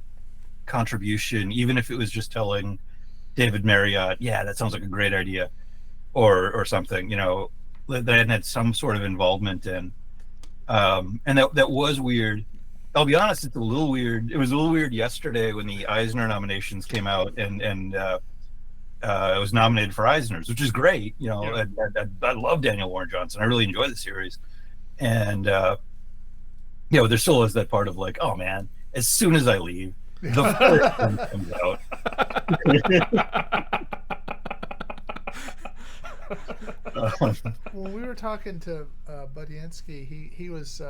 contribution, even if it was just telling David Marriott, yeah, that sounds like a great idea, or something, that I hadn't had some sort of involvement in. And that was weird. I'll be honest, it's a little weird. It was a little weird yesterday when the Eisner nominations came out, and I was nominated for Eisner's, which is great. I love Daniel Warren Johnson. I really enjoy the series. And, there still is that part of like, oh man, as soon as I leave, the first thing comes out. When we were talking to Budianski, he was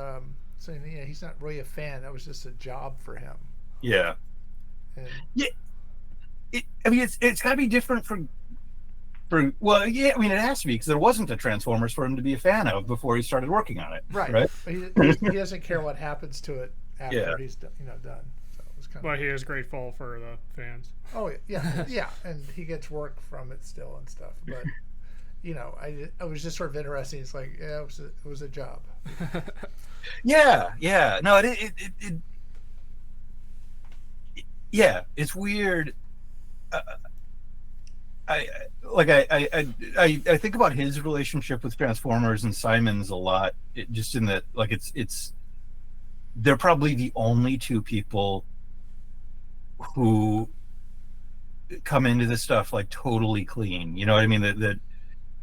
saying, he's not really a fan. That was just a job for him. Yeah. And, it's got to be different it has to be, because there wasn't a Transformers for him to be a fan of before he started working on it. Right. Right. But he doesn't care what happens to it after he's done. So it was kind But he is grateful for the fans. Oh yeah, and he gets work from it still and stuff. But I was just sort of interesting. It's like, it was a job. Yeah. No, it's weird. I think about his relationship with Transformers and Simon's a lot. Just in that, like, they're probably the only two people who come into this stuff like totally clean. You know what I mean? That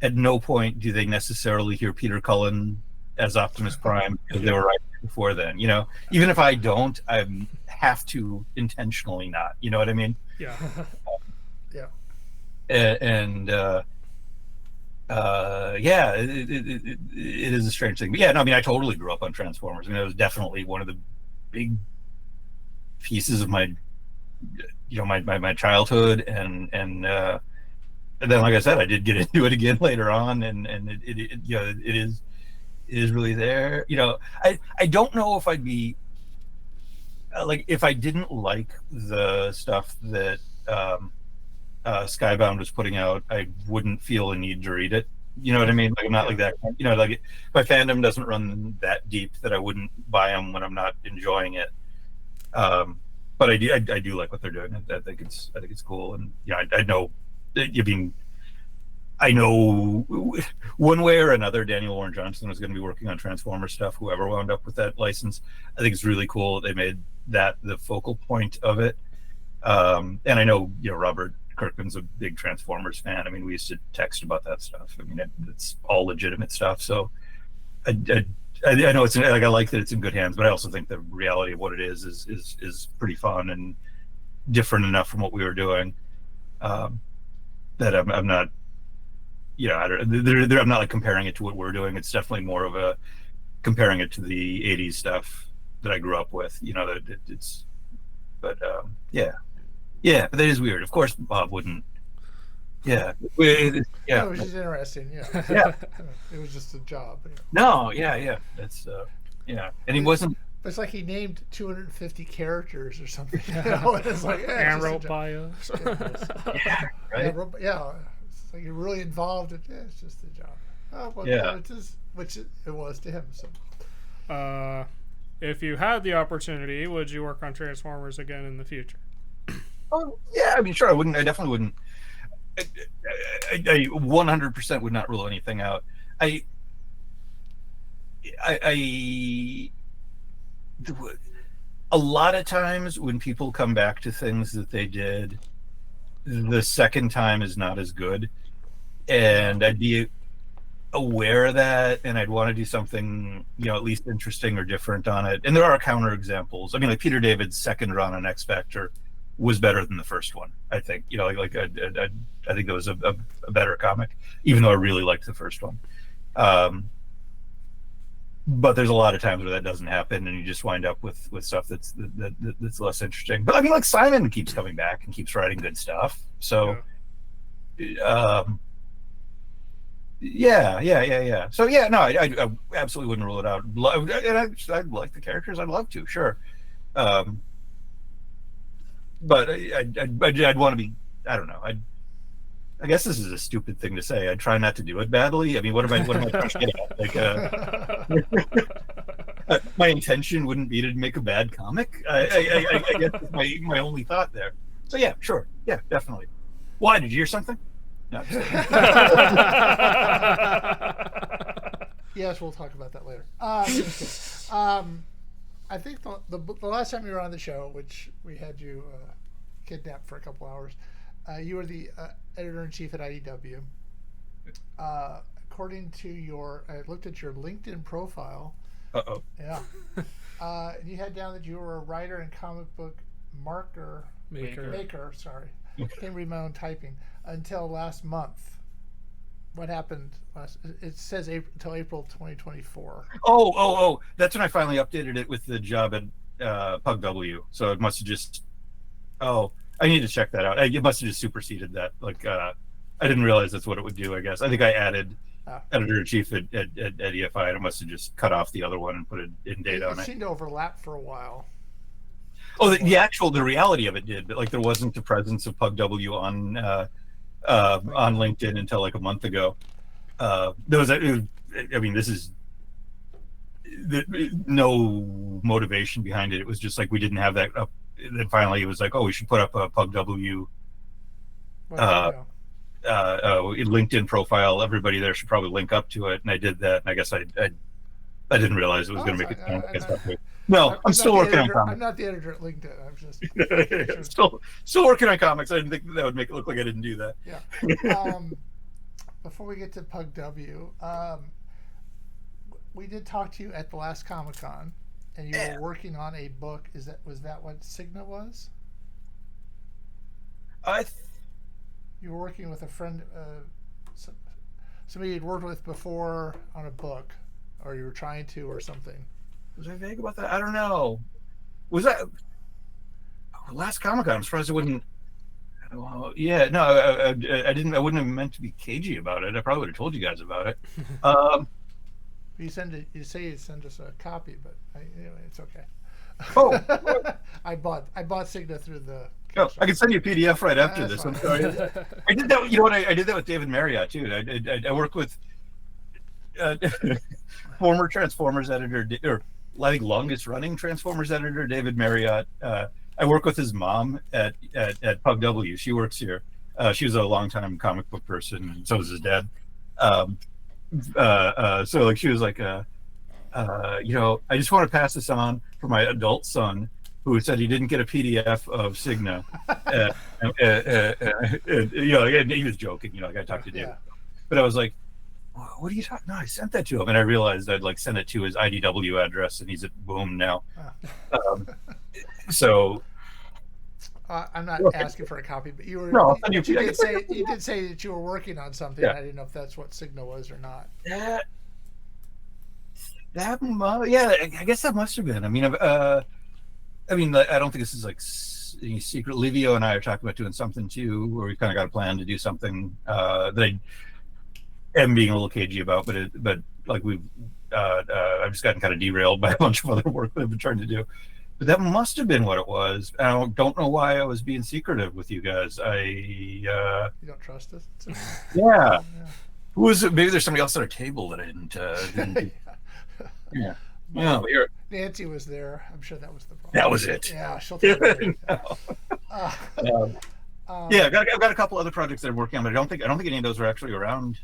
at no point do they necessarily hear Peter Cullen as Optimus Prime, because they were right before then. Even if I don't, I have to intentionally not. You know what I mean? Yeah. Yeah. And it is a strange thing. But yeah, no, I mean, I totally grew up on Transformers. I mean, it was definitely one of the big pieces of my my childhood, and then, like I said, I did get into it again later on, and it is really there. I don't know if I'd be like, if I didn't like the stuff that Skybound was putting out, I wouldn't feel a need to read it. You know what I mean? Like, I'm not like that. Like, my fandom doesn't run that deep that I wouldn't buy them when I'm not enjoying it. But I do like what they're doing. I think it's cool, and I know. I know one way or another, Daniel Warren Johnson was going to be working on Transformer stuff. Whoever wound up with that license, I think it's really cool they made that the focal point of it. And I know Robert Kirkman's a big Transformers fan. I mean, we used to text about that stuff. I mean, it's all legitimate stuff. So I know it's like, I like that it's in good hands, but I also think the reality of what it is pretty fun and different enough from what we were doing that I'm not. I'm not like comparing it to what we're doing. It's definitely more of a comparing it to the '80s stuff that I grew up with. But that is weird. Of course, Bob wouldn't. Yeah. It was just interesting. Yeah. It was just a job. No. Yeah. That's and he wasn't. But it's like he named 250 characters or something. It's like Arrow bios. Yeah. Right. Yeah. It's like you're really involved. It's just a job. Oh, well, Yeah. It is, which it was to him. So. If you had the opportunity, would you work on Transformers again in the future? Oh yeah, I mean, sure. I wouldn't. I definitely wouldn't. I 100% would not rule anything out. I a lot of times when people come back to things that they did, the second time is not as good, and I'd be aware of that, and I'd want to do something, at least interesting or different on it. And there are counter examples. I mean, like Peter David's second run on X Factor was better than the first one. I think, I think it was a better comic, even though I really liked the first one. But there's a lot of times where that doesn't happen, and you just wind up with stuff that's less interesting. But I mean, like Simon keeps coming back and keeps writing good stuff. So, yeah. So yeah, no, I absolutely wouldn't rule it out. And I like the characters. I'd love to, sure. But I'd want to be. I don't know. I guess this is a stupid thing to say. I try not to do it badly. I mean, what am I trying to get at? Like, my intention wouldn't be to make a bad comic. I guess that's my only thought there. So yeah, sure, yeah, definitely. Why, did you hear something? No, yes, we'll talk about that later. I think the last time you were on the show, which we had you kidnapped for a couple hours, you were the editor-in-chief at IDW. According to I looked at your LinkedIn profile. Uh-oh. Yeah. And you had down that you were a writer and comic book maker. Sorry. Can't read my own typing. Until last month. What happened it says until April 2024. Oh, that's when I finally updated it with the job at Pug W. So it must have just I need to check that out. It must have just superseded that. Like I didn't realize that's what it would do, I guess. I think I added editor-in-chief at EFI, and it must have just cut off the other one and put it in date on it. It seemed to overlap for a while. Oh, the reality of it did, but like there wasn't the presence of Pug W on LinkedIn until like a month ago. This is no motivation behind it. It was just like we didn't have that up. Then finally it was like, we should put up a Pug W LinkedIn profile. Everybody there should probably link up to it, and I did that. And I guess I didn't realize it was going to make it. I'm still working on comics. I'm not the editor at LinkedIn. I'm just still working on comics. I didn't think that would make it look like I didn't do that. Yeah. Before we get to Pug W, we did talk to you at the last Comic-Con, and you were working on a book. Was that what Cigna was? You were working with a friend, somebody you'd worked with before on a book, or you were trying to, or something. Was I vague about that? I don't know. Was that last Comic-Con? I'm surprised it wouldn't. Yeah, no, I didn't. I wouldn't have meant to be cagey about it. I probably would have told you guys about it. You say you send us a copy, but anyway, it's okay. Oh, I bought Cigna through the. No, I can send you a PDF right after this. Fine. I'm sorry. I did that. You know what? I did that with David Marriott too. I worked with former Transformers editor, or I think longest running Transformers editor, David Marriott. I work with his mom at Pug W. She works here. She was a longtime comic book person, and so was his dad. So like she was like, I just want to pass this on for my adult son, who said he didn't get a PDF of Cigna. And he was joking, like I talked to David. Yeah. But I was like, what are you talking? No, I sent that to him, and I realized I'd like send it to his IDW address, and he's at Boom now. So I'm not asking for a copy, but you were. No, you did say that you were working on something. Yeah. I didn't know if that's what Cigna was or not. I guess that must have been. I mean, I don't think this is like any secret. Livio and I are talking about doing something too, where we kind of got a plan to do something that I am being a little cagey about, but like I've just gotten kind of derailed by a bunch of other work that I've been trying to do. But that must have been what it was. I don't know why I was being secretive with you guys. You don't trust us? Yeah. Who was it? Maybe there's somebody else at our table that I didn't yeah. No, Nancy was there. I'm sure that was the problem. That was it. Yeah, she'll tell you. Yeah, I've got a couple other projects that I'm working on, but I don't think any of those were actually around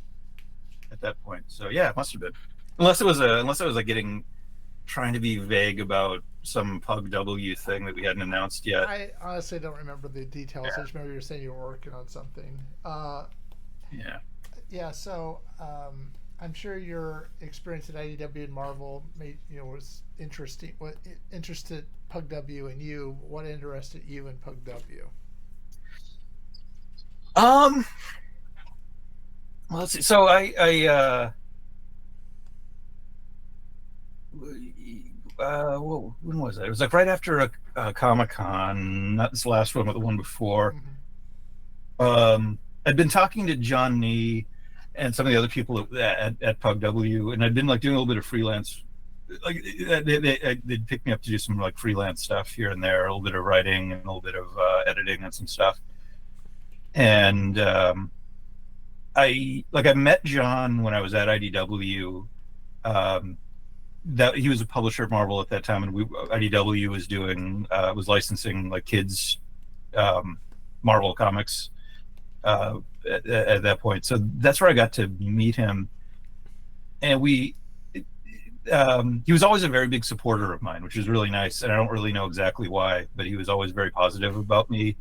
at that point. So yeah, it must have been. Unless it was like trying to be vague about some Pug W thing that we hadn't announced yet. I honestly don't remember the details. I just remember you were saying you were working on something. Yeah. Yeah, so I'm sure your experience at IDW and Marvel was interesting. What interested Pug W in you? What interested you in Pug W? Well, let's see. So when was that? It was like right after a Comic-Con, not this last one, but the one before. Mm-hmm. I'd been talking to John Nee and some of the other people at Pug W, and I'd been like doing a little bit of freelance. Like they'd pick me up to do some like freelance stuff here and there, a little bit of writing and a little bit of editing and some stuff. And I met John when I was at IDW. That he was a publisher at Marvel at that time, and IDW was licensing like kids Marvel comics at that point. So that's where I got to meet him, and he was always a very big supporter of mine, which is really nice. And I don't really know exactly why, but he was always very positive about me.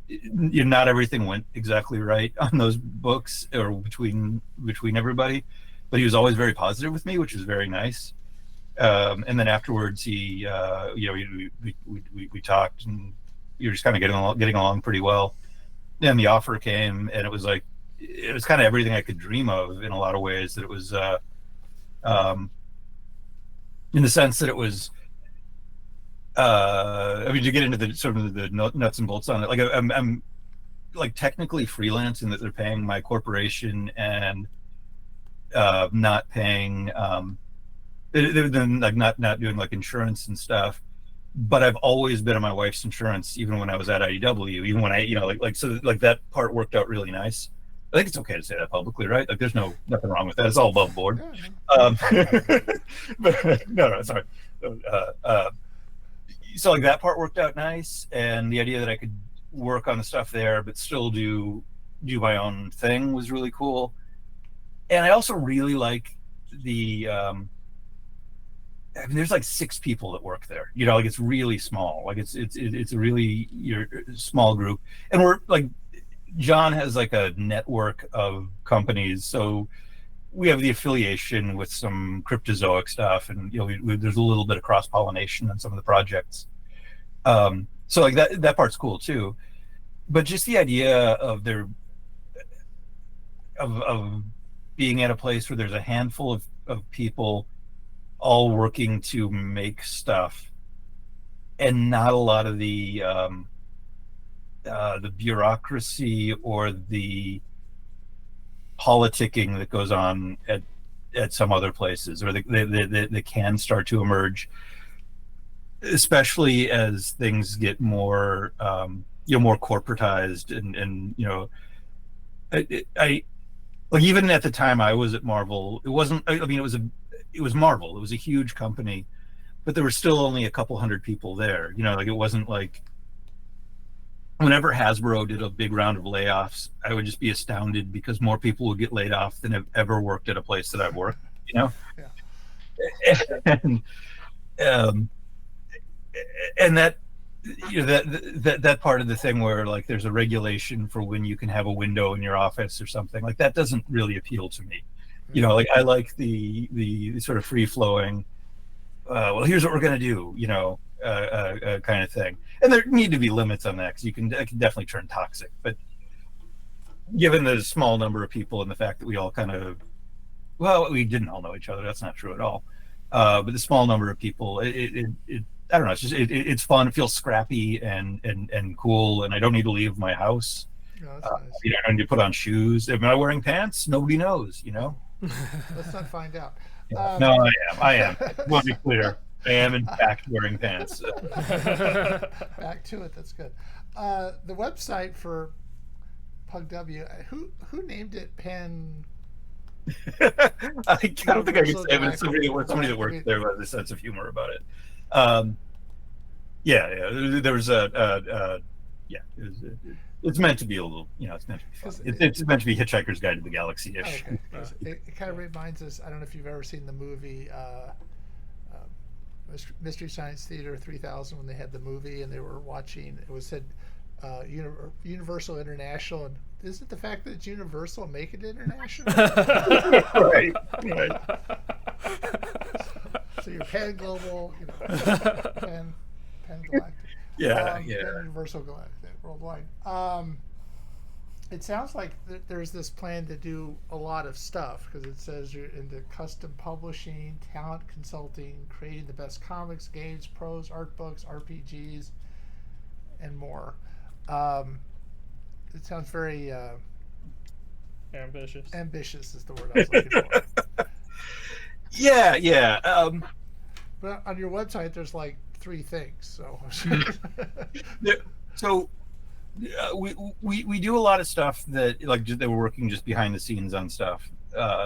Not everything went exactly right on those books or between everybody, but he was always very positive with me, which is very nice. And then afterwards, we talked, and we were just kind of getting along pretty well. Then the offer came, and it was kind of everything I could dream of in a lot of ways. That it was, in the sense that it was. To get into the sort of the nuts and bolts on it, like I'm like technically freelance in that they're paying my corporation and not paying they're like not doing like insurance and stuff. But I've always been on my wife's insurance, even when I was at IDW, even when I so that part worked out really nice. I think it's okay to say that publicly, right? Like there's nothing wrong with that. It's all above board. But no, sorry. So like that part worked out nice, and the idea that I could work on the stuff there but still do my own thing was really cool. And I also really like the there's like 6 people that work there, like it's really small, like it's a really small group, and we're like John has like a network of companies, so we have the affiliation with some cryptozoic stuff, and there's a little bit of cross-pollination on some of the projects. So like that part's cool too. But just the idea of being at a place where there's a handful of people all working to make stuff, and not a lot of the bureaucracy or the politicking that goes on at some other places, or that can start to emerge, especially as things get more more corporatized, and I like, even at the time I was at Marvel, it wasn't, I mean, it was Marvel, it was a huge company, but there were still only a couple hundred people there, like it wasn't like whenever Hasbro did a big round of layoffs, I would just be astounded because more people would get laid off than have ever worked at a place that I've worked, Yeah. And that, that part of the thing where like there's a regulation for when you can have a window in your office or something, like that doesn't really appeal to me. Like I like the sort of free flowing, well, here's what we're going to do, kind of thing. And there need to be limits on that, because it can definitely turn toxic. But given the small number of people and the fact that we all kind of, well, we didn't all know each other, that's not true at all. But the small number of people, it I don't know, it's just it's fun. It feels scrappy and cool, and I don't need to leave my house. Oh, that's nice. I don't need to put on shoes. Am I wearing pants? Nobody knows, Let's not find out. No, I am. I want to be clear. I am in fact wearing pants. Back to it. That's good. The website for Pug W. Who named it Pan? I don't think I can say, but it's somebody that works there has a sense of humor about it. There was it's meant to be a little, it's meant to be fun. It's meant to be Hitchhiker's Guide to the Galaxy-ish. Okay. It kind of reminds us, I don't know if you've ever seen the movie Mystery Science Theater 3000, when they had the movie and they were watching, it was said Universal International, and isn't the fact that it's Universal make it international? Right. So you're Pan Global, Pan Galactic. Yeah. Pan Universal Galactic, worldwide. It sounds like there's this plan to do a lot of stuff, because it says you're into custom publishing, talent consulting, creating the best comics, games, prose, art books, RPGs, and more. It sounds very ambitious. Ambitious is the word I was looking for. Yeah. But on your website, there's like 3 things. So we do a lot of stuff that we're working just behind the scenes on stuff.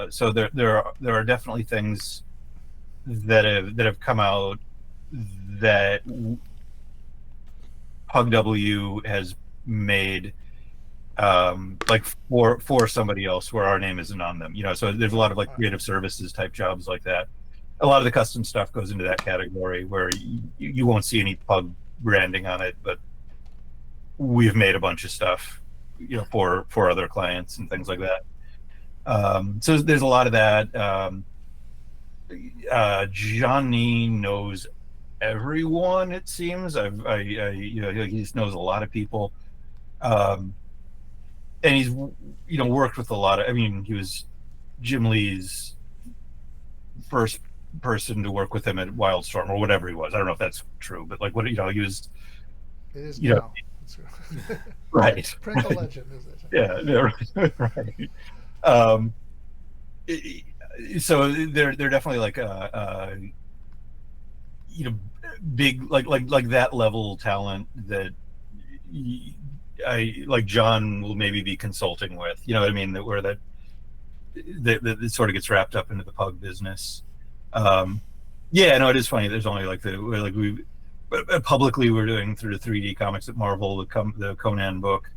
So there are definitely things that have come out that Pug W has made for somebody else where our name isn't on them. So there's a lot of creative services type jobs like that. A lot of the custom stuff goes into that category where you won't see any Pug branding on it, but we've made a bunch of stuff, for other clients and things like that. So there's a lot of that. Johnny knows everyone, it seems. He just knows a lot of people, and he's worked with a lot of. He was Jim Lee's first person to work with him at Wildstorm or whatever he was. I don't know if that's true, but he was. It is now. Right. Print the legend, is it? Yeah, right. So they're definitely big like that level talent that John will maybe be consulting with. You know what I mean? That sort of gets wrapped up into the Pug business. It is funny. There's only publicly we're doing through the 3D comics at Marvel, the Conan book,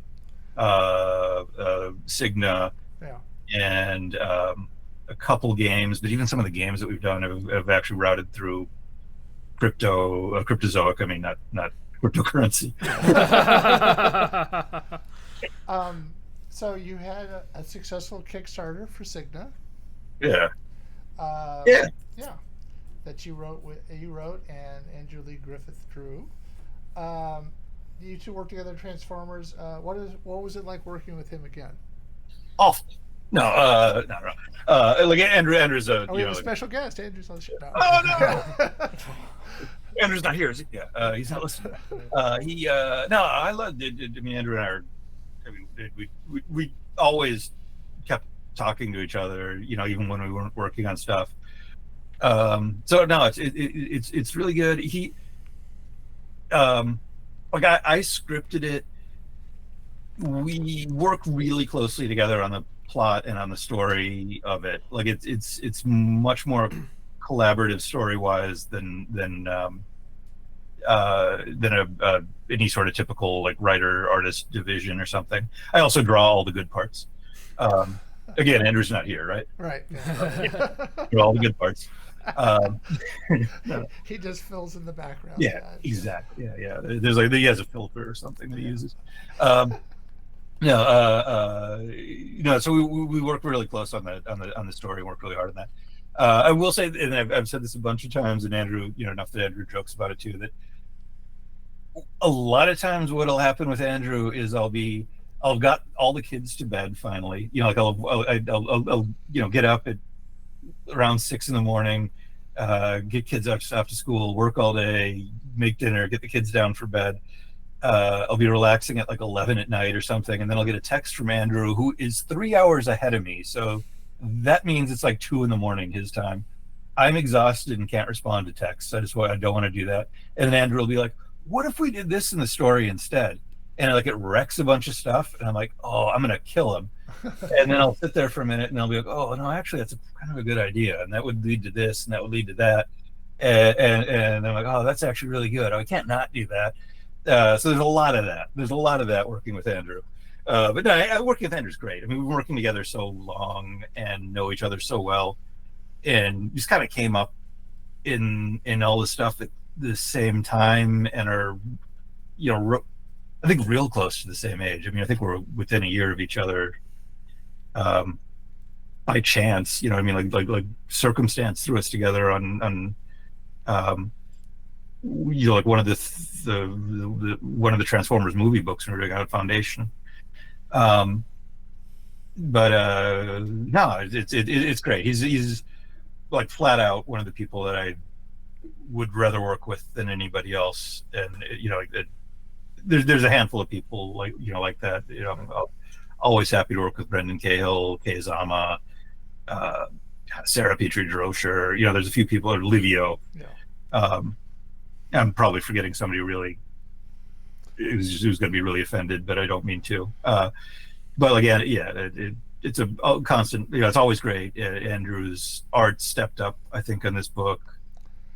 Cigna, and a couple games, but even some of the games that we've done have actually routed through cryptozoic. Not cryptocurrency. So you had a successful Kickstarter for Cigna. Yeah. That you wrote and Andrew Lee Griffith drew. You two worked together in Transformers. What was it like working with him again? Awful. No. Andrew's a. We have a special guest. Andrew's on the show now. Oh no. Andrew's not here, is he? Yeah, he's not listening. I loved it. Andrew and I we always kept talking to each other. Even when we weren't working on stuff. So no, it's really good. I scripted it. We work really closely together on the plot and on the story of it. It's much more collaborative story wise than any sort of typical writer artist division or something. I also draw all the good parts. Again, Andrew's not here, right? Right. Draw all the good parts. He just fills in the background. Yeah, exactly. Yeah. There's he has a filter or something that he uses. So we work really close on the story and work really hard on that. I will say, and I've said this a bunch of times, and Andrew, enough that Andrew jokes about it too, that a lot of times what'll happen with Andrew is I've got all the kids to bed finally. I'll get up at around 6 a.m, get kids off to school, work all day, make dinner, get the kids down for bed. I'll be relaxing at 11 at night or something, and then I'll get a text from Andrew, who is 3 hours ahead of me. So that means it's 2 a.m. his time. I'm exhausted and can't respond to texts. I don't want to do that. And then Andrew will be like, what if we did this in the story instead? And like it wrecks a bunch of stuff, and I'm like, oh, I'm gonna kill him. And then I'll sit there for a minute, and I'll be like, oh no, actually that's kind of a good idea, and that would lead to this, and that would lead to that, and I'm like, oh, that's actually really good. I can't not do that. So there's a lot of that. There's a lot of that working with Andrew. But no, working with Andrew's great. I mean, we've been working together so long and know each other so well, and just kind of came up in all this stuff at the same time, and are, you know, I think real close to the same age. I mean, I think we're within a year of each other, by chance. You know, I mean, like circumstance threw us together on you know, like one of the one of the Transformers movie books when we were doing out Foundation. But no, it's great. He's like flat out one of the people that I would rather work with than anybody else. And you know, there's a handful of people like, you know, like that. You know, I'm always happy to work with Brendan Cahill, Kei Zama, Sarah Petrie Droscher. You know, there's a few people, or Livio. Yeah. I'm probably forgetting somebody really who's going to be really offended, but I don't mean to. But again, yeah, it's a constant. You know, it's always great. Andrew's art stepped up, I think, on this book,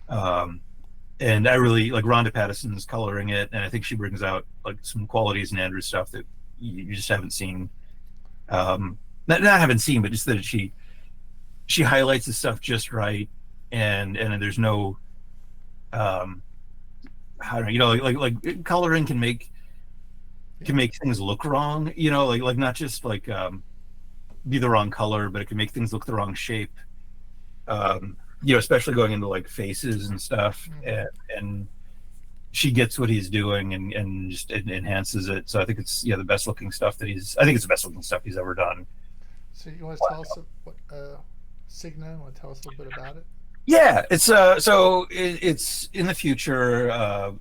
and I really like Rhonda Pattison's coloring it, and I think she brings out like some qualities in Andrew's stuff that you just haven't seen. Not haven't seen, but just that she highlights the stuff just right, and there's no. I don't know, you know, like coloring can make things look wrong, you know, like not just like be the wrong color, but it can make things look the wrong shape. You know, especially going into like faces and stuff, and she gets what he's doing and just enhances it. So I think it's the best looking stuff that I think it's the best looking stuff he's ever done. So you want to tell us what Cigna? Want to tell us a little bit about it? Yeah, it's so it's in the future, a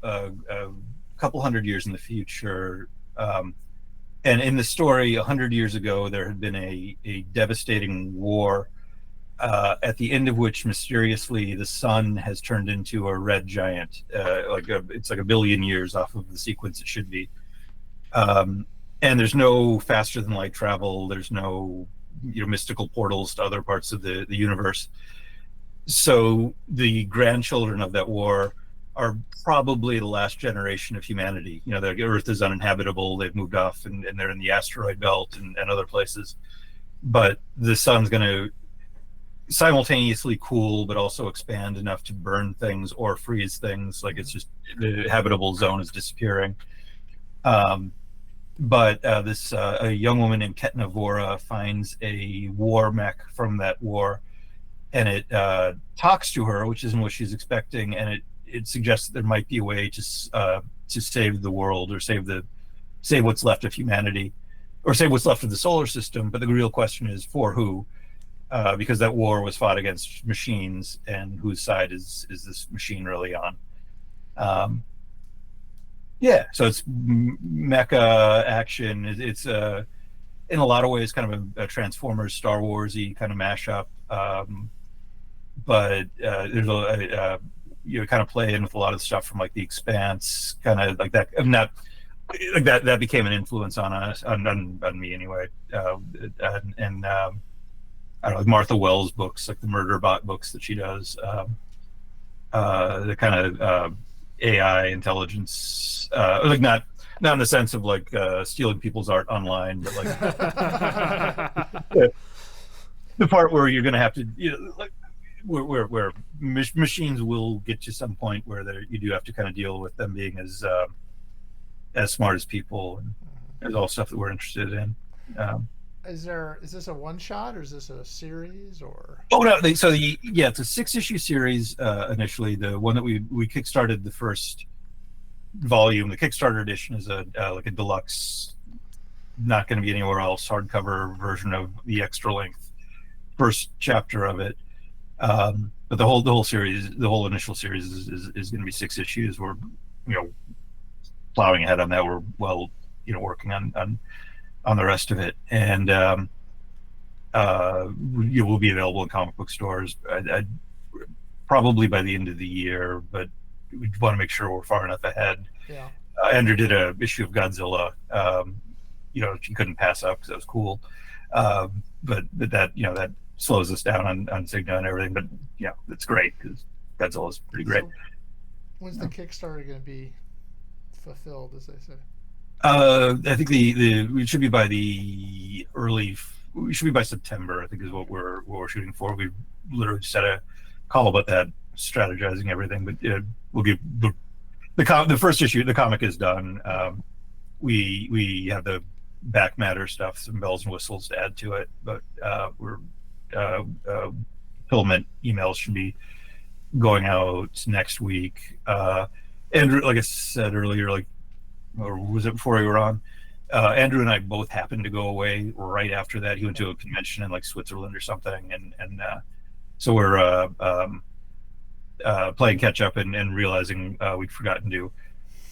couple hundred years in the future, and in the story, 100 years ago, there had been a devastating war, at the end of which mysteriously the sun has turned into a red giant, it's like a billion years off of the sequence it should be, and there's no faster than light travel. There's no mystical portals to other parts of the universe. So the grandchildren of that war are probably the last generation of humanity. You know, the Earth is uninhabitable. They've moved off and they're in the asteroid belt and other places. But the sun's going to simultaneously cool, but also expand enough to burn things or freeze things. Like it's just the habitable zone is disappearing. But a young woman named Ketna Vora finds a war mech from that war, and it talks to her, which isn't what she's expecting, and it suggests that there might be a way to save the world, or save what's left of humanity, or save what's left of the solar system. But the real question is, for who? Because that war was fought against machines, and whose side is this machine really on? Yeah, so it's mecha action. It's in a lot of ways kind of a Transformers, Star Wars-y kind of mashup. But there's kind of play in with a lot of stuff from like The Expanse, kind of like that. Not like that became an influence on us, on me anyway. And I don't know, like Martha Wells books, like the Murder Bot books that she does. The kind of AI intelligence, like not in the sense of like stealing people's art online, but like the part where you're going to have to, like where machines will get to some point where you do have to kind of deal with them being as smart as people, and there's all stuff that we're interested in. Is this a one shot, or is this a series, or? Oh no! It's a 6-issue series initially. The one that we kickstarted the first volume. The Kickstarter edition is like a deluxe, not going to be anywhere else, hardcover version of the extra length first chapter of it. But the whole series, the whole initial series is going to be 6 issues. We're plowing ahead on that. We're working on the rest of it, and it will be available in comic book stores. probably by the end of the year, but we want to make sure we're far enough ahead. Yeah. Andrew did a issue of Godzilla, she couldn't pass up because it was cool. But that, that slows us down on Cigna and everything. But yeah, it's great because Godzilla's pretty great. So when's the Kickstarter going to be fulfilled, as they say? I think we should be by September, I think is what we're shooting for. We literally just had a call about that, strategizing everything, but we'll give the first issue. The comic is done. We have the back matter stuff, some bells and whistles to add to it, but we're fulfillment emails should be going out next week. Andrew, like I said earlier, or was it before we were on? Andrew and I both happened to go away right after that. He went to a convention in Switzerland or something, and so we're playing catch up and realizing we'd forgotten to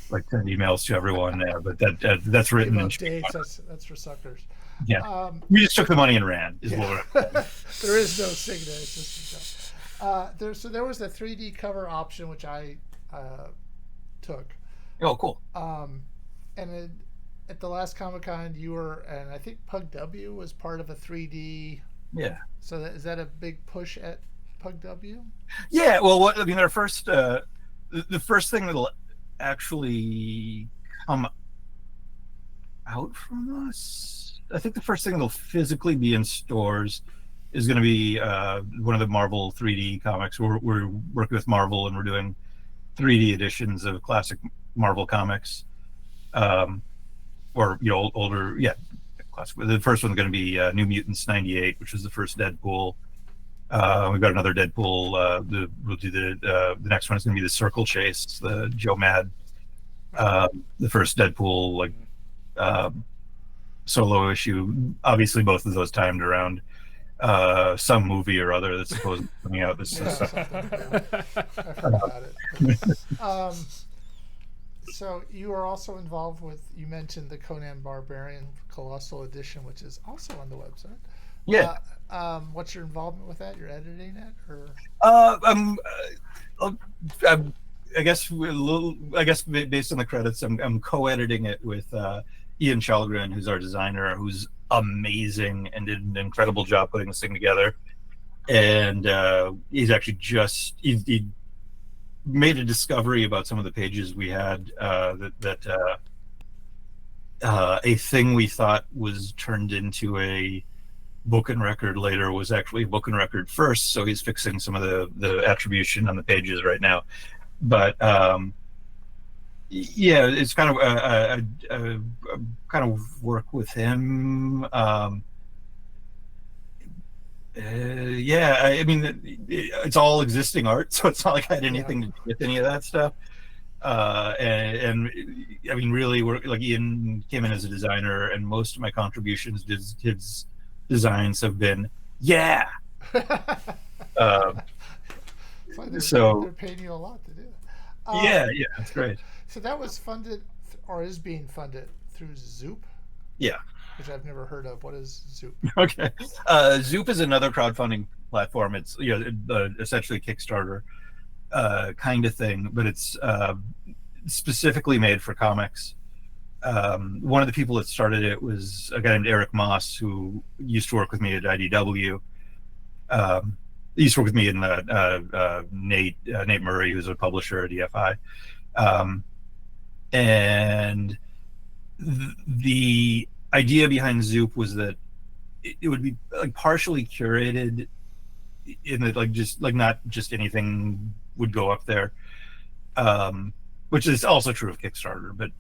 send emails to everyone. But that's written in dates. That's for suckers. Yeah, we just took the money and ran. What there is no Cigna. It's just there was a 3D cover option which I took. Oh, cool. And at the last Comic-Con, you were, and I think Pug W was part of a 3D. Yeah. So is that a big push at Pug W? Yeah. Well, our first, the first thing that'll actually come out from us, I think the first thing that'll physically be in stores is going to be one of the Marvel 3D comics. We're working with Marvel, and we're doing 3D editions of classic Marvel comics, or older, classic. The first one's going to be New Mutants '98, which was the first Deadpool. We've got another Deadpool. We'll do the next one is going to be the Circle Chase, the Joe Mad, the first Deadpool solo issue. Obviously, both of those timed around some movie or other that's supposed to be coming out. This I've heard about it. So you are also involved with, you mentioned the Conan Barbarian Colossal Edition, which is also on the website. Yeah. What's your involvement with that? You're editing it, or? I guess based on the credits, I'm co-editing it with Ian Chalgren, who's our designer, who's amazing and did an incredible job putting this thing together. And he's actually he made a discovery about some of the pages we had that a thing we thought was turned into a book and record later was actually a book and record first. So he's fixing some of the attribution on the pages right now. But it's kind of a kind of work with him. I mean, it's all existing art, so it's not like I had anything to do with any of that stuff. And I mean, really, Ian came in as a designer, and most of my contributions to his designs have been, so they're paying you a lot to do it. That's great. So that was funded, or is being funded through Zoop. Yeah. Which I've never heard of. What is Zoop? Okay. Zoop is another crowdfunding platform. It's essentially a Kickstarter kind of thing, but it's specifically made for comics. One of the people that started it was a guy named Eric Moss, who used to work with me at IDW. He used to work with me in Nate Murray, who's a publisher at EFI. And the idea behind Zoop was that it would be partially curated in that not just anything would go up there, which is also true of Kickstarter, but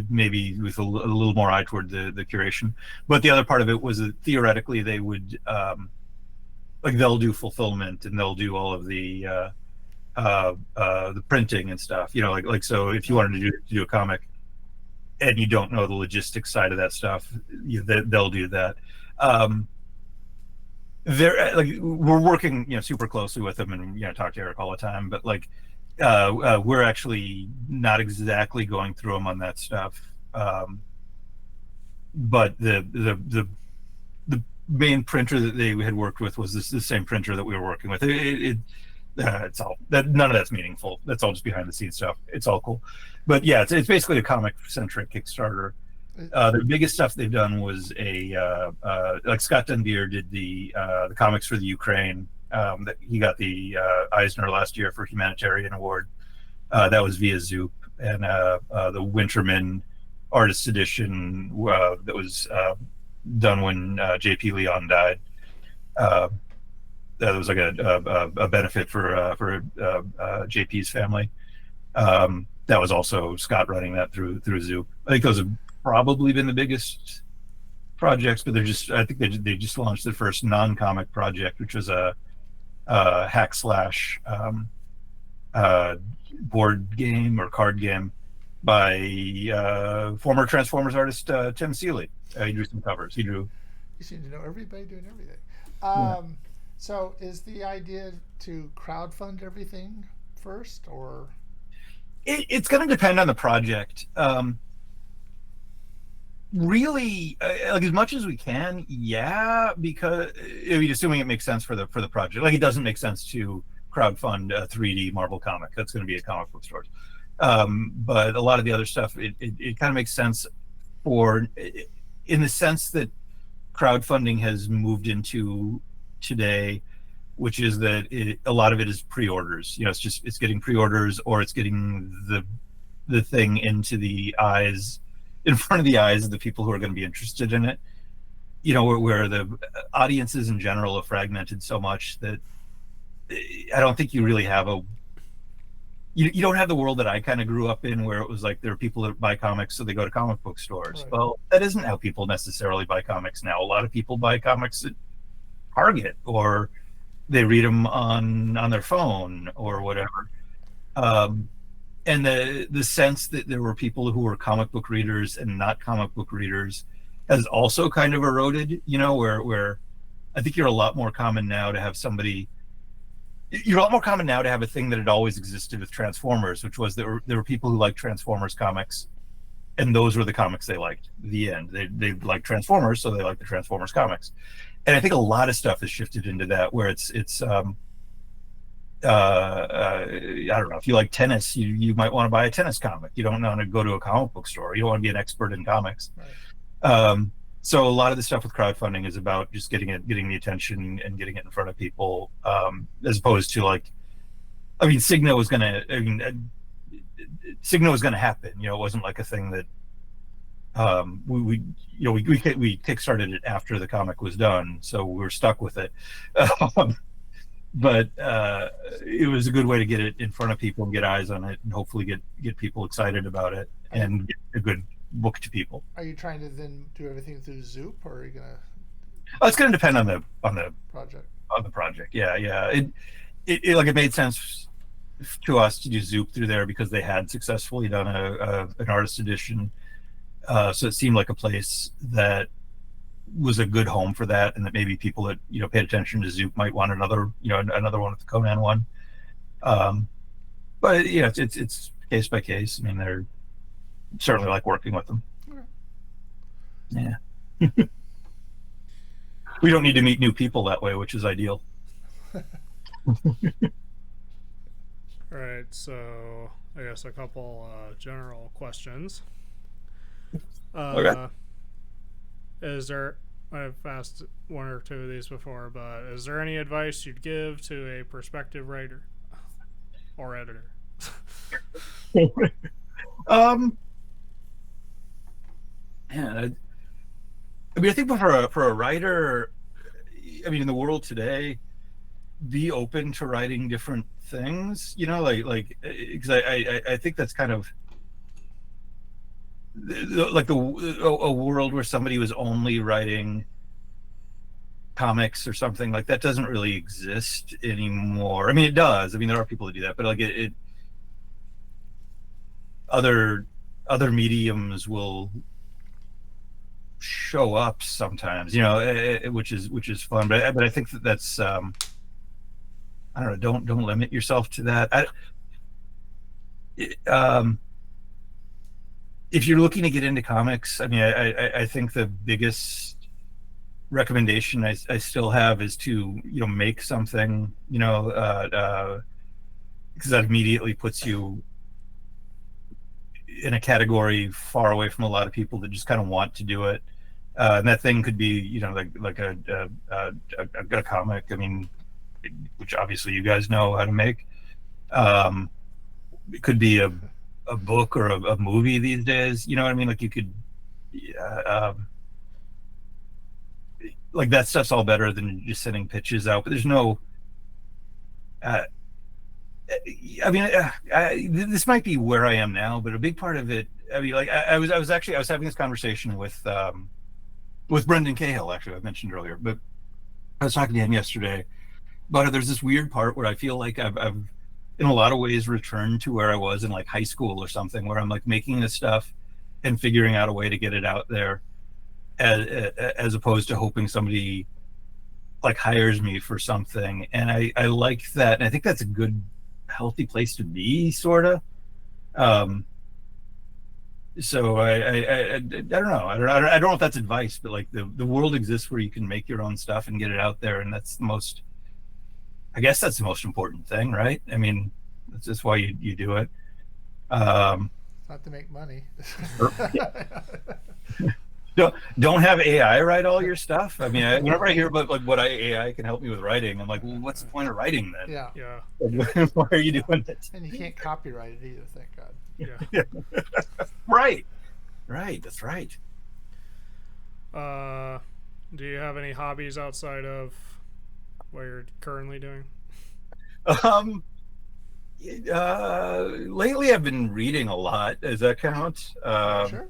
maybe with a little more eye toward the curation. But the other part of it was that theoretically they would they'll do fulfillment, and they'll do all of the printing and stuff, so if you wanted to do a comic and you don't know the logistics side of that stuff, they'll do that. We're working super closely with them, and talk to Eric all the time, but we're actually not exactly going through them on that stuff. But the main printer that they had worked with was the same printer that we were working with. It's all that, none of that's meaningful. That's all just behind the scenes stuff. It's all cool, but yeah, it's basically a comic centric Kickstarter. The biggest stuff they've done was like Scott Dunbier did the comics for the Ukraine. That he got the Eisner last year for Humanitarian Award. That was via Zoop, and the Winterman Artist Edition that was done when J.P. Leon died. That was like a benefit for JP's family. That was also Scott running that through Zoop. I think those have probably been the biggest projects, but I think they just launched their first non-comic project, which was a hack slash board game or card game by former Transformers artist Tim Seeley. He drew some covers. You seem to know everybody doing everything. Yeah. So is the idea to crowdfund everything first, or? It's going to depend on the project. Really, like as much as we can, yeah, because I mean, assuming it makes sense for the project. Like it doesn't make sense to crowdfund a 3D Marvel comic. That's going to be at comic book stores. But a lot of the other stuff, it kind of makes sense in the sense that crowdfunding has moved into today, which is that a lot of it is pre-orders. You know, it's getting pre-orders, or it's getting the thing into the eyes, in front of the eyes of the people who are going to be interested in it. You know, where the audiences in general have fragmented so much that I don't think you really have you don't have the world that I kind of grew up in, where it was like there are people that buy comics so they go to comic book stores. Right. Well, that isn't how people necessarily buy comics now. A lot of people buy comics at Target, or they read them on their phone or whatever. And the sense that there were people who were comic book readers and not comic book readers has also kind of eroded, you know, where I think you're a lot more common now to have a thing that had always existed with Transformers, which was there were people who liked Transformers comics, and those were the comics they liked. The end. They liked Transformers, so they liked the Transformers comics. And I think a lot of stuff has shifted into that, where it's I don't know, if you like tennis, you might want to buy a tennis comic. You don't want to go to a comic book store. You don't want to be an expert in comics. Right. So a lot of the stuff with crowdfunding is about just getting the attention and getting it in front of people, as opposed to like, I mean, Signo was going to happen. You know, it wasn't like a thing that we kickstarted it after the comic was done, so we were stuck with it. But it was a good way to get it in front of people and get eyes on it, and hopefully get people excited about it and get a good book to people. Are you trying to then do everything through Zoop, or are you gonna? It's going to depend on the project. On the project, yeah. It made sense to us to do Zoop through there because they had successfully done an artist edition, so it seemed like a place that was a good home for that, and that maybe people that paid attention to Zoop might want another one with the Conan one. But it's case by case. I mean, they're certainly like working with them. Okay. Yeah. We don't need to meet new people that way, which is ideal. All right, so I guess a couple general questions. Okay. I've asked one or two of these before, but is there any advice you'd give to a prospective writer or editor? Yeah, I mean, I think for a writer, I mean, in the world today, be open to writing different things. Like because I think that's kind of like a world where somebody was only writing comics or something like that doesn't really exist anymore. I mean, it does. I mean, there are people that do that, but like other mediums will show up sometimes, which is fun. But I think that's I don't know. Don't limit yourself to that. If you're looking to get into comics, I mean, I think the biggest recommendation I still have is to, make something, because that immediately puts you in a category far away from a lot of people that just kind of want to do it. And that thing could be, like a comic. I mean, which obviously you guys know how to make. It could be a book or a movie these days. You know what I mean? Like you could, like that stuff's all better than just sending pitches out. But there's no. This might be where I am now, but a big part of it. I mean, like I was having this conversation with Brendan Cahill. Actually, I mentioned earlier, but I was talking to him yesterday. But there's this weird part where I feel like I've in a lot of ways returned to where I was in like high school or something, where I'm like making this stuff and figuring out a way to get it out there, as opposed to hoping somebody like hires me for something. And I like that, and I think that's a good, healthy place to be, sort of. So I don't know. I don't know if that's advice, but like the world exists where you can make your own stuff and get it out there, and that's the most. I guess that's the most important thing, right? I mean, that's just why you do it. Not to make money. Don't have AI write all your stuff. I mean, whenever I hear about like what AI can help me with writing, I'm like, well, what's the point of writing then? Yeah. Why are you doing it? And you can't copyright it either, thank God. Yeah. Right. That's right. Do you have any hobbies outside of what you're currently doing? Lately I've been reading a lot. Does that count? Sure.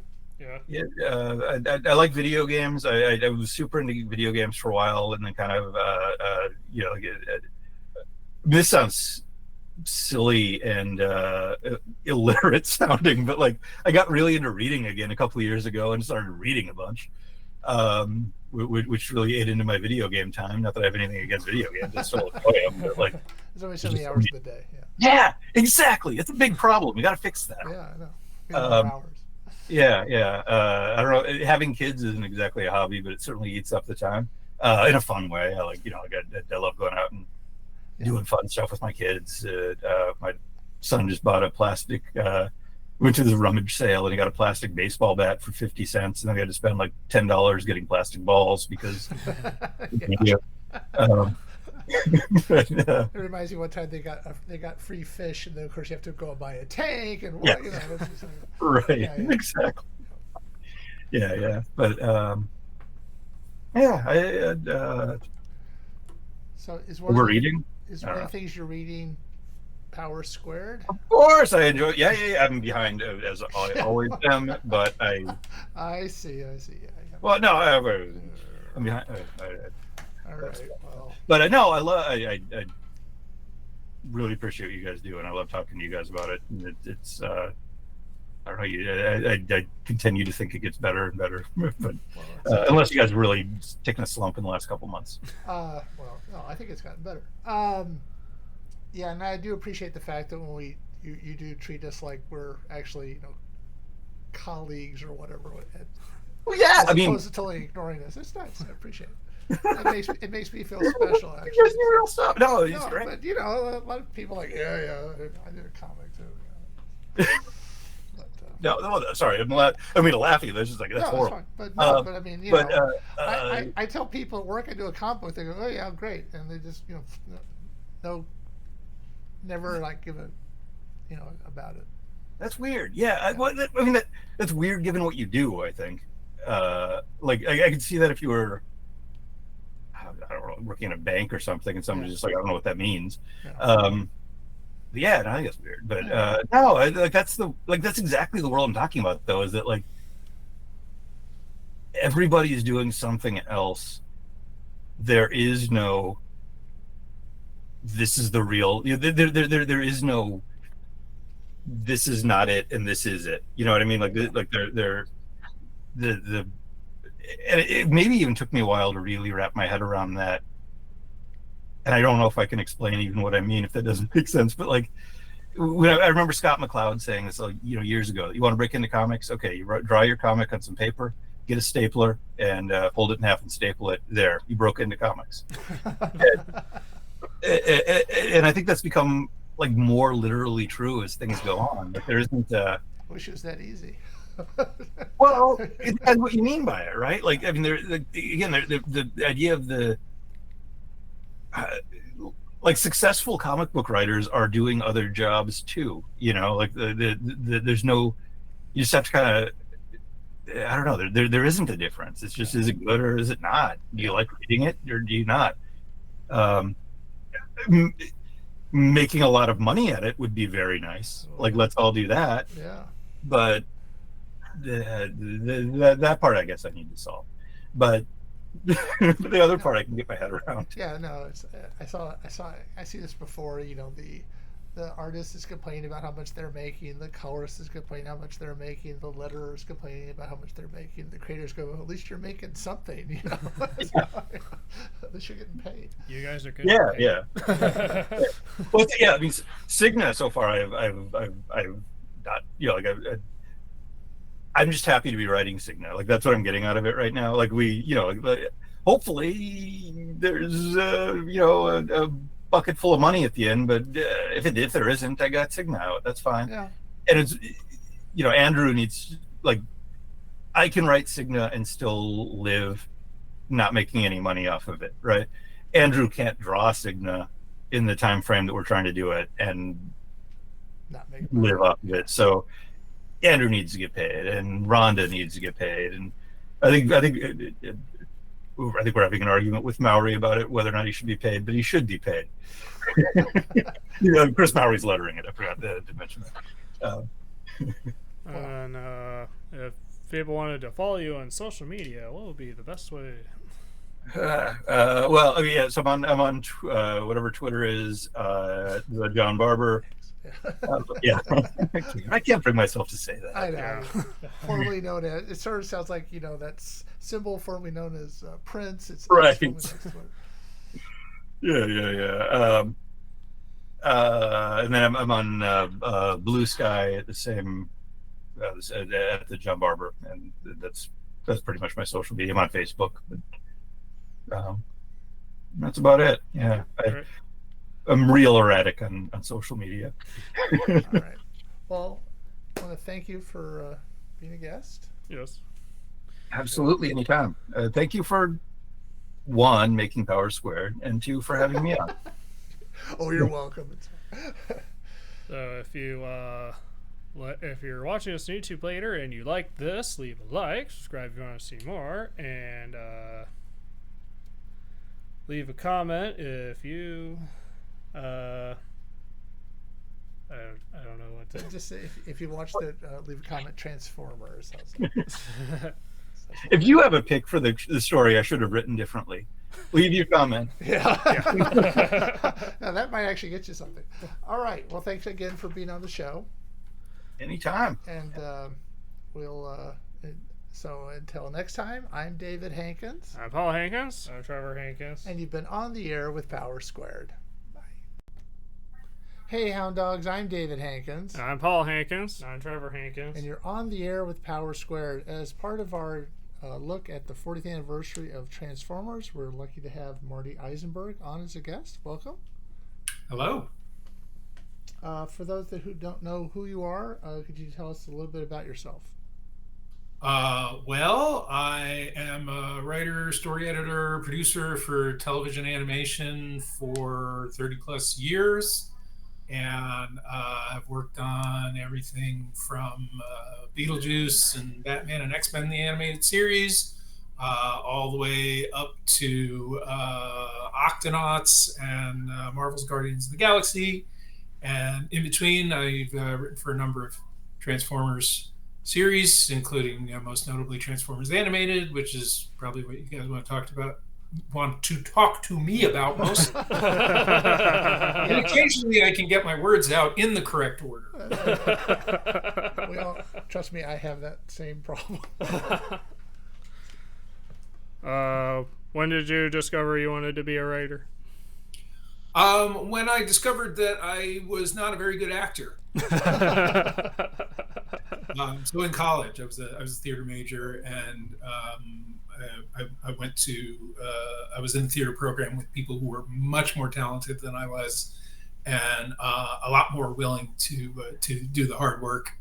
Yeah. I like video games. I was super into video games for a while, and then kind of this sounds silly and illiterate sounding, but like I got really into reading again a couple of years ago and started reading a bunch, which really ate into my video game time. Not that I have anything against video games, I still enjoy them, but like there's only so many hours in the day. Yeah, exactly. It's a big problem. We got to fix that. Yeah, I know. Hours. Yeah. I don't know. Having kids isn't exactly a hobby, but it certainly eats up the time in a fun way. I like, I love going out and doing fun stuff with my kids. My son just bought a plastic. Went to the rummage sale and he got a plastic baseball bat for 50 cents, and then we had to spend like $10 getting plastic balls because. It reminds me one time they got free fish, and then of course you have to go and buy a tank and right. Exactly. Yeah. But so is one of the things you're reading Power Squared? Of course, I enjoy. Yeah. I'm behind as I always am, but I see. Yeah. Well, no, I'm behind. All right. Well. But I really appreciate what you guys do, and I love talking to you guys about it. And it's I don't know. I continue to think it gets better and better, but unless you guys are really taking a slump in the last couple months. Well, no, I think it's gotten better. Yeah, and I do appreciate the fact that when you do treat us like we're actually colleagues or whatever. Well, yeah, I mean, opposed to totally ignoring us. It's nice. I appreciate it. It makes me feel special. Actually, you guys do real stuff. No, it's great. But a lot of people I did a comic too. No, sorry. I mean to laugh at you. That's just like that's horrible. But I mean, I tell people at work I do a comic book. They go, "Oh yeah, great," and they just never like give a about it. That's weird. Yeah, that's weird given what you do. I think. Like I could see that if you were. I don't know, working in a bank or something, and somebody's just like, I don't know what that means. Yeah, I think that's weird. But no, that's exactly the world I'm talking about, though. Is that like everybody is doing something else. There is no. This is the real. There is no. This is not it, and this is it. You know what I mean? Like they're the. And it maybe even took me a while to really wrap my head around that. And I don't know if I can explain even what I mean, if that doesn't make sense. But like, I remember Scott McCloud saying this, years ago. You want to break into comics? Okay, you draw your comic on some paper, get a stapler and fold it in half and staple it. There, you broke into comics. And I think that's become like more literally true as things go on. Like there isn't. I wish it was that easy. Well, it depends what you mean by it, right? Like, I mean, the idea of the like successful comic book writers are doing other jobs too. You know, like there's no, you just have to kind of, I don't know. There isn't a difference. It's just, is it good or is it not? Do you like reading it or do you not? Making a lot of money at it would be very nice. Like, let's all do that. Yeah. But that part, I guess, I need to solve. But the other part, I can get my head around. Yeah, no, it's I see this before. You know, the artist is complaining about how much they're making, the colorist is complaining how much they're making, the letterer is complaining about how much they're making, the creators go, well, at least you're making something, you know. At least you're getting paid. You guys are good. Yeah. Well, yeah. I mean, Cigna so far, I've not, you know, like I'm just happy to be writing Cigna. Like that's what I'm getting out of it right now. Like we, you know, hopefully there's you know, a bucket full of money at the end, but if there isn't, I got Cigna out. That's fine. Yeah. And it's, you know, Andrew needs, like, I can write Cigna and still live not making any money off of it, right? Andrew can't draw Cigna in the time frame that we're trying to do it and Not making live off of it. So Andrew needs to get paid, and Rhonda needs to get paid, and I think we're having an argument with Mowry about it, whether or not he should be paid, but he should be paid. You know, Chris Mowry's lettering it. I forgot to mention that. And if people wanted to follow you on social media, what would be the best way? Well, I mean, yeah. So I'm on whatever Twitter is. The John Barber. Yeah, I can't bring myself to say that. I know. Formerly known as, it sort of sounds like, you know, that's symbol formerly known as Prince. It's right. Yeah. And then I'm on Blue Sky at the same at the John Barber, and that's pretty much my social media. I'm on Facebook, but that's about it. Yeah. I'm real erratic on social media. All right. Well, I want to thank you for being a guest. Yes. Absolutely, anytime. Thank you for, one, making Power Squared, and two, for having me on. Oh, you're welcome. So if you're watching this on YouTube later and you like this, leave a like, subscribe if you want to see more, and leave a comment if you I don't know what to just say if you watched it, leave a comment. Transformers. If you have a pick for the story I should have written differently, leave your comment. Yeah. Now that might actually get you something. All right. Well, thanks again for being on the show. Anytime. And we'll so until next time, I'm David Hankins. I'm Paul Hankins. I'm Trevor Hankins. And you've been on the air with Power Squared. Hey, Hound Dogs, I'm David Hankins. I'm Paul Hankins. I'm Trevor Hankins. And you're on the air with Power Squared. As part of our look at the 40th anniversary of Transformers, we're lucky to have Marty Isenberg on as a guest. Welcome. Hello. For those who don't know who you are, could you tell us a little bit about yourself? Well, I am a writer, story editor, producer for television animation for 30 plus years. And I've worked on everything from Beetlejuice and Batman and X-Men, the animated series, all the way up to Octonauts and Marvel's Guardians of the Galaxy. And in between, I've written for a number of Transformers series, including most notably Transformers Animated, which is probably what you guys want to talk to me about most. And occasionally I can get my words out in the correct order. Well, trust me, I have that same problem. When did you discover you wanted to be a writer? When I discovered that I was not a very good actor. So in college, I was a theater major, and I went to I was in the theater program with people who were much more talented than I was, and a lot more willing to do the hard work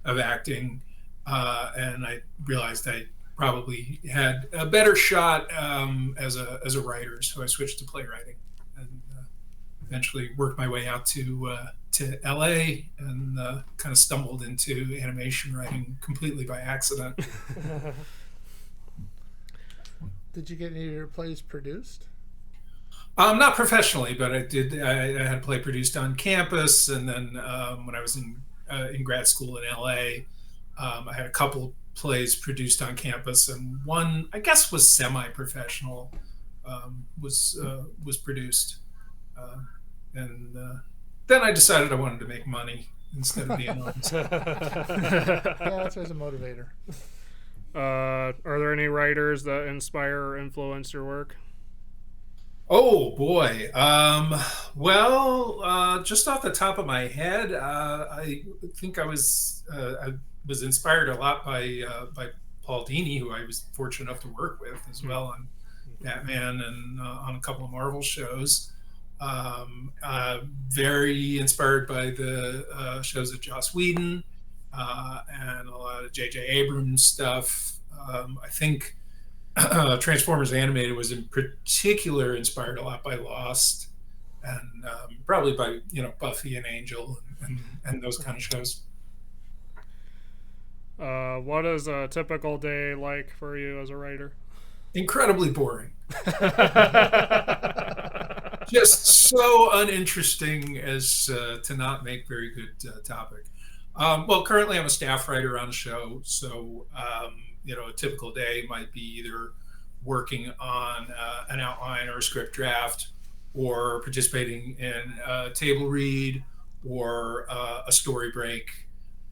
of acting. And I realized I probably had a better shot as a writer, so I switched to playwriting, and eventually worked my way out to LA, and kind of stumbled into animation writing completely by accident. Did you get any of your plays produced? Not professionally, but I did. I had a play produced on campus, and then when I was in grad school in LA, I had a couple plays produced on campus, and one, I guess, was semi-professional, was produced, and then I decided I wanted to make money instead of being honest. Yeah, that's always a motivator. Are there any writers that inspire or influence your work? Oh boy. Well, just off the top of my head, I think I was inspired a lot by Paul Dini, who I was fortunate enough to work with as well on Batman and on a couple of Marvel shows. Very inspired by the shows of Joss Whedon and a lot of J.J. Abrams stuff. I think Transformers Animated was in particular inspired a lot by Lost, and probably by Buffy and Angel and those kind of shows. What is a typical day like for you as a writer? Incredibly boring. Just so uninteresting as to not make very good topic. Well, currently I'm a staff writer on a show, so a typical day might be either working on an outline or a script draft, or participating in a table read, or a story break,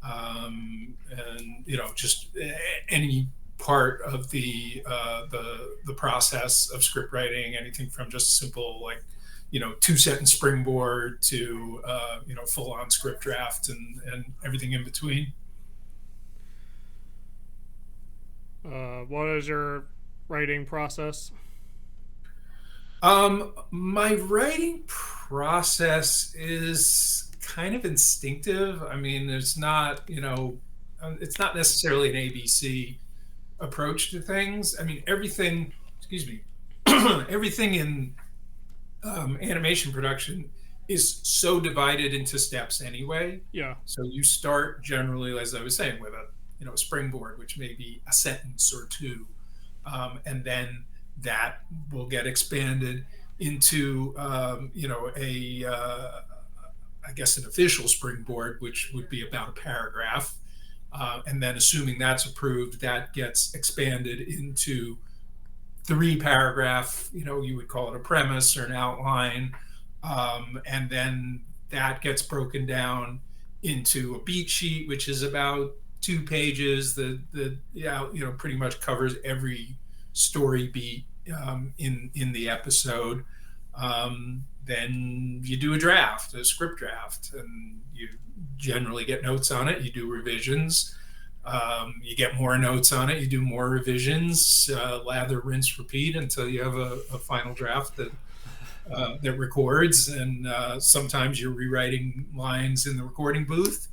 and just any part of the process of script writing, anything from just simple 2-sentence springboard to full on script draft and everything in between. What is your writing process? My writing process is kind of instinctive. I mean, there's not, it's not necessarily an ABC approach to things. I mean, everything in animation production is so divided into steps anyway. Yeah. So you start generally, as I was saying, with a springboard, which may be a sentence or two, and then that will get expanded into I guess an official springboard, which would be about a paragraph, and then assuming that's approved, that gets expanded into 3-paragraph, you would call it a premise or an outline, and then that gets broken down into a beat sheet, which is about 2 pages that pretty much covers every story beat in the episode. Then you do a script draft, and you generally get notes on it. You do revisions. You get more notes on it. You do more revisions. Lather, rinse, repeat until you have a final draft that records. And sometimes you're rewriting lines in the recording booth.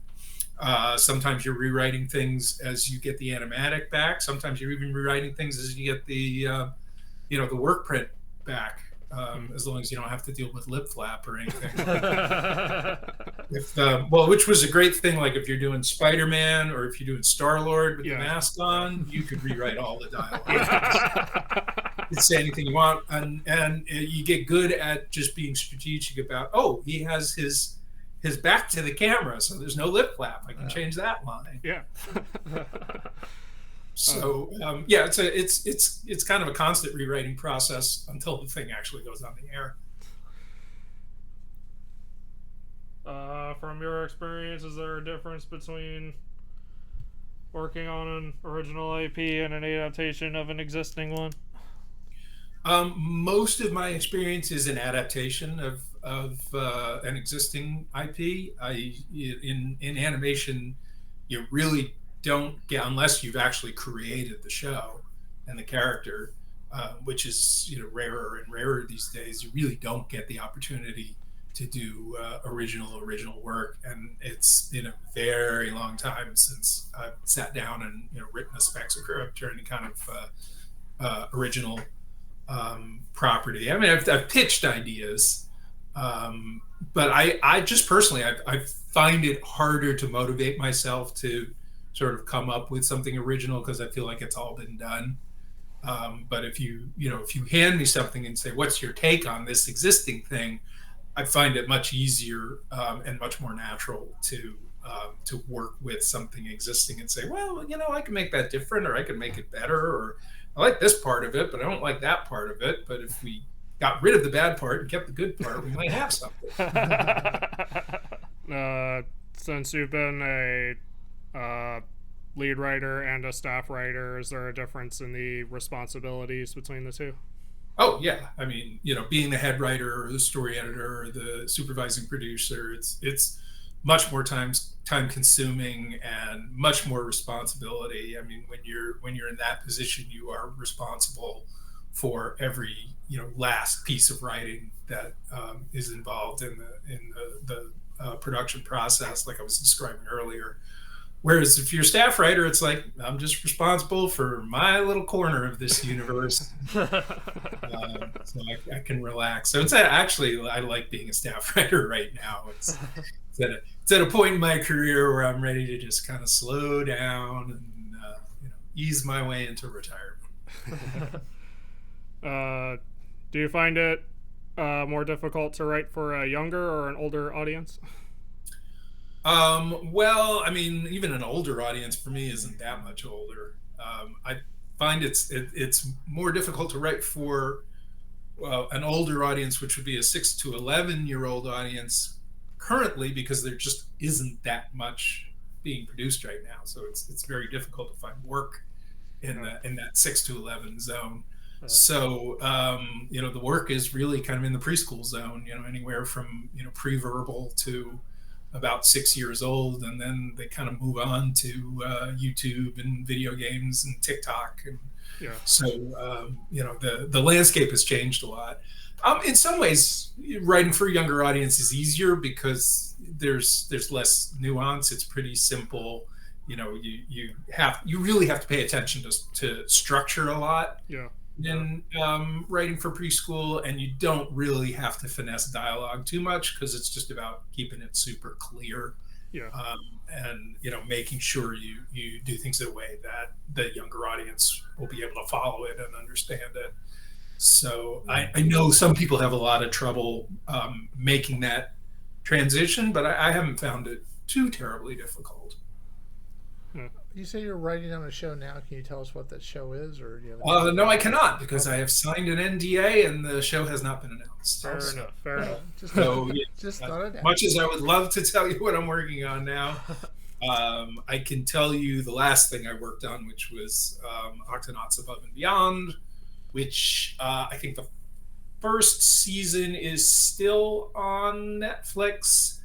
Sometimes you're rewriting things as you get the animatic back. Sometimes you're even rewriting things as you get the work print back. As long as you don't have to deal with lip flap or anything. Which was a great thing. Like if you're doing Spider-Man or if you're doing Star-Lord with the mask on, you could rewrite all the dialogue. You could say anything you want, and you get good at just being strategic about. Oh, he has his back to the camera, so there's no lip flap. I can change that line. Yeah. So it's kind of a constant rewriting process until the thing actually goes on the air. From your experience, is there a difference between working on an original IP and an adaptation of an existing one? Most of my experience is an adaptation of an existing IP. In animation, you really don't get, unless you've actually created the show and the character, which is rarer and rarer these days. You really don't get the opportunity to do original work, and it's been a very long time since I've sat down and written a spec script or any kind of original property. I mean, I've pitched ideas, but I just personally I find it harder to motivate myself to sort of come up with something original because I feel like it's all been done. But if you hand me something and say, what's your take on this existing thing, I find it much easier and much more natural to work with something existing and say, well, I can make that different, or I can make it better, or I like this part of it, but I don't like that part of it. But if we got rid of the bad part and kept the good part, we might have something. Since you've been a lead writer and a staff writer, is there a difference in the responsibilities between the two? Oh yeah, I mean, being the head writer or the story editor or the supervising producer, it's much more time consuming and much more responsibility. I mean, when you're in that position, you are responsible for every last piece of writing that is involved in the production process, like I was describing earlier. Whereas if you're a staff writer, it's like, I'm just responsible for my little corner of this universe. So I can relax. So it's actually, I like being a staff writer right now. It's at a point in my career where I'm ready to just kind of slow down and ease my way into retirement. Do you find it more difficult to write for a younger or an older audience? Well, I mean, even an older audience for me isn't that much older. I find it's more difficult to write for an older audience, which would be a 6 to 11-year-old audience currently, because there just isn't that much being produced right now. So it's very difficult to find work in that 6 to 11 zone. So the work is really kind of in the preschool zone, anywhere from pre-verbal to about 6 years old, and then they kind of move on to YouTube and video games and TikTok, and so the landscape has changed a lot. In some ways, writing for a younger audience is easier because there's less nuance. It's pretty simple. You really have to pay attention to structure a lot. In writing for preschool, and you don't really have to finesse dialogue too much because it's just about keeping it super clear, and making sure you do things in a way that the younger audience will be able to follow it and understand it. So I know some people have a lot of trouble making that transition, but I haven't found it too terribly difficult. You say you're writing on a show now. Can you tell us what that show is, or do you have no, I cannot, because I have signed an NDA and the show has not been announced. Fair enough. Just thought it much as I would love to tell you what I'm working on now, I can tell you the last thing I worked on, which was Octonauts Above and Beyond, which I think the first season is still on Netflix.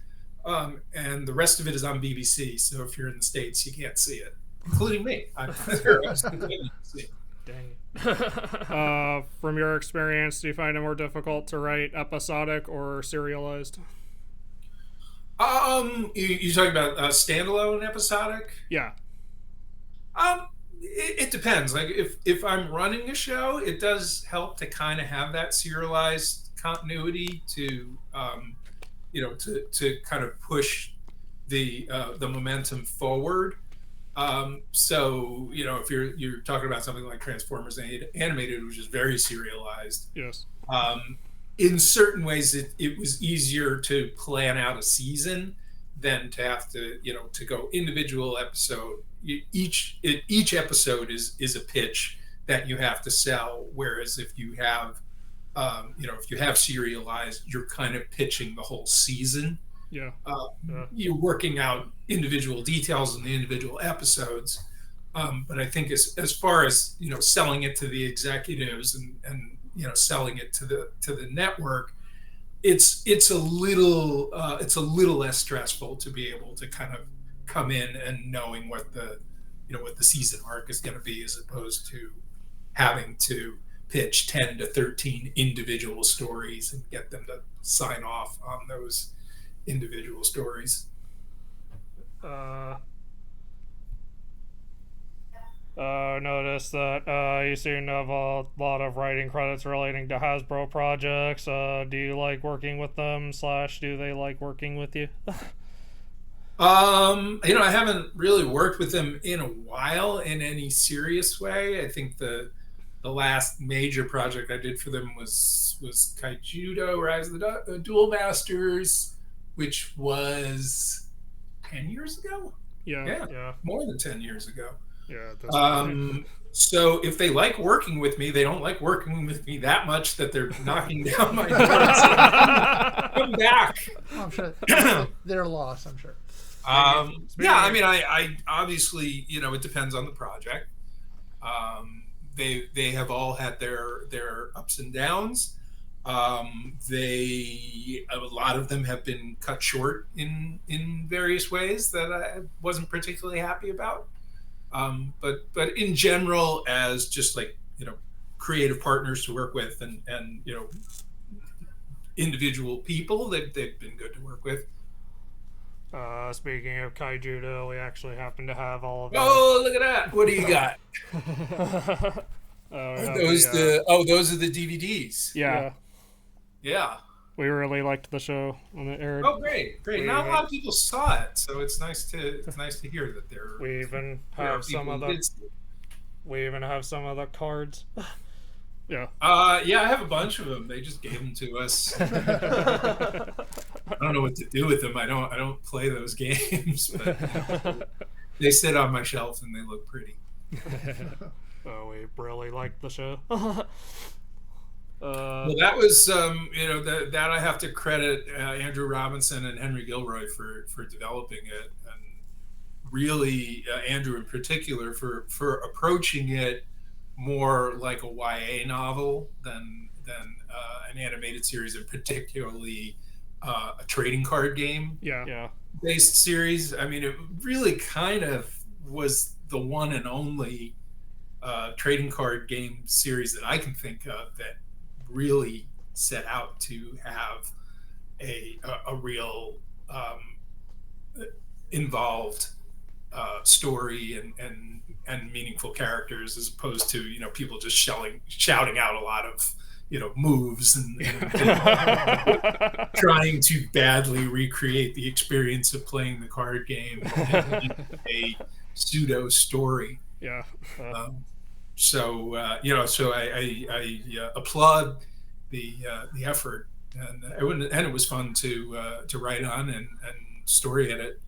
And the rest of it is on BBC. So if you're in the States, you can't see it, including me. Dang. From your experience, do you find it more difficult to write episodic or serialized? You talking about standalone episodic? Yeah. It depends. Like if I'm running a show, it does help to kind of have that serialized continuity to to kind of push the momentum forward. So if you're talking about something like Transformers Animated, which is very serialized, yes. In certain ways, it was easier to plan out a season than to have to to go individual episode. Each episode is a pitch that you have to sell. Whereas if you have if you have serialized, you're kind of pitching the whole season. You're working out individual details in the individual episodes. But I think as far as selling it to the executives and selling it to the network, it's a little less stressful to be able to kind of come in and knowing what the what the season arc is going to be, as opposed to having to pitch 10 to 13 individual stories and get them to sign off on those individual stories. Noticed that you seem to have a lot of writing credits relating to Hasbro projects. Do you like working with them, / do they like working with you? I haven't really worked with them in a while in any serious way. I think the last major project I did for them was Kaijudo Rise of the Duel Masters, which was 10 years ago. Yeah. More than 10 years ago. Yeah. So if they like working with me, they don't like working with me that much that they're knocking down my door and saying, come back. I'm sure they're lost, I'm sure. I obviously, it depends on the project. They have all had their ups and downs. A lot of them have been cut short in various ways that I wasn't particularly happy about. But in general, as just like, creative partners to work with and individual people, they've been good to work with. Speaking of Kaijudo, we actually happen to have all of them. Oh, look at that! What do you got? Those are the DVDs. Yeah. We really liked the show when it aired. Oh, great! Not a lot of people saw it, so it's nice to hear that they're. We even have some of the cards. Yeah. I have a bunch of them. They just gave them to us. I don't know what to do with them. I don't play those games, but they sit on my shelf and they look pretty. We really liked the show. Well, that was that I have to credit Andrew Robinson and Henry Gilroy for developing it, and really Andrew in particular for approaching it more like a YA novel than an animated series, and particularly a trading card game based series. I mean, it really kind of was the one and only trading card game series that I can think of that really set out to have a real involved story and meaningful characters, as opposed to people just shouting out a lot of moves and trying to badly recreate the experience of playing the card game in a pseudo story. So I applaud the effort, and it was fun to write on and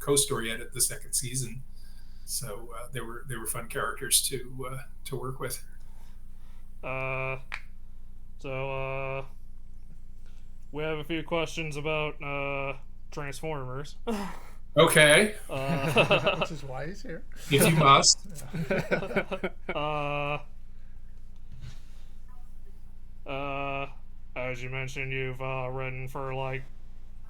co-story edit the second season. So they were fun characters to work with. So we have a few questions about Transformers. Okay. Which is why he's here. If you must. As you mentioned, you've written for like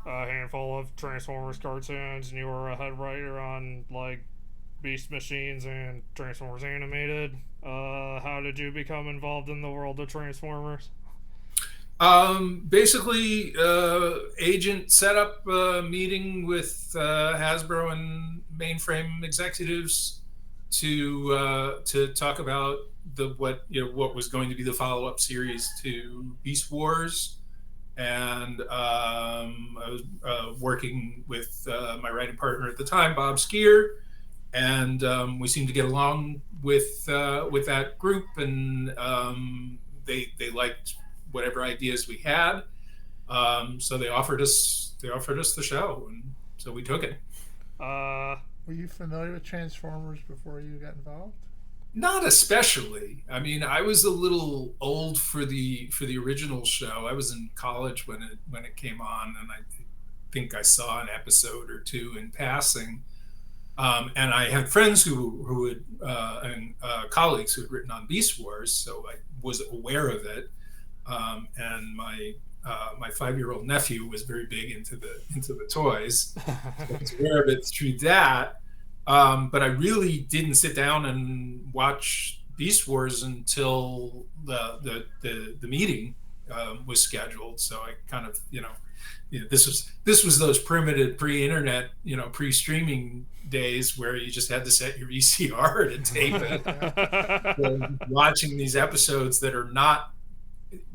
a handful of Transformers cartoons, and you were a head writer on like Beast Machines and Transformers Animated. How did you become involved in the world of Transformers? Basically, agent set up a meeting with Hasbro and Mainframe executives to talk about what was going to be the follow-up series to Beast Wars, and I was working with my writing partner at the time, Bob Skier, and we seemed to get along with that group, and they liked whatever ideas we had, so they offered us the show, and so we took it. Were you familiar with Transformers before you got involved? Not especially. I mean, I was a little old for the original show. I was in college when it came on, and I think I saw an episode or two in passing. And I had friends who had and colleagues who had written on Beast Wars, so I was aware of it. And my 5-year-old nephew was very big into the toys, so I was aware of it through that. But I really didn't sit down and watch Beast Wars until the meeting was scheduled. So I kind of, this was those primitive pre-internet, pre-streaming days where you just had to set your VCR to tape it. So watching these episodes that are not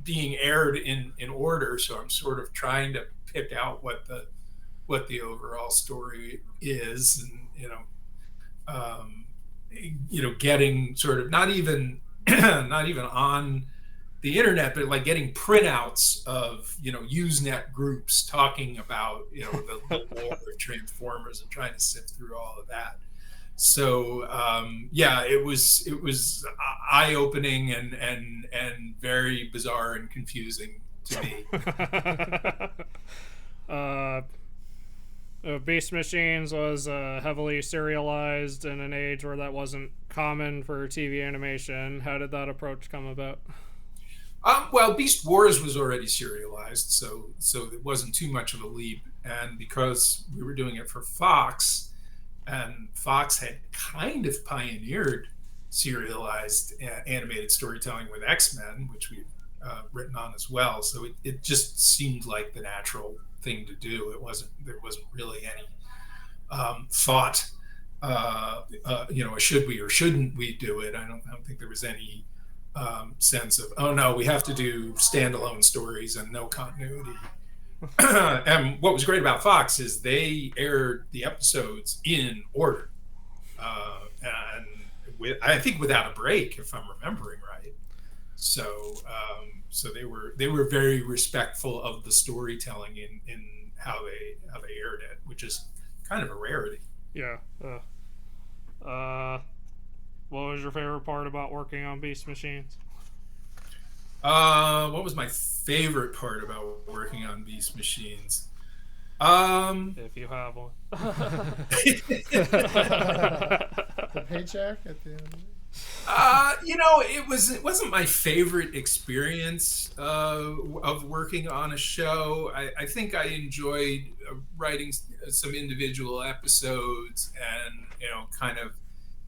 being aired in order, so I'm sort of trying to pick out what the overall story is, and getting sort of not even on the internet, but like getting printouts of Usenet groups talking about the lore of Transformers and trying to sift through all of that. So it was eye-opening and very bizarre and confusing to me. Beast Machines was heavily serialized in an age where that wasn't common for TV animation. How did that approach come about? Well, Beast Wars was already serialized, so it wasn't too much of a leap. And because we were doing it for Fox, and Fox had kind of pioneered serialized animated storytelling with X-Men, which we've written on as well. So it just seemed like the natural thing to do. There wasn't really any thought, should we or shouldn't we do it? I don't think there was any sense of, oh no, we have to do standalone stories and no continuity. And what was great about Fox is they aired the episodes in order, and I think without a break, if I'm remembering right. So they were very respectful of the storytelling in how they aired it, which is kind of a rarity. Yeah. What was your favorite part about working on Beast Machines? What was my favorite part about working on Beast Machines? If you have one. The paycheck at the end. It wasn't my favorite experience of working on a show. I think I enjoyed writing some individual episodes and kind of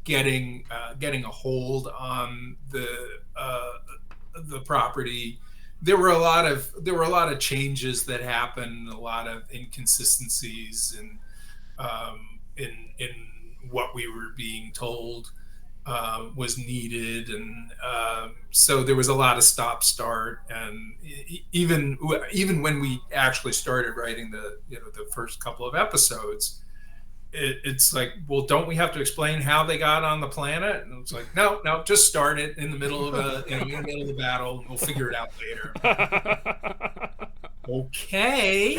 getting a hold on the property. There were a lot of changes that happened, a lot of inconsistencies in what we were being told was needed, and so there was a lot of stop-start. And even when we actually started writing the first couple of episodes, it's like, well, don't we have to explain how they got on the planet? And it's like, no, just start it in the middle of in the middle of the battle, and we'll figure it out later. Okay.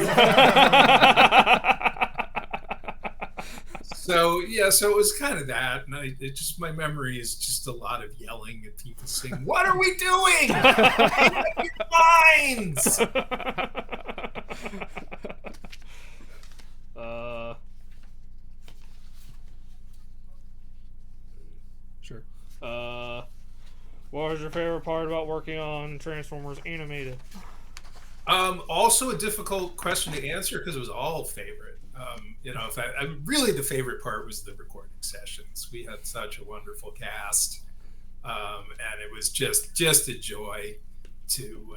So it was kind of that, and my memory is just a lot of yelling at people saying, "What are we doing? Make up your minds!" Sure. What was your favorite part about working on Transformers Animated? Also a difficult question to answer because it was all favorite. Really the favorite part was the recording sessions. We had such a wonderful cast, and it was just a joy to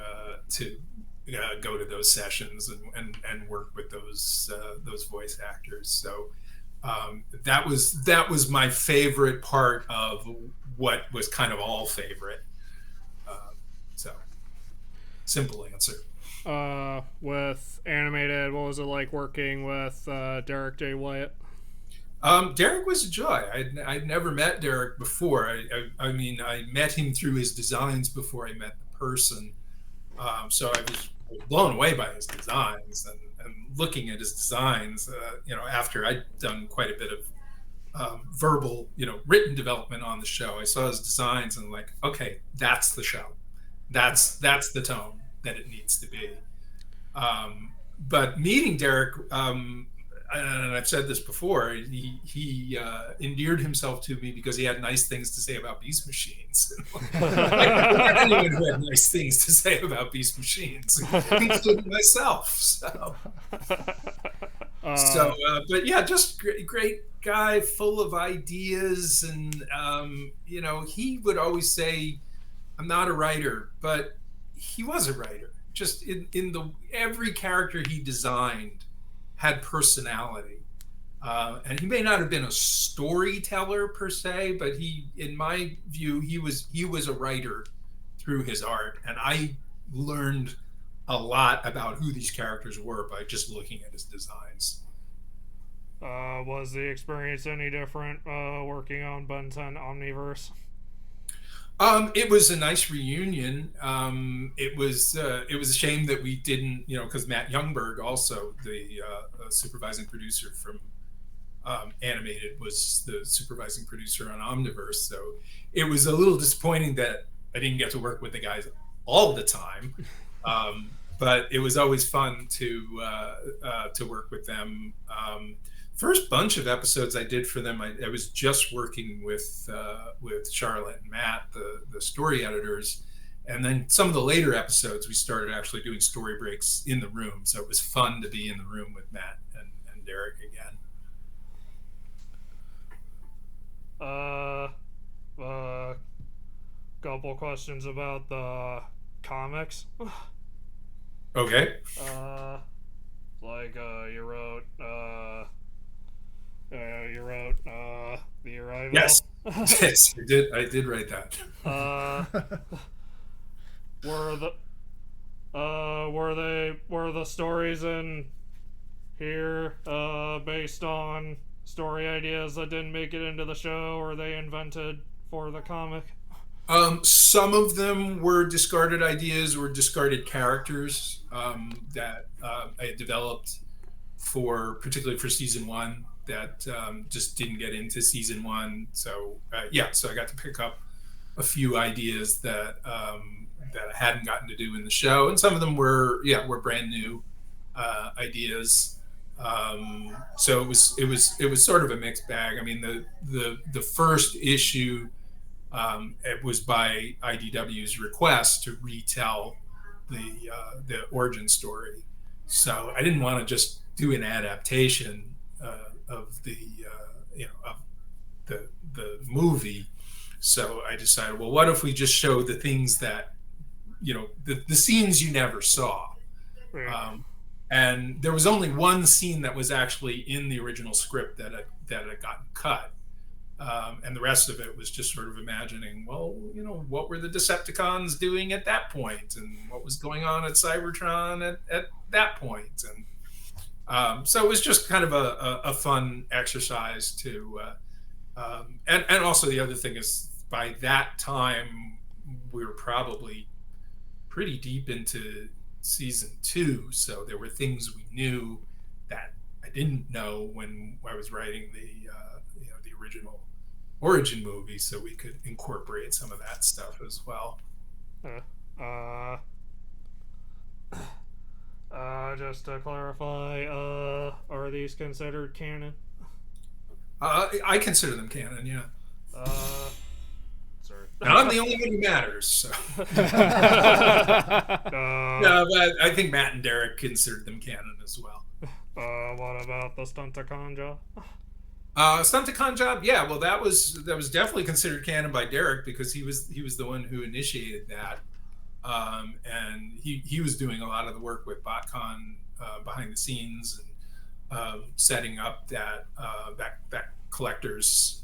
go to those sessions and work with those voice actors. So that was my favorite part of what was kind of all favorite. So simple answer. With animated, what was it like working with Derek J. Wyatt? Derek was a joy. I'd never met Derek before. I mean, I met him through his designs before I met the person. So I was blown away by his designs, and looking at his designs, after I'd done quite a bit of verbal, written development on the show, I saw his designs and like, okay, that's the show. That's the tone that it needs to be. But meeting Derek, and I've said this before, he endeared himself to me because he had nice things to say about Beast Machines. I didn't even have nice things to say about Beast Machines, including myself. But yeah, just great guy full of ideas, and he would always say, "I'm not a writer," but he was a writer. Just in the every character he designed had personality, and he may not have been a storyteller per se, but in my view, he was a writer through his art, and I learned a lot about who these characters were by just looking at his designs. Was the experience any different working on Ben 10 Omniverse? It was a nice reunion. It was a shame that we didn't, because Matt Youngberg, also the supervising producer from Animated, was the supervising producer on Omniverse. So it was a little disappointing that I didn't get to work with the guys all the time. But it was always fun to work with them. First bunch of episodes I did for them, I was just working with Charlotte and Matt, the story editors, and then some of the later episodes we started actually doing story breaks in the room. So it was fun to be in the room with Matt and Derek again. Couple questions about the comics. Okay. You wrote The Arrival. Yes. Yes, I did write that. Were the stories in here based on story ideas that didn't make it into the show, or they invented for the comic? Some of them were discarded ideas or discarded characters that I had developed particularly for season 1 that just didn't get into season 1. So so I got to pick up a few ideas that I hadn't gotten to do in the show, and some of them were brand new ideas. So it was sort of a mixed bag. I mean, the first issue. It was by IDW's request to retell the origin story, so I didn't want to just do an adaptation of the movie. So I decided, well, what if we just show the things that the scenes you never saw. And there was only one scene that was actually in the original script that had gotten cut. And the rest of it was just sort of imagining, well, what were the Decepticons doing at that point, and what was going on at Cybertron at that point. And so it was just kind of a fun exercise to, and also the other thing is, by that time, we were probably pretty deep into season 2. So there were things we knew that I didn't know when I was writing the original origin movie, so we could incorporate some of that stuff as well. Just to clarify, are these considered canon? I consider them canon, yeah. Sorry. And I'm the only one who matters, so. No, but I think Matt and Derek considered them canon as well. What about the Stunticon job? Stunticon job, yeah. Well, that was definitely considered canon by Derek, because he was the one who initiated that, and he was doing a lot of the work with BotCon behind the scenes, and setting up that collector's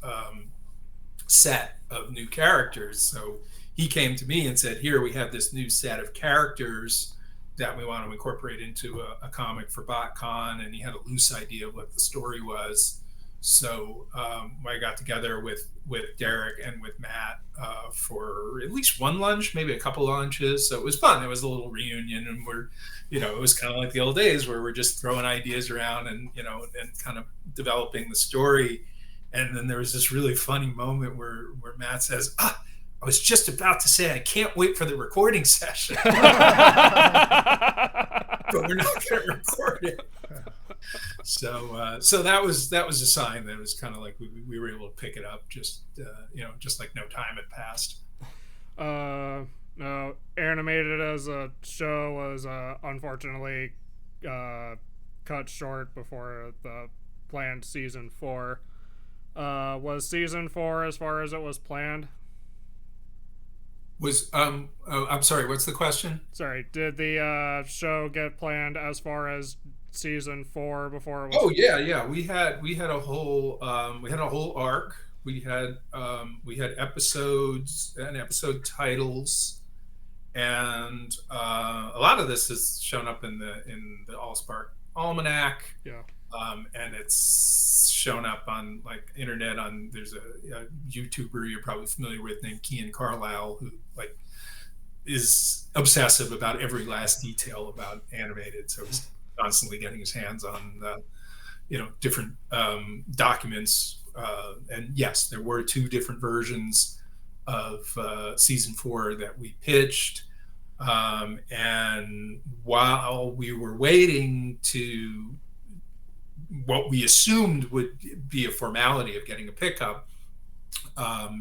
set of new characters. So he came to me and said, "Here, we have this new set of characters that we want to incorporate into a comic for BotCon," and he had a loose idea of what the story was. So I got together with Derek and with Matt for at least one lunch, maybe a couple lunches. So it was fun. It was a little reunion, and it was kind of like the old days where we're just throwing ideas around and kind of developing the story. And then there was this really funny moment where Matt says, "I was just about to say I can't wait for the recording session, but we're not going to record it." So that was a sign that it was kind of like we were able to pick it up, just like no time had passed. No, Animated as a show was unfortunately cut short before the planned season 4. Was season 4 as far as it was planned? I'm sorry, what's the question? Sorry, did the show get planned as far as season 4 before it was? Oh yeah. We had a whole arc. We had episodes and episode titles, and a lot of this has shown up in the Allspark Almanac. Yeah. And it's shown up on like internet. There's a YouTuber you're probably familiar with named Kean Carlisle, who like is obsessive about every last detail about animated. So he's constantly getting his hands on different documents. And yes, there were 2 different versions of season 4 that we pitched. And while we were waiting to what we assumed would be a formality of getting a pickup,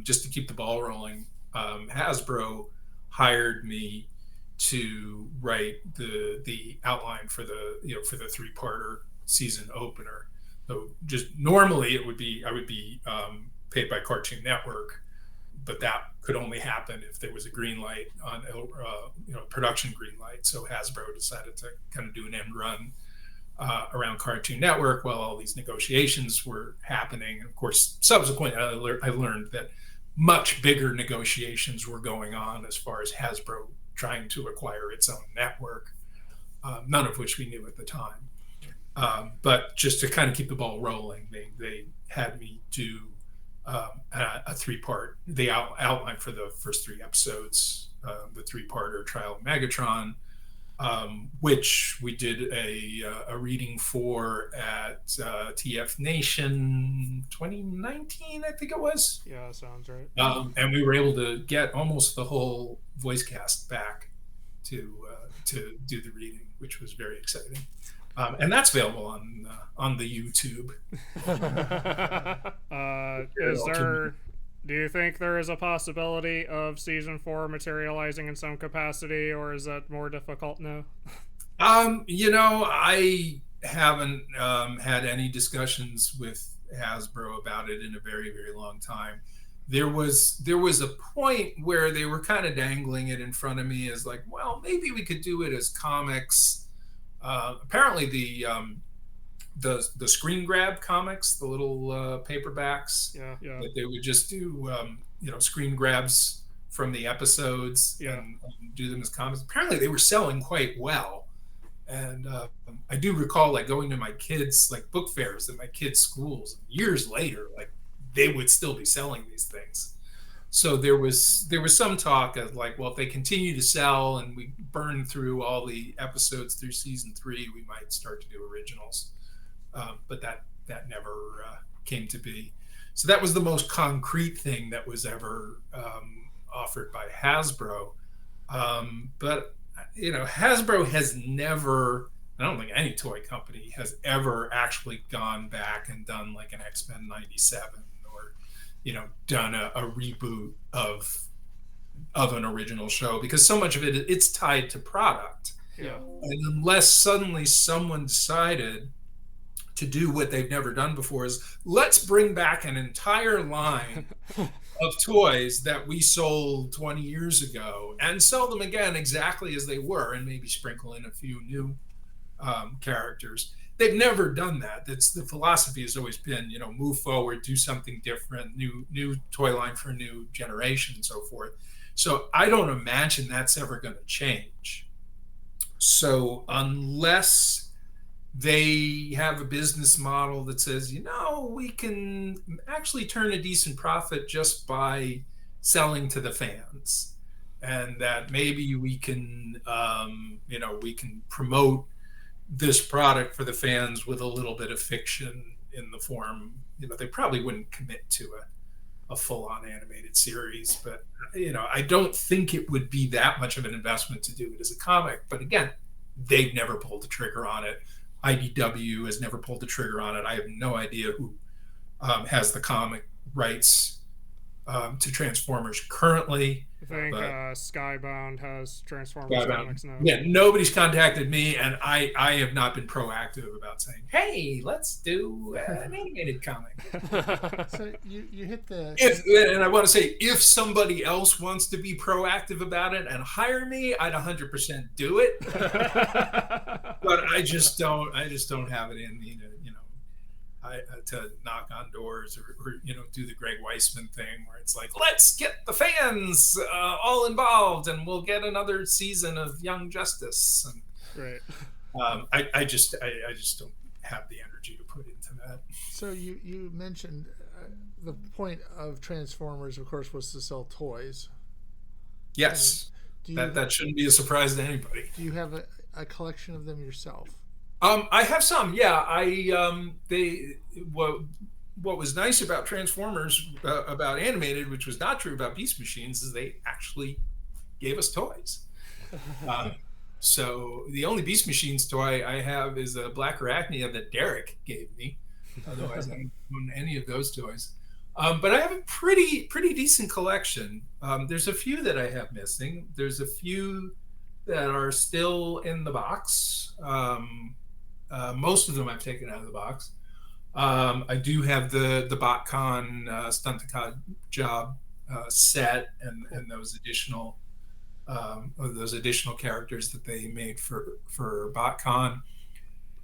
just to keep the ball rolling, Hasbro hired me to write the outline for the 3-parter season opener. So just normally I would be paid by Cartoon Network, but that could only happen if there was a green light on production green light. So Hasbro decided to kind of do an end run around Cartoon Network while all these negotiations were happening. And of course, subsequently, I learned that much bigger negotiations were going on as far as Hasbro trying to acquire its own network, none of which we knew at the time. But just to kind of keep the ball rolling, they had me do a 3-part, the outline for the first 3 episodes, the 3-parter Trial of Megatron, which we did a reading for at TF Nation 2019, I think it was. Yeah, sounds right. And we were able to get almost the whole voice cast back to do the reading, which was very exciting. And that's available on the YouTube. Do you think there is a possibility of season 4 materializing in some capacity, or is that more difficult now? I haven't had any discussions with Hasbro about it in a very, very long time. There was a point where they were kind of dangling it in front of me as like, well, maybe we could do it as comics. Apparently the screen grab comics, the little paperbacks, that they would just do screen grabs from the episodes and do them as comics. Apparently they were selling quite well, and I do recall like going to my kids' like book fairs at my kids' schools years later, like they would still be selling these things. So there was some talk of like, well, if they continue to sell and we burn through all the episodes through season 3, we might start to do originals. But that never came to be. So that was the most concrete thing that was ever offered by Hasbro. But Hasbro has never, I don't think any toy company has ever actually gone back and done like an X-Men 97 or done a reboot of an original show, because so much of it's tied to product. Yeah. And unless suddenly someone decided to do what they've never done before, is let's bring back an entire line of toys that we sold 20 years ago and sell them again exactly as they were, and maybe sprinkle in a few new characters. They've never done that. That's the philosophy has always been, move forward, do something different, new toy line for a new generation and so forth. So I don't imagine that's ever going to change. So unless they have a business model that says, we can actually turn a decent profit just by selling to the fans, and that maybe we can, we can promote this product for the fans with a little bit of fiction in the form, they probably wouldn't commit to a full-on animated series, but I don't think it would be that much of an investment to do it as a comic. But again, they've never pulled the trigger on it. IDW has never pulled the trigger on it. I have no idea who has the comic rights to Transformers currently. I think But Skybound has Transformers Skybound. comics now. Yeah, nobody's contacted me, and I have not been proactive about saying, "Hey, let's do an animated comic." So you hit the And I want to say, if somebody else wants to be proactive about it and hire me, I'd 100% do it. But I just don't have it in me to to knock on doors or do the Greg Weisman thing where it's like, let's get the fans all involved and we'll get another season of Young Justice. And, right. I just don't have the energy to put into that. So you mentioned the point of Transformers, of course, was to sell toys. Yes, that shouldn't be a surprise to anybody. Do you have a collection of them yourself? I have some. Yeah, what was nice about Transformers, about animated, which was not true about Beast Machines, is they actually gave us toys. So the only Beast Machines toy I have is a Black Arachnia that Derek gave me. Otherwise, I don't own any of those toys. But I have a pretty decent collection. There's a few that I have missing. There's a few that are still in the box. Most of them I've taken out of the box. I do have the BotCon Stunticon job set and those additional characters that they made for BotCon.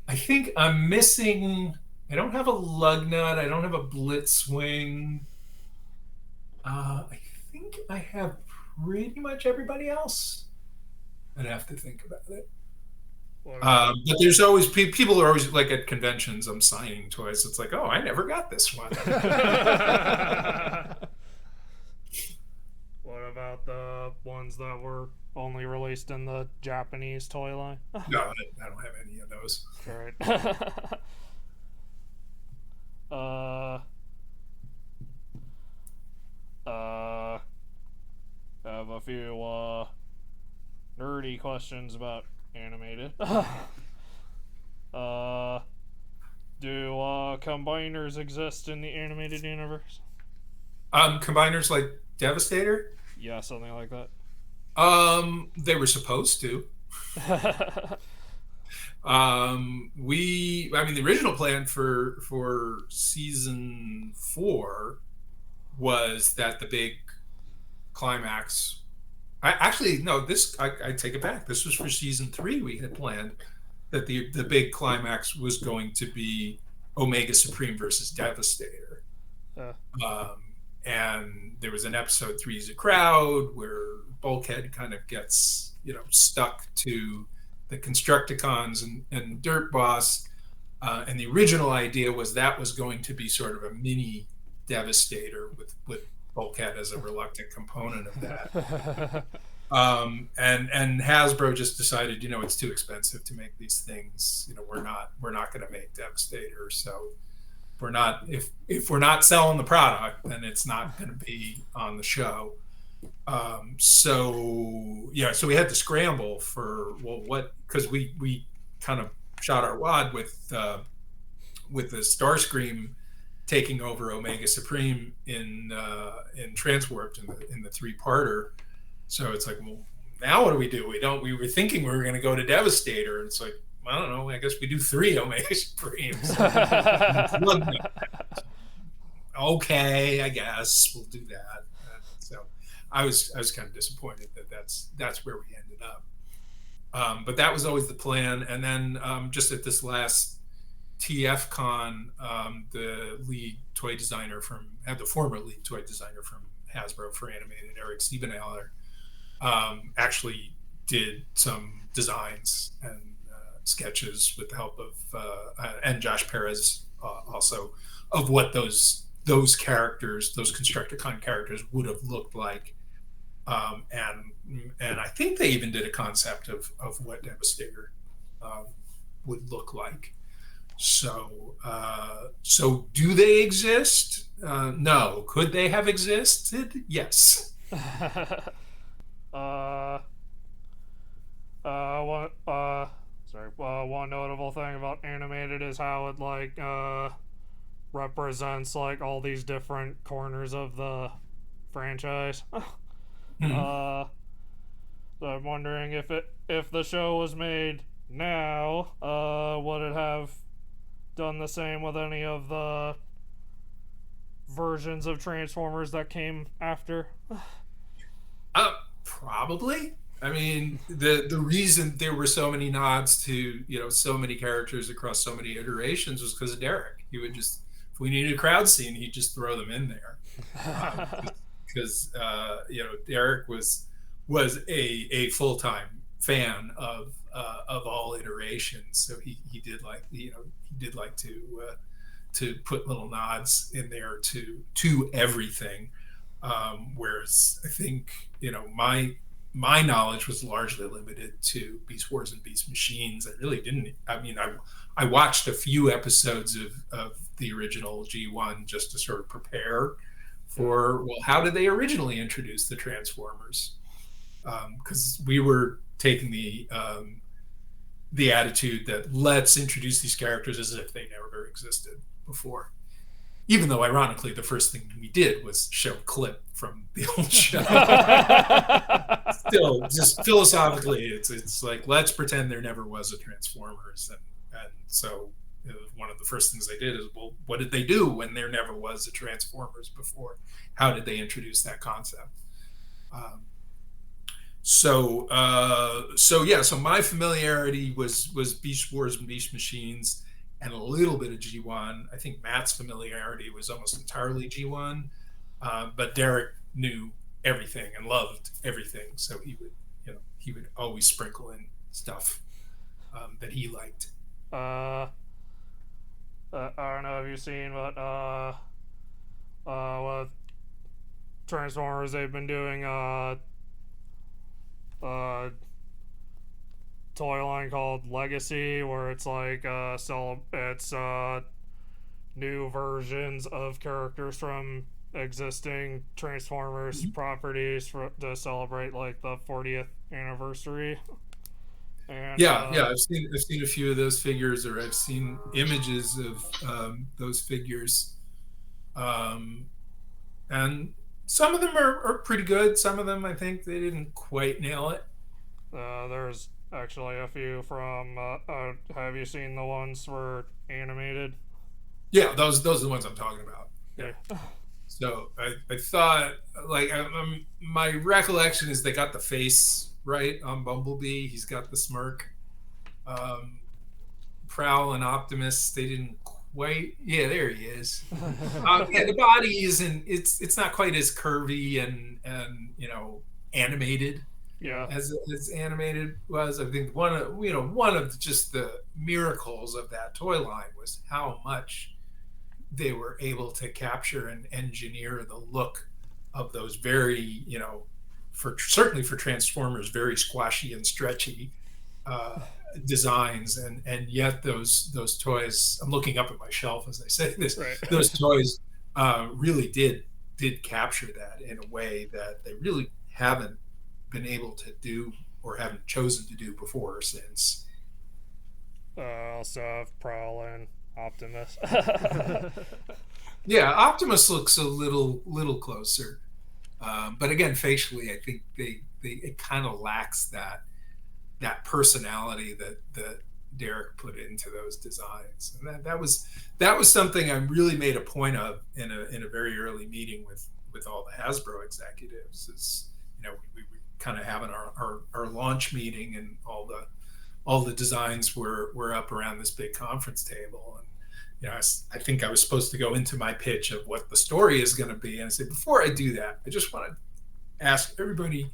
I think I'm missing. I don't have a Lugnut. I don't have a Blitzwing. I think I have pretty much everybody else. I'd have to think about it. But there's always people are always like at conventions. I'm signing toys. It's like, oh, I never got this one. What about the ones that were only released in the Japanese toy line? No, I don't have any of those. Right. I have a few nerdy questions about animated. Do combiners exist in the animated universe? Combiners like Devastator? Yeah, something like that. They were supposed to. The original plan for season 4 was that the big climax. I take it back. This was for season 3. We had planned that the big climax was going to be Omega Supreme versus Devastator. And there was an episode 3's a Crowd where Bulkhead kind of gets stuck to the Constructicons and Dirt Boss. And the original idea was that was going to be sort of a mini Devastator with Bulkhead as a reluctant component of that. And Hasbro just decided, it's too expensive to make these things. We're not going to make Devastator. So we're not, if we're not selling the product, then it's not going to be on the show. So we had to scramble for, because we kind of shot our wad with the Starscream taking over Omega Supreme in Transwarped in the 3-parter. So it's like, well, now what do we do? We were thinking we were going to go to Devastator. And it's like, I don't know. I guess we do 3 Omega Supremes. Okay, I guess we'll do that. So I was kind of disappointed that that's where we ended up. But that was always the plan. And then just at this last TF the former lead toy designer from Hasbro for animated, Eric Siebenaler, actually did some designs and sketches with the help of and Josh Perez also, of what those characters, those Constructicon characters, would have looked like, and I think they even did a concept of what Devastator would look like. So do they exist? No. Could they have existed? Yes. One notable thing about animated is how it represents all these different corners of the franchise. So I'm wondering if the show was made now, would it have done the same with any of the versions of Transformers that came after? Probably. I mean, the reason there were so many nods to, so many characters across so many iterations was because of Derek. He would just, if we needed a crowd scene, he'd just throw them in there. Because Derek was a full-time fan of all iterations, so he did like to put little nods in there to everything. Whereas I think my knowledge was largely limited to Beast Wars and Beast Machines. I really didn't. I mean, I watched a few episodes of the original G1 just to sort of prepare for, well, how did they originally introduce the Transformers? Because we were taking the attitude that let's introduce these characters as if they never existed before. Even though, ironically, the first thing we did was show a clip from the old show. Still, just philosophically, it's like, let's pretend there never was a Transformers. And so one of the first things they did is, well, what did they do when there never was a Transformers before? How did they introduce that concept? So my familiarity was Beast Wars and Beast Machines and a little bit of G1. I think Matt's familiarity was almost entirely G1, but Derek knew everything and loved everything, so he would always sprinkle in stuff that he liked. I don't know if you've seen what Transformers they've been doing toy line called Legacy, where it's like it's new versions of characters from existing Transformers properties to celebrate like the 40th anniversary. And, I've seen a few of those figures, or I've seen images of those figures, and some of them are pretty good. Some of them, I think, they didn't quite nail it. There's actually a few from. Have you seen the ones for animated? Yeah, those are the ones I'm talking about. Yeah. So I thought, like, my recollection is they got the face right on Bumblebee. He's got the smirk. Prowl and Optimus, they didn't quite. Yeah, there he is. The body isn't. It's not quite as curvy and animated. Yeah. As animated was. I think one of just the miracles of that toy line was how much they were able to capture and engineer the look of those very, certainly for Transformers, very squashy and stretchy designs, and yet those toys. I'm looking up at my shelf as I say this. Right. Those toys really did capture that in a way that they really haven't been able to do or haven't chosen to do before or since. Also have Prowl and Optimus. Yeah, Optimus looks a little closer, but again, facially, I think it kind of lacks that personality that Derek put into those designs, and that was something I really made a point of in a very early meeting with all the Hasbro executives. Is we were kind of having our launch meeting, and all the designs were up around this big conference table, and I think I was supposed to go into my pitch of what the story is going to be, and I said, before I do that, I just want to ask everybody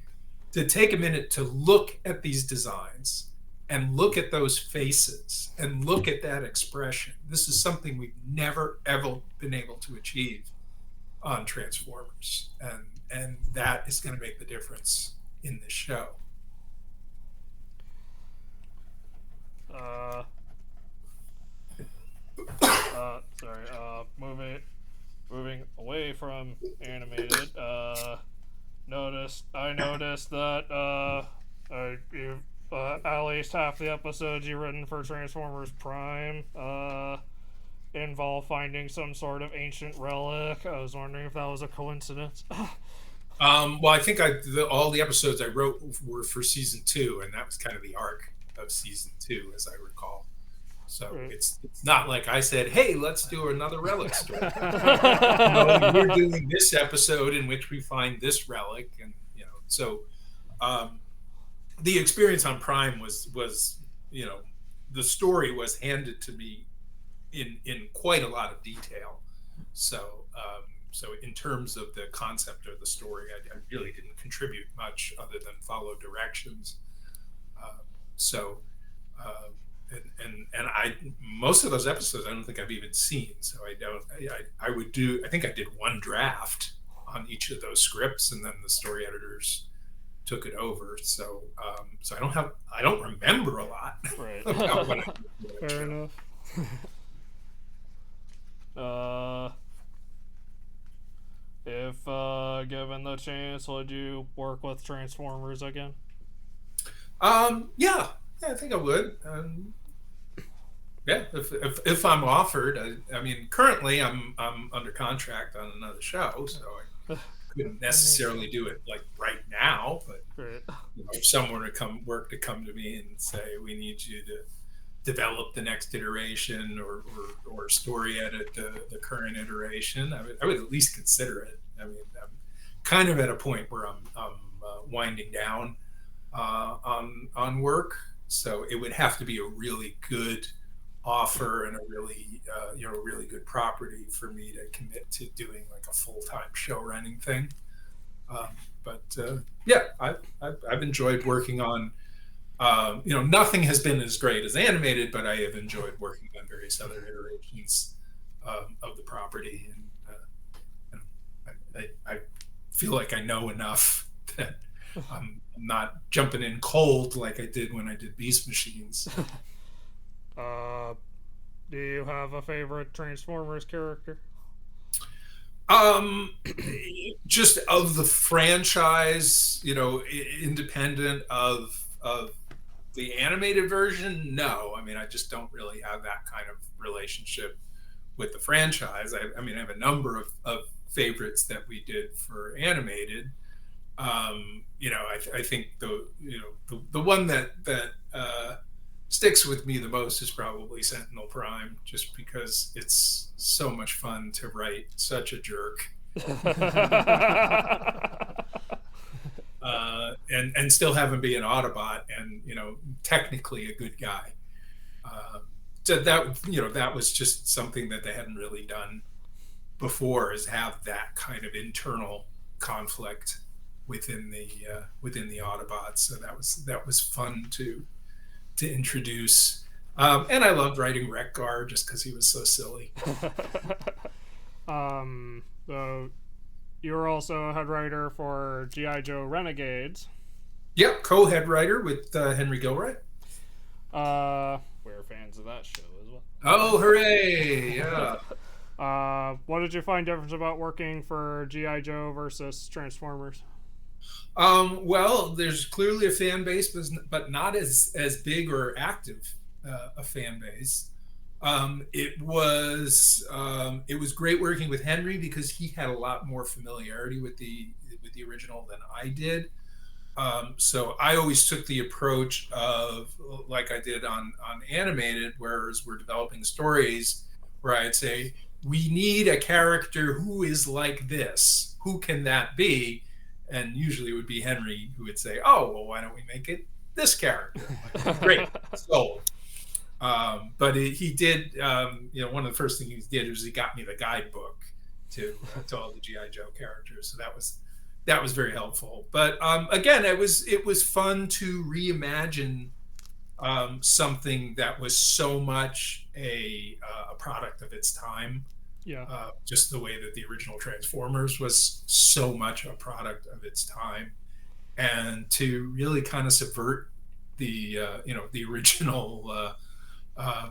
to take a minute to look at these designs and look at those faces and look at that expression. This is something we've never ever been able to achieve on Transformers, and that is going to make the difference in this show. Moving away from animated, I noticed that you've at least half the episodes you've written for Transformers Prime involve finding some sort of ancient relic. I was wondering if that was a coincidence. Well, I think all the episodes I wrote were for season 2, and that was kind of the arc of season 2, as I recall. So it's not like I said, "Hey, let's do another relic story." No, we're doing this episode in which we find this relic, and so the experience on Prime was the story was handed to me in quite a lot of detail. So in terms of the concept of the story, I really didn't contribute much other than follow directions. And I most of those episodes I don't think I've even seen. So I think I did one draft on each of those scripts, and then the story editors took it over. So I don't remember a lot. Right. About what I Fair enough. If given the chance, would you work with Transformers again? Yeah, I think I would. Yeah, if I'm offered. I mean, currently I'm under contract on another show, so I couldn't necessarily do it like right now. But if someone were to come to me and say, "We need you to develop the next iteration or story edit the current iteration," I would at least consider it. I mean, I'm kind of at a point where I'm winding down on work, so it would have to be a really good offer and a really really good property for me to commit to doing like a full-time show running thing. Yeah, I've enjoyed working on. Nothing has been as great as animated, but I have enjoyed working on various other iterations of the property, and I feel like I know enough that I'm not jumping in cold like I did when I did Beast Machines. Do you have a favorite Transformers character? Just of the franchise, independent of the animated version, no. I mean, I just don't really have that kind of relationship with the franchise. I mean, I have a number of favorites that we did for animated. I think the one that sticks with me the most is probably Sentinel Prime, just because it's so much fun to write such a jerk. And still have him be an Autobot and technically a good guy. So that was just something that they hadn't really done before, is have that kind of internal conflict within the Autobots. So that was fun to introduce. And I loved writing Wreck-Gar just because he was so silly. So you were also a head writer for G.I. Joe Renegades. Yep, co-head writer with Henry Gilroy. We're fans of that show as well. Oh, hooray! Yeah. What did you find different about working for G.I. Joe versus Transformers? Well, there's clearly a fan base, but not as big or active a fan base. It was great working with Henry because he had a lot more familiarity with the original than I did. So I always took the approach of, like I did on animated, whereas we're developing stories, where I'd say, we need a character who is like this. Who can that be? And usually it would be Henry who would say, "Oh, well, why don't we make it this character?" Like, great, sold. But he did, one of the first things he did was he got me the guidebook to all the G.I. Joe characters. So that was very helpful. But again, it was fun to reimagine something that was so much a product of its time. Yeah. Just the way that the original Transformers was so much a product of its time, and to really kind of subvert the the original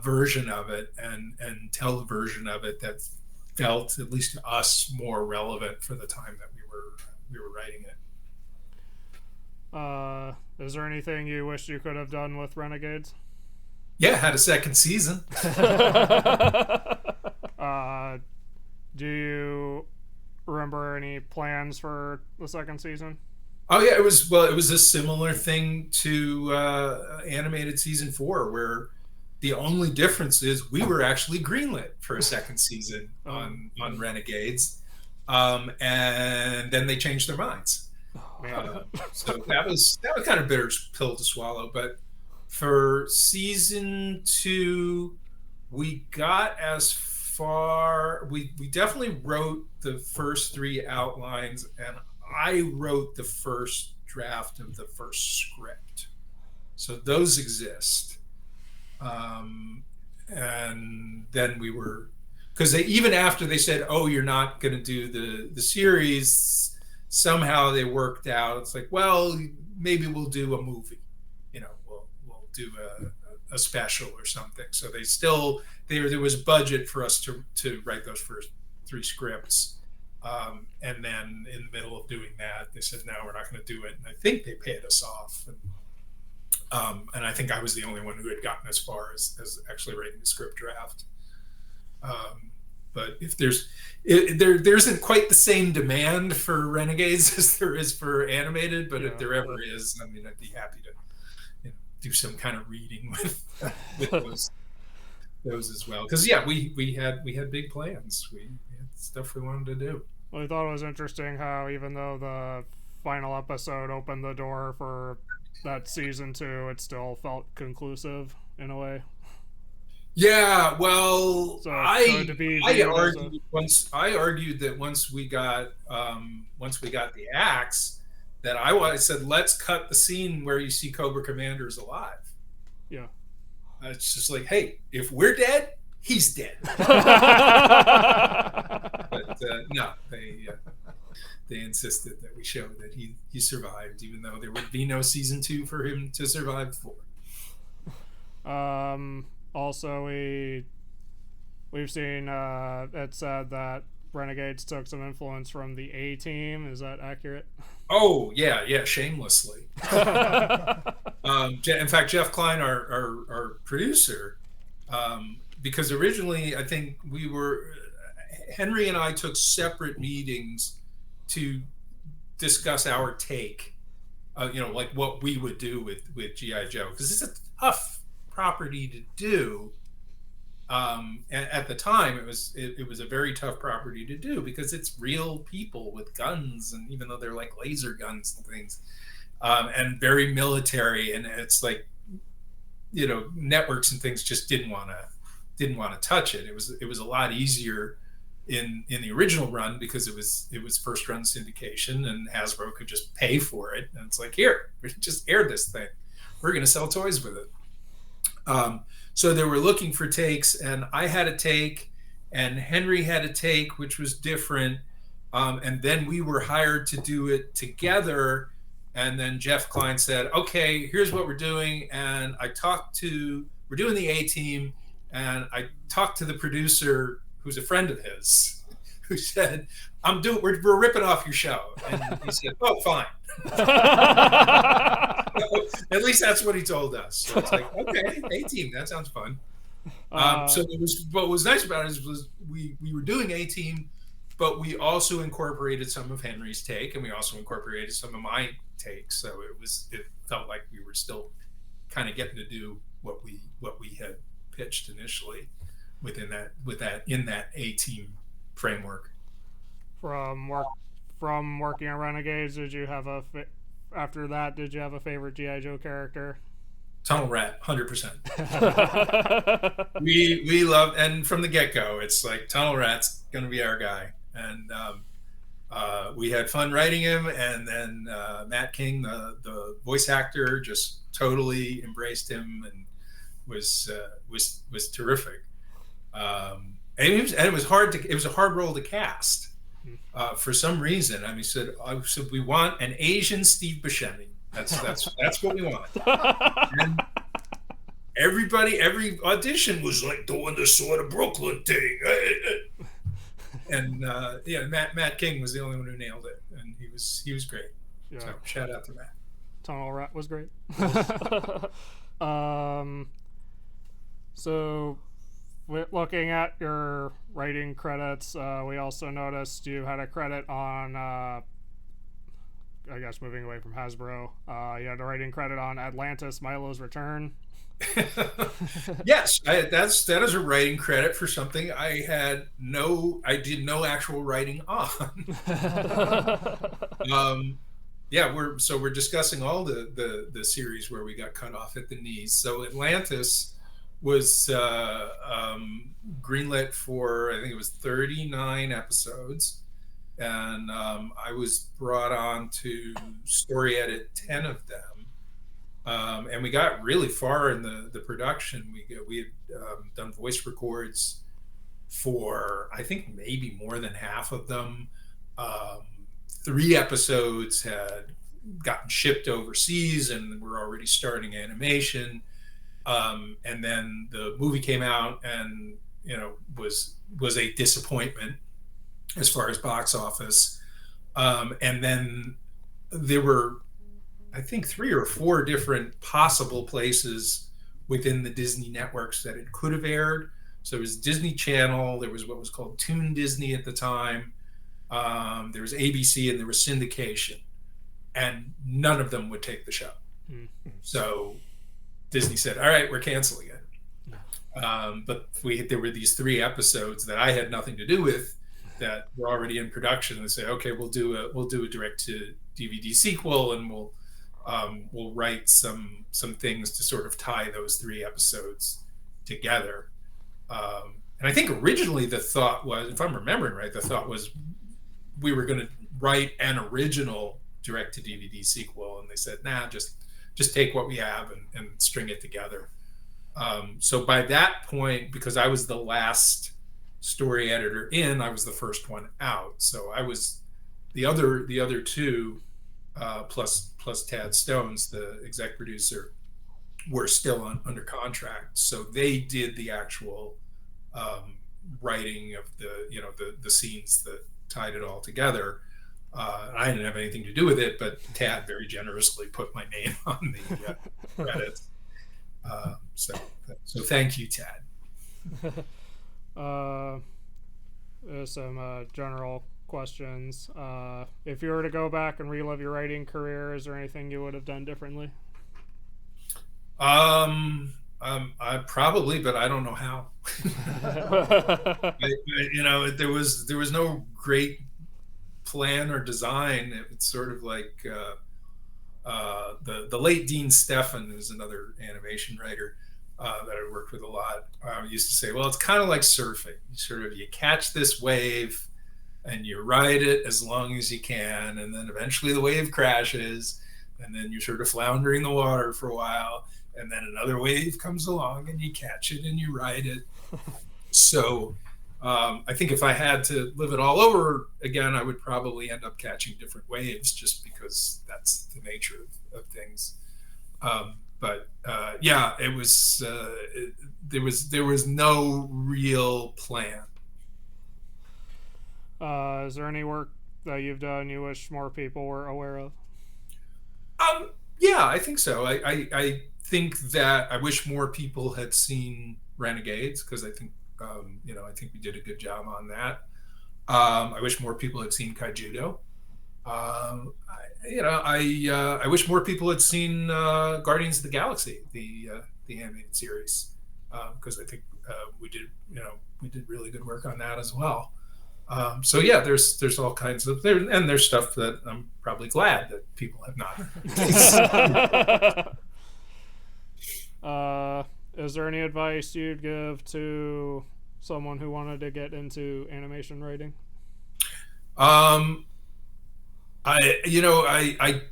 version of it and tell the version of it that felt, at least to us, more relevant for the time that we were writing it. Is there anything you wish you could have done with Renegades? Yeah, had a second season. Do you remember any plans for the second season? Oh yeah, it was a similar thing to animated season 4, where the only difference is we were actually greenlit for a second season on Renegades, and then they changed their minds. So that was kind of bitter pill to swallow. But for season 2, we got as far. We definitely wrote the first 3 outlines, and I wrote the first draft of the first script. So those exist. And then we were, because they, even after they said, "Oh, you're not going to do the series," somehow they worked out. It's like, well, maybe we'll do a movie. We'll do a special or something. So they still there was budget for us to write those first 3 scripts. And then in the middle of doing that, they said, "No, we're not going to do it." And I think they paid us off. And I think I was the only one who had gotten as far as actually writing the script draft. But if there isn't quite the same demand for Renegades as there is for animated, but if there ever is, I mean, I'd be happy to do some kind of reading with those as well. Because we had big plans. We had stuff we wanted to do. Well, I thought it was interesting how even though the final episode opened the door for that season 2, it still felt conclusive in a way. Yeah, well, So I argued that once we got the axe, that I said, let's cut the scene where you see Cobra Commander's alive. Yeah. It's just like, hey, if we're dead, he's dead. But no, they insisted that we show that he survived, even though there would be no season 2 for him to survive for. Also, we've seen it said that Renegades took some influence from the A-Team. Is that accurate? Oh yeah, shamelessly. In fact, Jeff Klein, our producer, because originally I think Henry and I took separate meetings to discuss our take, like what we would do with G.I. Joe, because it's a tough property to do. At the time, it was a very tough property to do because it's real people with guns, and even though they're like laser guns and things, and very military, and it's like, networks and things just didn't want to touch it. It was a lot easier in the original run because it was first run syndication, and Hasbro could just pay for it, and it's like, here, just air this thing, we're going to sell toys with it. So they were looking for takes, and I had a take, and Henry had a take, which was different, and then we were hired to do it together. And then Jeff Klein said, "Okay, here's what we're doing." And we're doing the A-Team, and I talked to the producer, who's a friend of his, who said, we're ripping off your show. And he said, "Oh, fine." At least that's what he told us. So it's like, okay, A-Team, that sounds fun. So what was nice about it was we were doing A-Team, but we also incorporated some of Henry's take, and we also incorporated some of my takes. So it felt like we were still kind of getting to do what we had pitched initially in that A-Team framework. From working on Renegades, did you have after that, did you have a favorite G.I. Joe character? Tunnel Rat, 100%. We love, and from the get-go, it's like Tunnel Rat's going to be our guy. And we had fun writing him, and then Matt King, the voice actor, just totally embraced him and was terrific. And it was a hard role to cast. For some reason, I said we want an Asian Steve Buscemi. That's what we want. And every audition was like doing the sort of Brooklyn thing. And Matt King was the only one who nailed it, and he was great. Yeah. So shout out to Matt. Tunnel Rat was great. So looking at your writing credits, we also noticed you had a credit on, I guess moving away from Hasbro, you had a writing credit on Atlantis: Milo's Return. Yes, that is a writing credit for something I did no actual writing on. Yeah, we're discussing all the series where we got cut off at the knees. So Atlantis was greenlit for, I think it was 39 episodes, and I was brought on to story edit 10 of them, and we got really far in the production. We had done voice records for, I think, maybe more than half of them. 3 episodes had gotten shipped overseas, and we're already starting animation. And then the movie came out, and was a disappointment as far as box office. And then there were, I think, 3 or 4 different possible places within the Disney networks that it could have aired. So it was Disney Channel. There was what was called Toon Disney at the time. There was ABC, and there was syndication, and none of them would take the show. Mm-hmm. So Disney said, "All right, we're canceling it." But there were these 3 episodes that I had nothing to do with that were already in production. And they say, "Okay, we'll do a direct to DVD sequel, and we'll write some things to sort of tie those 3 episodes together." And I think originally the thought was, if I'm remembering right, the thought was we were going to write an original direct to DVD sequel, and they said, "Nah, just take what we have and string it together." So by that point, because I was the last story editor in, I was the first one out. So I was the other 2 plus Tad Stones, the exec producer, were still under contract. So they did the actual writing of the scenes that tied it all together. I didn't have anything to do with it, but Tad very generously put my name on the credits. So thank you, Tad. There's some general questions. If you were to go back and relive your writing career, is there anything you would have done differently? I probably, but I don't know how. There was no great plan or design. It's sort of like the late Dean Stefan, who's another animation writer that I worked with a lot, used to say, well, it's kind of like surfing. You catch this wave and you ride it as long as you can, and then eventually the wave crashes, and then you're sort of floundering the water for a while, and then another wave comes along and you catch it and you ride it. So I think if I had to live it all over again, I would probably end up catching different waves, just because that's the nature of things. But it was there was no real plan. Is there any work that you've done you wish more people were aware of? Yeah, I think so. I think that I wish more people had seen Renegades, because I think I think we did a good job on that. I wish more people had seen Kaijudo. I wish more people had seen Guardians of the Galaxy, the animated series, because I think we did really good work on that as well. So yeah, there's all kinds of there's stuff that I'm probably glad that people have not. Is there any advice you'd give to someone who wanted to get into animation writing? I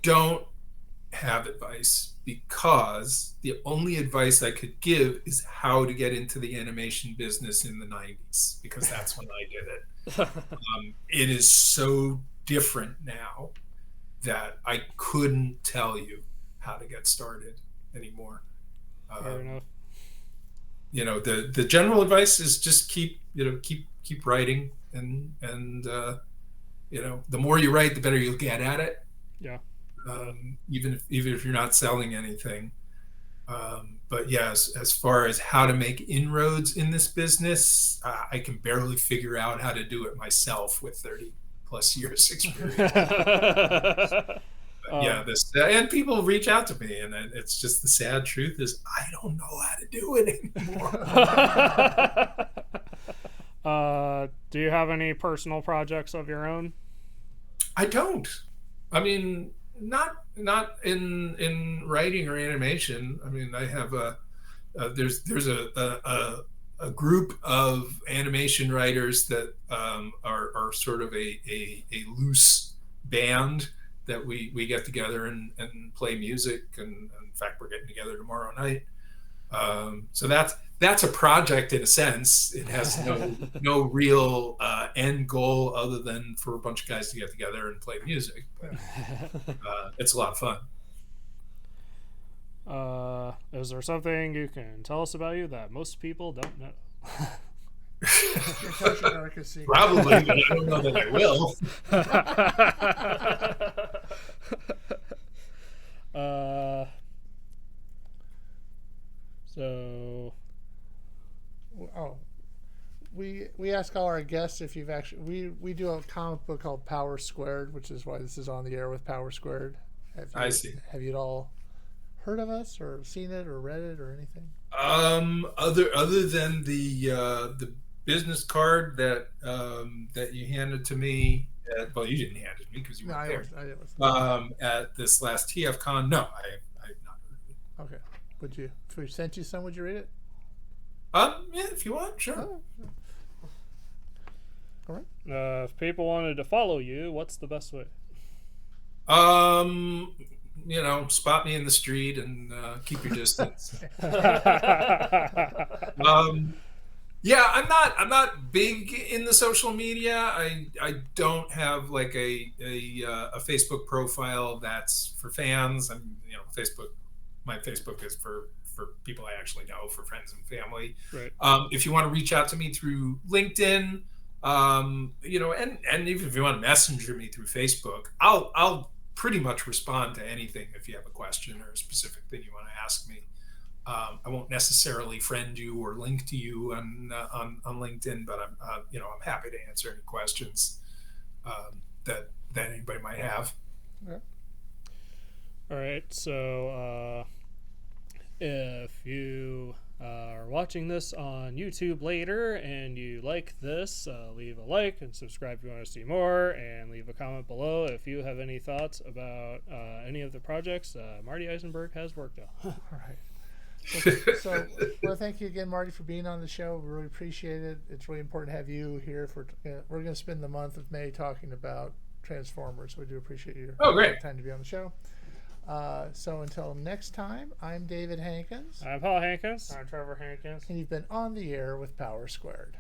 don't have advice, because the only advice I could give is how to get into the animation business in the 90s, because that's when I did it. It is so different now that I couldn't tell you how to get started anymore. Fair enough. The general advice is just keep writing, and the more you write, the better you'll get at it. Yeah. Even if you're not selling anything. But yeah, as far as how to make inroads in this business, I can barely figure out how to do it myself with 30 plus years experience. Yeah, this and people reach out to me, and it's just the sad truth is I don't know how to do it anymore. Do you have any personal projects of your own? I don't. I mean, not in writing or animation. I mean, I have there's a group of animation writers that are sort of a loose band that we get together and play music, and in fact we're getting together tomorrow night. So that's a project in a sense. It has no real end goal other than for a bunch of guys to get together and play music. But, it's a lot of fun. Is there something you can tell us about you that most people don't know? Probably, but I don't know that I will. So, we ask all our guests if you've actually we do a comic book called Power Squared, which is why this is on the air with Power Squared. I see. Have you all heard of us or seen it or read it or anything? Other than the business card that that you handed to me. Well, you didn't hand it to me because you weren't there. At this last TFCon, no, I have not heard of it. Okay. Would you? If we sent you some, would you read it? Yeah, if you want, sure. Oh, sure. All right. If people wanted to follow you, what's the best way? Spot me in the street and keep your distance. Yeah, I'm not big in the social media. I don't have like a Facebook profile that's for fans. My Facebook is for people I actually know, for friends and family. Right. If you want to reach out to me through LinkedIn, and even if you want to messenger me through Facebook, I'll pretty much respond to anything if you have a question or a specific thing you want to ask me. I won't necessarily friend you or link to you on LinkedIn, but I'm happy to answer any questions that anybody might have. Okay. All right, so if you are watching this on YouTube later and you like this, leave a like and subscribe if you want to see more, and leave a comment below if you have any thoughts about any of the projects Marty Isenberg has worked on. All right. So, well, thank you again, Marty, for being on the show. We really appreciate it. It's really important to have you here. We're going to spend the month of May talking about Transformers. We do appreciate your time to be on the show. So until next time, I'm David Hankins. I'm Paul Hankins. I'm Trevor Hankins. And you've been on the air with Power Squared.